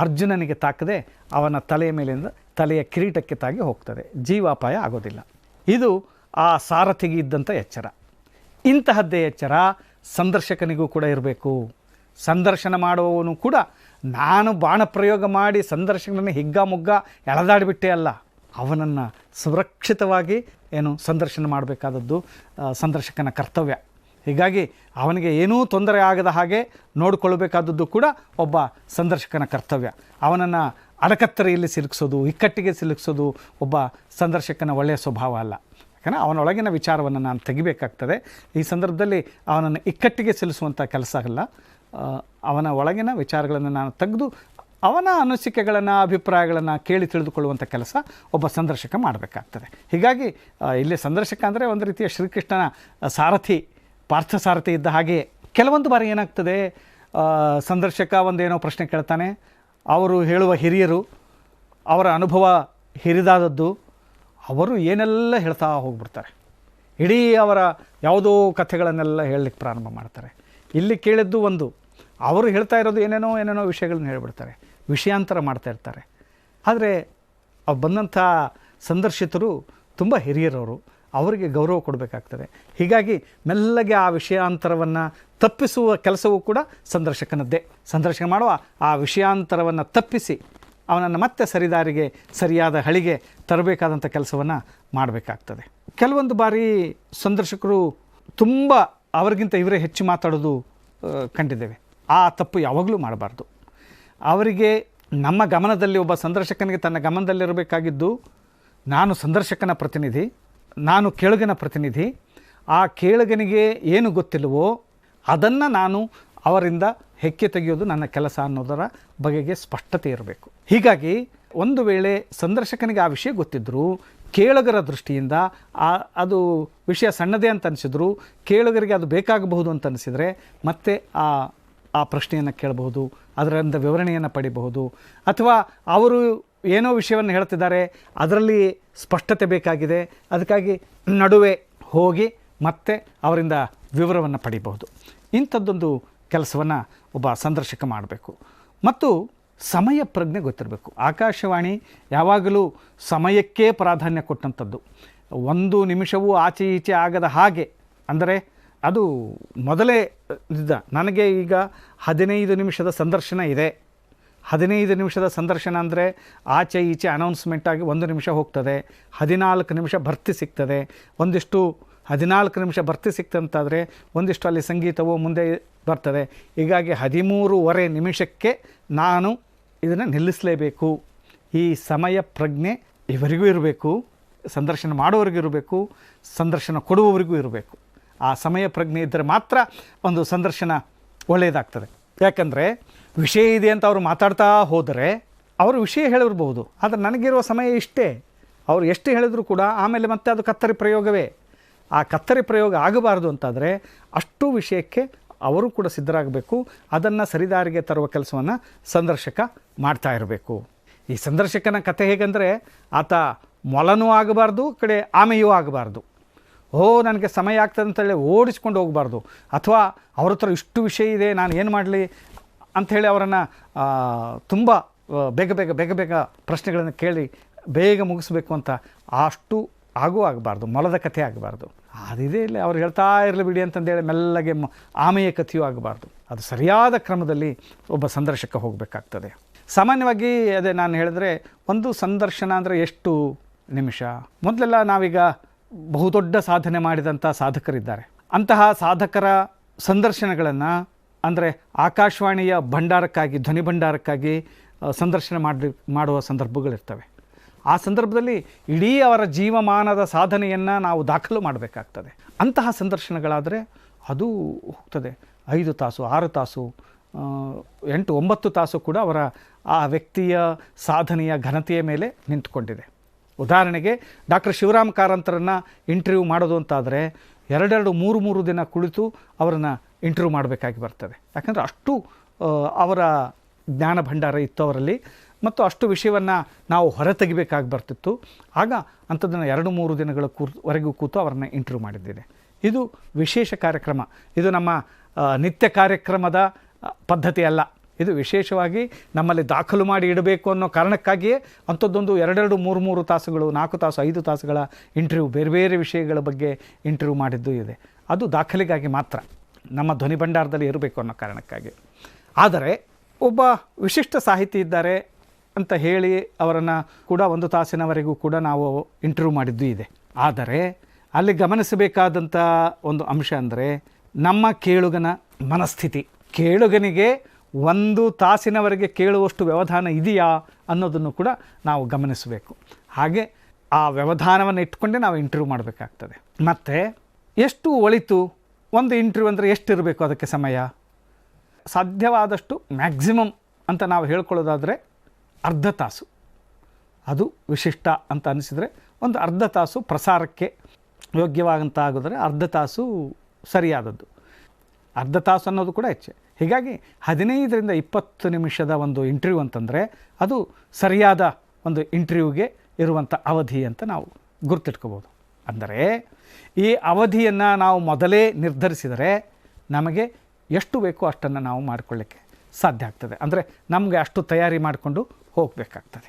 ಅರ್ಜುನನಿಗೆ ತಾಕದೆ ಅವನ ತಲೆಯ ಮೇಲಿಂದ ತಲೆಯ ಕಿರೀಟಕ್ಕೆ ತಾಗಿ ಹೋಗ್ತದೆ, ಜೀವಾಪಾಯ ಆಗೋದಿಲ್ಲ. ಇದು ಆ ಸಾರಥಿಗೆ ಇದ್ದಂಥ ಎಚ್ಚರ. ಇಂತಹದ್ದೇ ಎಚ್ಚರ ಸಂದರ್ಶಕನಿಗೂ ಕೂಡ ಇರಬೇಕು. ಸಂದರ್ಶನ ಮಾಡುವವನು ಕೂಡ ನಾನು ಬಾಣ ಪ್ರಯೋಗ ಮಾಡಿ ಸಂದರ್ಶಕನನ್ನು ಹಿಗ್ಗಾಮುಗ್ಗ ಎಳೆದಾಡಿಬಿಟ್ಟೆ ಅಲ್ಲ, ಅವನನ್ನು ಸುರಕ್ಷಿತವಾಗಿ ಸಂದರ್ಶನ ಮಾಡಬೇಕಾದದ್ದು ಸಂದರ್ಶಕನ ಕರ್ತವ್ಯ. ಹೀಗಾಗಿ ಅವನಿಗೆ ಏನೂ ತೊಂದರೆ ಆಗದ ಹಾಗೆ ನೋಡಿಕೊಳ್ಳಬೇಕಾದದ್ದು ಕೂಡ ಒಬ್ಬ ಸಂದರ್ಶಕನ ಕರ್ತವ್ಯ. ಅವನನ್ನು ಅಡಕತ್ತರೆಯಲ್ಲಿ ಸಿಲುಕಿಸೋದು, ಇಕ್ಕಟ್ಟಿಗೆ ಸಿಲುಕಿಸೋದು ಒಬ್ಬ ಸಂದರ್ಶಕನ ಒಳ್ಳೆಯ ಸ್ವಭಾವ ಅಲ್ಲ. ಯಾಕಂದರೆ ಅವನೊಳಗಿನ ವಿಚಾರವನ್ನು ನಾನು ತೆಗಿಬೇಕಾಗ್ತದೆ. ಈ ಸಂದರ್ಭದಲ್ಲಿ ಅವನನ್ನು ಇಕ್ಕಟ್ಟಿಗೆ ಸಿಲುಕಿಸುವಂಥ ಕೆಲಸ ಅಲ್ಲ, ಅವನ ಒಳಗಿನ ವಿಚಾರಗಳನ್ನು ನಾನು ತೆಗೆದು ಅವನ ಅನಿಸಿಕೆಗಳನ್ನು, ಅಭಿಪ್ರಾಯಗಳನ್ನು ಕೇಳಿ ತಿಳಿದುಕೊಳ್ಳುವಂಥ ಕೆಲಸ ಒಬ್ಬ ಸಂದರ್ಶಕ ಮಾಡಬೇಕಾಗ್ತದೆ. ಹೀಗಾಗಿ ಇಲ್ಲಿ ಸಂದರ್ಶಕ ಅಂದರೆ ಒಂದು ರೀತಿಯ ಶ್ರೀಕೃಷ್ಣನ ಸಾರಥಿ, ಪಾರ್ಥಸಾರಥಿ ಇದ್ದ ಹಾಗೆಯೇ. ಕೆಲವೊಂದು ಬಾರಿ ಏನಾಗ್ತದೆ, ಸಂದರ್ಶಕ ಒಂದೇನೋ ಪ್ರಶ್ನೆ ಕೇಳ್ತಾನೆ, ಅವರು ಹೇಳುವ ಹಿರಿಯರು, ಅವರ ಅನುಭವ ಹಿರಿದಾದದ್ದು, ಅವರು ಏನೆಲ್ಲ ಹೇಳ್ತಾ ಹೋಗ್ಬಿಡ್ತಾರೆ. ಇಡೀ ಅವರ ಯಾವುದೋ ಕಥೆಗಳನ್ನೆಲ್ಲ ಹೇಳಲಿಕ್ಕೆ ಪ್ರಾರಂಭ ಮಾಡ್ತಾರೆ. ಇಲ್ಲಿ ಕೇಳಿದ್ದು ಒಂದು, ಅವರು ಹೇಳ್ತಾ ಇರೋದು ಏನೇನೋ ವಿಷಯಗಳನ್ನ ಹೇಳಿಬಿಡ್ತಾರೆ, ವಿಷಯಾಂತರ ಮಾಡ್ತಾ ಇರ್ತಾರೆ. ಆದರೆ ಬಂದಂಥ ಸಂದರ್ಶಿತರು ತುಂಬ ಹಿರಿಯರವರು, ಅವರಿಗೆ ಗೌರವ ಕೊಡಬೇಕಾಗ್ತದೆ. ಹೀಗಾಗಿ ಮೆಲ್ಲಗೆ ಆ ವಿಷಯಾಂತರವನ್ನು ತಪ್ಪಿಸುವ ಕೆಲಸವೂ ಕೂಡ ಸಂದರ್ಶಕನದ್ದೇ. ಸಂದರ್ಶನ ಮಾಡುವ ಆ ವಿಷಯಾಂತರವನ್ನು ತಪ್ಪಿಸಿ ಅವನನ್ನು ಮತ್ತೆ ಸರಿದಾರಿಗೆ, ಸರಿಯಾದ ಹಳಿಗೆ ತರಬೇಕಾದಂಥ ಕೆಲಸವನ್ನು ಮಾಡಬೇಕಾಗ್ತದೆ. ಕೆಲವೊಂದು ಬಾರಿ ಸಂದರ್ಶಕರು ತುಂಬ ಅವರಿಗಿಂತ ಇವರೇ ಹೆಚ್ಚು ಮಾತಾಡೋದು ಕಂಡಿದ್ದೇವೆ. ಆ ತಪ್ಪು ಯಾವಾಗಲೂ ಮಾಡಬಾರ್ದು. ಅವರಿಗೆ ನಮ್ಮ ಗಮನದಲ್ಲಿ, ಒಬ್ಬ ಸಂದರ್ಶಕನಿಗೆ ತನ್ನ ಗಮನದಲ್ಲಿರಬೇಕಾಗಿದ್ದು, ನಾನು ಸಂದರ್ಶಕನ ಪ್ರತಿನಿಧಿ, ನಾನು ಕೇಳುಗನ ಪ್ರತಿನಿಧಿ. ಆ ಕೇಳುಗನಿಗೆ ಏನು ಗೊತ್ತಿಲ್ಲವೋ ಅದನ್ನು ನಾನು ಅವರಿಂದ ಹೆಕ್ಕೆ ತೆಗೆಯೋದು ನನ್ನ ಕೆಲಸ ಅನ್ನೋದರ ಬಗೆಗೆ ಸ್ಪಷ್ಟತೆ ಇರಬೇಕು. ಹೀಗಾಗಿ ಒಂದು ವೇಳೆ ಸಂದರ್ಶಕನಿಗೆ ಆ ವಿಷಯ ಗೊತ್ತಿದ್ದರೂ ಕೇಳುಗರ ದೃಷ್ಟಿಯಿಂದ ಅದು ವಿಷಯ ಸಣ್ಣದೇ ಅಂತ ಅನಿಸಿದ್ರು ಕೇಳುಗರಿಗೆ ಅದು ಬೇಕಾಗಬಹುದು ಅಂತ ಅನಿಸಿದರೆ ಮತ್ತೆ ಆ ಪ್ರಶ್ನೆಯನ್ನು ಕೇಳಬಹುದು, ಅದರಿಂದ ವಿವರಣೆಯನ್ನು ಪಡಿಬಹುದು. ಅಥವಾ ಅವರು ಏನೋ ವಿಷಯವನ್ನು ಹೇಳ್ತಿದ್ದಾರೆ, ಅದರಲ್ಲಿ ಸ್ಪಷ್ಟತೆ ಬೇಕಾಗಿದೆ, ಅದಕ್ಕಾಗಿ ನಡುವೆ ಹೋಗಿ ಮತ್ತೆ ಅವರಿಂದ ವಿವರವನ್ನು ಪಡಿಬಹುದು. ಇಂಥದ್ದೊಂದು ಕೆಲಸವನ್ನು ಒಬ್ಬ ಸಂದರ್ಶಕ ಮಾಡಬೇಕು. ಮತ್ತು ಸಮಯ ಪ್ರಜ್ಞೆ ಗೊತ್ತಿರಬೇಕು. ಆಕಾಶವಾಣಿ ಯಾವಾಗಲೂ ಸಮಯಕ್ಕೇ ಪ್ರಾಧಾನ್ಯ ಕೊಟ್ಟಂಥದ್ದು. ಒಂದು ನಿಮಿಷವೂ ಆಚೆ ಈಚೆ ಆಗದ ಹಾಗೆ, ಅಂದರೆ ಅದು ಮೊದಲೇ ನನಗೆ ಈಗ 15 ನಿಮಿಷದ ಸಂದರ್ಶನ ಇದೆ. 15 ನಿಮಿಷದ ಸಂದರ್ಶನ ಅಂದರೆ ಆಚೆ ಈಚೆ ಅನೌನ್ಸ್ಮೆಂಟ್ ಆಗಿ 1 ನಿಮಿಷ ಹೋಗ್ತದೆ, 14 ನಿಮಿಷ ಭರ್ತಿ ಸಿಗ್ತದೆ. ಒಂದಿಷ್ಟು 14 ನಿಮಿಷ ಭರ್ತಿ ಸಿಕ್ತಂತಾದರೆ ಒಂದಿಷ್ಟು ಅಲ್ಲಿ ಸಂಗೀತವೂ ಮುಂದೆ ಬರ್ತದೆ. ಹೀಗಾಗಿ 13.5 ನಿಮಿಷಕ್ಕೆ ನಾನು ಇದನ್ನು ನಿಲ್ಲಿಸಲೇಬೇಕು. ಈ ಸಮಯ ಪ್ರಜ್ಞೆ ಇವರಿಗೂ ಇರಬೇಕು, ಸಂದರ್ಶನ ಮಾಡೋರಿಗೂ ಇರಬೇಕು, ಸಂದರ್ಶನ ಕೊಡುವವರಿಗೂ ಇರಬೇಕು. ಆ ಸಮಯ ಪ್ರಜ್ಞೆ ಇದ್ದರೆ ಮಾತ್ರ ಒಂದು ಸಂದರ್ಶನ ಒಳ್ಳೆಯದಾಗ್ತದೆ. ಯಾಕಂದರೆ ವಿಷಯ ಇದೆ ಅಂತ ಅವರು ಮಾತಾಡ್ತಾ ಹೋದರೆ ಅವರು ವಿಷಯ ಹೇಳಿರ್ಬೋದು, ಆದರೆ ನನಗಿರುವ ಸಮಯ ಇಷ್ಟೇ. ಅವರು ಎಷ್ಟು ಹೇಳಿದರೂ ಕೂಡ ಆಮೇಲೆ ಮತ್ತೆ ಅದು ಕತ್ತರಿ ಪ್ರಯೋಗವೇ. ಆ ಕತ್ತರಿ ಪ್ರಯೋಗ ಆಗಬಾರ್ದು ಅಂತಾದರೆ ಅಷ್ಟು ವಿಷಯಕ್ಕೆ ಅವರು ಕೂಡ ಸಿದ್ಧರಾಗಬೇಕು. ಅದನ್ನು ಸರಿದಾರಿಗೆ ತರುವ ಕೆಲಸವನ್ನು ಸಂದರ್ಶಕ ಮಾಡ್ತಾ ಇರಬೇಕು. ಈ ಸಂದರ್ಶಕನ ಕತೆ ಹೇಗೆಂದರೆ, ಆತ ಮೊಲನೂ ಆಗಬಾರ್ದು, ಕಡೆ ಆಮೆಯೂ ಆಗಬಾರ್ದು. ನನಗೆ ಸಮಯ ಆಗ್ತದೆ ಅಂತೇಳಿ ಓಡಿಸ್ಕೊಂಡು ಹೋಗಬಾರ್ದು. ಅಥವಾ ಅವ್ರ ಹತ್ರ ಇಷ್ಟು ವಿಷಯ ಇದೆ, ನಾನು ಏನು ಮಾಡಲಿ ಅಂಥೇಳಿ ಅವರನ್ನು ತುಂಬ ಬೇಗ ಬೇಗ ಬೇಗ ಬೇಗ ಪ್ರಶ್ನೆಗಳನ್ನು ಕೇಳಿ ಬೇಗ ಮುಗಿಸ್ಬೇಕು ಅಂತ ಅಷ್ಟು ಆಗಬಾರ್ದು. ಮೊಲದ ಕಥೆ ಆಗಬಾರ್ದು. ಅದಿದೆ ಇಲ್ಲ, ಅವ್ರು ಹೇಳ್ತಾ ಇರಲಿ ಬಿಡಿ ಅಂತಂದೇಳಿ ಮೆಲ್ಲಗೆ ಆಮೆಯ ಕಥೆಯೂ ಆಗಬಾರ್ದು. ಅದು ಸರಿಯಾದ ಕ್ರಮದಲ್ಲಿ ಒಬ್ಬ ಸಂದರ್ಶಕ ಹೋಗಬೇಕಾಗ್ತದೆ. ಸಾಮಾನ್ಯವಾಗಿ ಅದೇ ನಾನು ಹೇಳಿದ್ರೆ, ಒಂದು ಸಂದರ್ಶನ ಅಂದರೆ ಎಷ್ಟು ನಿಮಿಷ. ಮೊದಲೆಲ್ಲ ನಾವೀಗ ಬಹುದೊಡ್ಡ ಸಾಧನೆ ಮಾಡಿದಂಥ ಸಾಧಕರಿದ್ದಾರೆ. ಅಂತಹ ಸಾಧಕರ ಸಂದರ್ಶನಗಳನ್ನು ಅಂದರೆ ಆಕಾಶವಾಣಿಯ ಭಂಡಾರಕ್ಕಾಗಿ, ಧ್ವನಿ ಭಂಡಾರಕ್ಕಾಗಿ ಸಂದರ್ಶನ ಮಾಡುವ ಸಂದರ್ಭಗಳಿರ್ತವೆ. ಆ ಸಂದರ್ಭದಲ್ಲಿ ಇಡೀ ಅವರ ಜೀವಮಾನದ ಸಾಧನೆಯನ್ನು ನಾವು ದಾಖಲು ಮಾಡಬೇಕಾಗ್ತದೆ. ಅಂತಹ ಸಂದರ್ಶನಗಳಾದರೆ ಅದು ಹೋಗ್ತದೆ 5 ತಾಸು, 6 ತಾಸು, 8, 9 ತಾಸು ಕೂಡ ಅವರ ಆ ವ್ಯಕ್ತಿಯ ಸಾಧನೆಯ ಘನತೆಯ ಮೇಲೆ ನಿಂತುಕೊಂಡಿದೆ. ಉದಾಹರಣೆಗೆ ಡಾಕ್ಟರ್ ಶಿವರಾಮ್ ಕಾರಂತರನ್ನು ಇಂಟರ್ವ್ಯೂ ಮಾಡೋದು ಅಂತಾದರೆ 2, 3 ದಿನ ಕುಳಿತು ಅವರನ್ನು ಇಂಟರ್ವ್ಯೂ ಮಾಡಬೇಕಾಗಿ ಬರ್ತದೆ. ಯಾಕಂದರೆ ಅಷ್ಟು ಅವರ ಜ್ಞಾನ ಭಂಡಾರ ಇತ್ತು ಅವರಲ್ಲಿ, ಮತ್ತು ಅಷ್ಟು ವಿಷಯವನ್ನು ನಾವು ಹೊರತೆಗಿಬೇಕಾಗಿ ಬರ್ತಿತ್ತು. ಆಗ ಅಂಥದ್ದನ್ನು 2-3 ದಿನಗಳ ವರೆಗೂ ಕೂತು ಅವರನ್ನು ಇಂಟರ್ವ್ಯೂ ಮಾಡಿದ್ದೇನೆ. ಇದು ವಿಶೇಷ ಕಾರ್ಯಕ್ರಮ. ಇದು ನಮ್ಮ ನಿತ್ಯ ಕಾರ್ಯಕ್ರಮದ ಪದ್ಧತಿ ಅಲ್ಲ. ಇದು ವಿಶೇಷವಾಗಿ ನಮ್ಮಲ್ಲಿ ದಾಖಲು ಮಾಡಿ ಇಡಬೇಕು ಅನ್ನೋ ಕಾರಣಕ್ಕಾಗಿಯೇ ಅಂಥದ್ದೊಂದು 2, 3 ತಾಸುಗಳು, 4 ತಾಸು, 5 ತಾಸುಗಳ ಇಂಟರ್ವ್ಯೂ, ಬೇರೆ ಬೇರೆ ವಿಷಯಗಳ ಬಗ್ಗೆ ಇಂಟರ್ವ್ಯೂ ಮಾಡಿದ್ದು ಇದೆ. ಅದು ದಾಖಲೆಗಾಗಿ ಮಾತ್ರ, ನಮ್ಮ ಧ್ವನಿ ಭಂಡಾರದಲ್ಲಿ ಇರಬೇಕು ಅನ್ನೋ ಕಾರಣಕ್ಕಾಗಿ. ಆದರೆ ಒಬ್ಬ ವಿಶಿಷ್ಟ ಸಾಹಿತಿ ಇದ್ದಾರೆ ಅಂತ ಹೇಳಿ ಅವರನ್ನು ಕೂಡ 1 ತಾಸಿನವರೆಗೂ ಕೂಡ ನಾವು ಇಂಟರ್ವ್ಯೂ ಮಾಡಿದ್ದು ಇದೆ. ಆದರೆ ಅಲ್ಲಿ ಗಮನಿಸಬೇಕಾದಂಥ ಒಂದು ಅಂಶ ಅಂದರೆ ನಮ್ಮ ಕೇಳುಗನ ಮನಸ್ಥಿತಿ. ಕೇಳುಗನಿಗೆ 1 ತಾಸಿನವರೆಗೆ ಕೇಳುವಷ್ಟು ವ್ಯವಧಾನ ಇದೆಯಾ ಅನ್ನೋದನ್ನು ಕೂಡ ನಾವು ಗಮನಿಸಬೇಕು. ಹಾಗೆ ಆ ವ್ಯವಧಾನವನ್ನು ಇಟ್ಕೊಂಡೇ ನಾವು ಇಂಟರ್ವ್ಯೂ ಮಾಡಬೇಕಾಗ್ತದೆ. ಮತ್ತು ಎಷ್ಟು ಒಳಿತು ಒಂದು ಇಂಟರ್ವ್ಯೂ ಅಂದರೆ ಎಷ್ಟು ಇರಬೇಕು ಅದಕ್ಕೆ ಸಮಯ? ಸಾಧ್ಯವಾದಷ್ಟು ಮ್ಯಾಕ್ಸಿಮಮ್ ಅಂತ ನಾವು ಹೇಳ್ಕೊಳ್ಳೋದಾದರೆ ಅರ್ಧ ತಾಸು. ಅದು ವಿಶಿಷ್ಟ ಅಂತ ಅನಿಸಿದರೆ ಒಂದು ಅರ್ಧ ತಾಸು ಪ್ರಸಾರಕ್ಕೆ ಯೋಗ್ಯವಾಗಂತ ಆಗಿದ್ರೆ ಅರ್ಧ ತಾಸು ಸರಿಯಾದದ್ದು. ಅರ್ಧ ತಾಸು ಅನ್ನೋದು ಕೂಡ ಹೆಚ್ಚೆ. ಹೀಗಾಗಿ 15ರಿಂದ 20 ನಿಮಿಷದ ಒಂದು ಇಂಟರ್ವ್ಯೂ ಅಂತಂದರೆ ಅದು ಸರಿಯಾದ ಒಂದು ಇಂಟರ್ವ್ಯೂಗೆ ಇರುವಂಥ ಅವಧಿ ಅಂತ ನಾವು ಗುರ್ತಿಟ್ಕೋಬೋದು. ಅಂದರೆ ಈ ಅವಧಿಯನ್ನು ನಾವು ಮೊದಲೇ ನಿರ್ಧರಿಸಿದರೆ ನಮಗೆ ಎಷ್ಟು ಬೇಕೋ ಅಷ್ಟನ್ನು ನಾವು ಮಾಡಿಕೊಳ್ಳಿಕ್ಕೆ ಸಾಧ್ಯ ಆಗ್ತದೆ. ಅಂದರೆ ನಮಗೆ ಅಷ್ಟು ತಯಾರಿ ಮಾಡಿಕೊಂಡು ಹೋಗಬೇಕಾಗ್ತದೆ.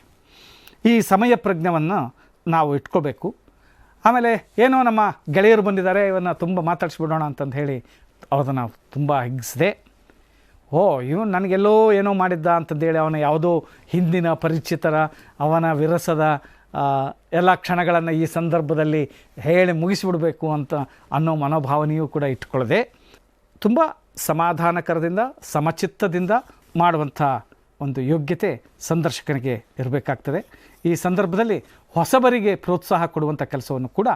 ಈ ಸಮಯ ಪ್ರಜ್ಞೆಯನ್ನು ನಾವು ಇಟ್ಕೋಬೇಕು. ಆಮೇಲೆ ಏನೋ ನಮ್ಮ ಗೆಳೆಯರು ಬಂದಿದ್ದಾರೆ, ಇವನ್ನು ತುಂಬ ಮಾತಾಡಿಸ್ಬಿಡೋಣ ಅಂತಂದು ಹೇಳಿ ಅದನ್ನು ತುಂಬ ಹಿಗ್ಸಿದೆ. ಇವನು ನನಗೆಲ್ಲೋ ಏನೋ ಮಾಡಿದ್ದ ಅಂತಂದೇಳಿ ಅವನ ಯಾವುದೋ ಹಿಂದಿನ ಪರಿಚಿತರ, ಅವನ ವಿರಸದ ಎಲ್ಲ ಕ್ಷಣಗಳನ್ನು ಈ ಸಂದರ್ಭದಲ್ಲಿ ಹೇಳಿ ಮುಗಿಸಿಬಿಡಬೇಕು ಅಂತ ಅನ್ನೋ ಮನೋಭಾವನೆಯೂ ಕೂಡ ಇಟ್ಕೊಳ್ಳದೆ ತುಂಬ ಸಮಾಧಾನಕರದಿಂದ, ಸಮಚಿತ್ತದಿಂದ ಮಾಡುವಂಥ ಒಂದು ಯೋಗ್ಯತೆ ಸಂದರ್ಶಕನಿಗೆ ಇರಬೇಕಾಗ್ತದೆ. ಈ ಸಂದರ್ಭದಲ್ಲಿ ಹೊಸಬರಿಗೆ ಪ್ರೋತ್ಸಾಹ ಕೊಡುವಂಥ ಕೆಲಸವನ್ನು ಕೂಡ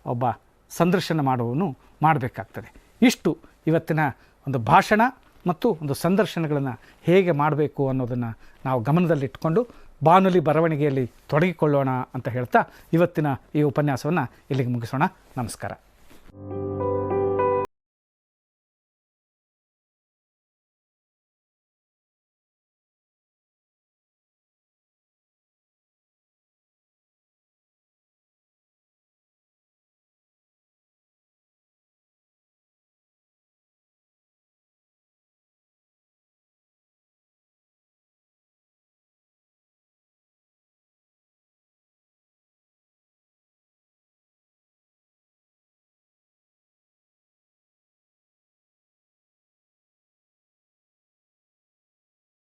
ಒಬ್ಬ ಸಂದರ್ಶನ ಮಾಡುವವನು ಮಾಡಬೇಕಾಗ್ತದೆ. ಇಷ್ಟು ಇವತ್ತಿನ ಒಂದು ಭಾಷಣ ಮತ್ತು ಒಂದು ಸಂದರ್ಶನಗಳನ್ನು ಹೇಗೆ ಮಾಡಬೇಕು ಅನ್ನೋದನ್ನು ನಾವು ಗಮನದಲ್ಲಿಟ್ಕೊಂಡು ಬಾನುಲಿ ಬರವಣಿಗೆಯಲ್ಲಿ ತೊಡಗಿಕೊಳ್ಳೋಣ ಅಂತ ಹೇಳ್ತಾ ಇವತ್ತಿನ ಈ ಉಪನ್ಯಾಸವನ್ನು ಇಲ್ಲಿಗೆ ಮುಗಿಸೋಣ. ನಮಸ್ಕಾರ.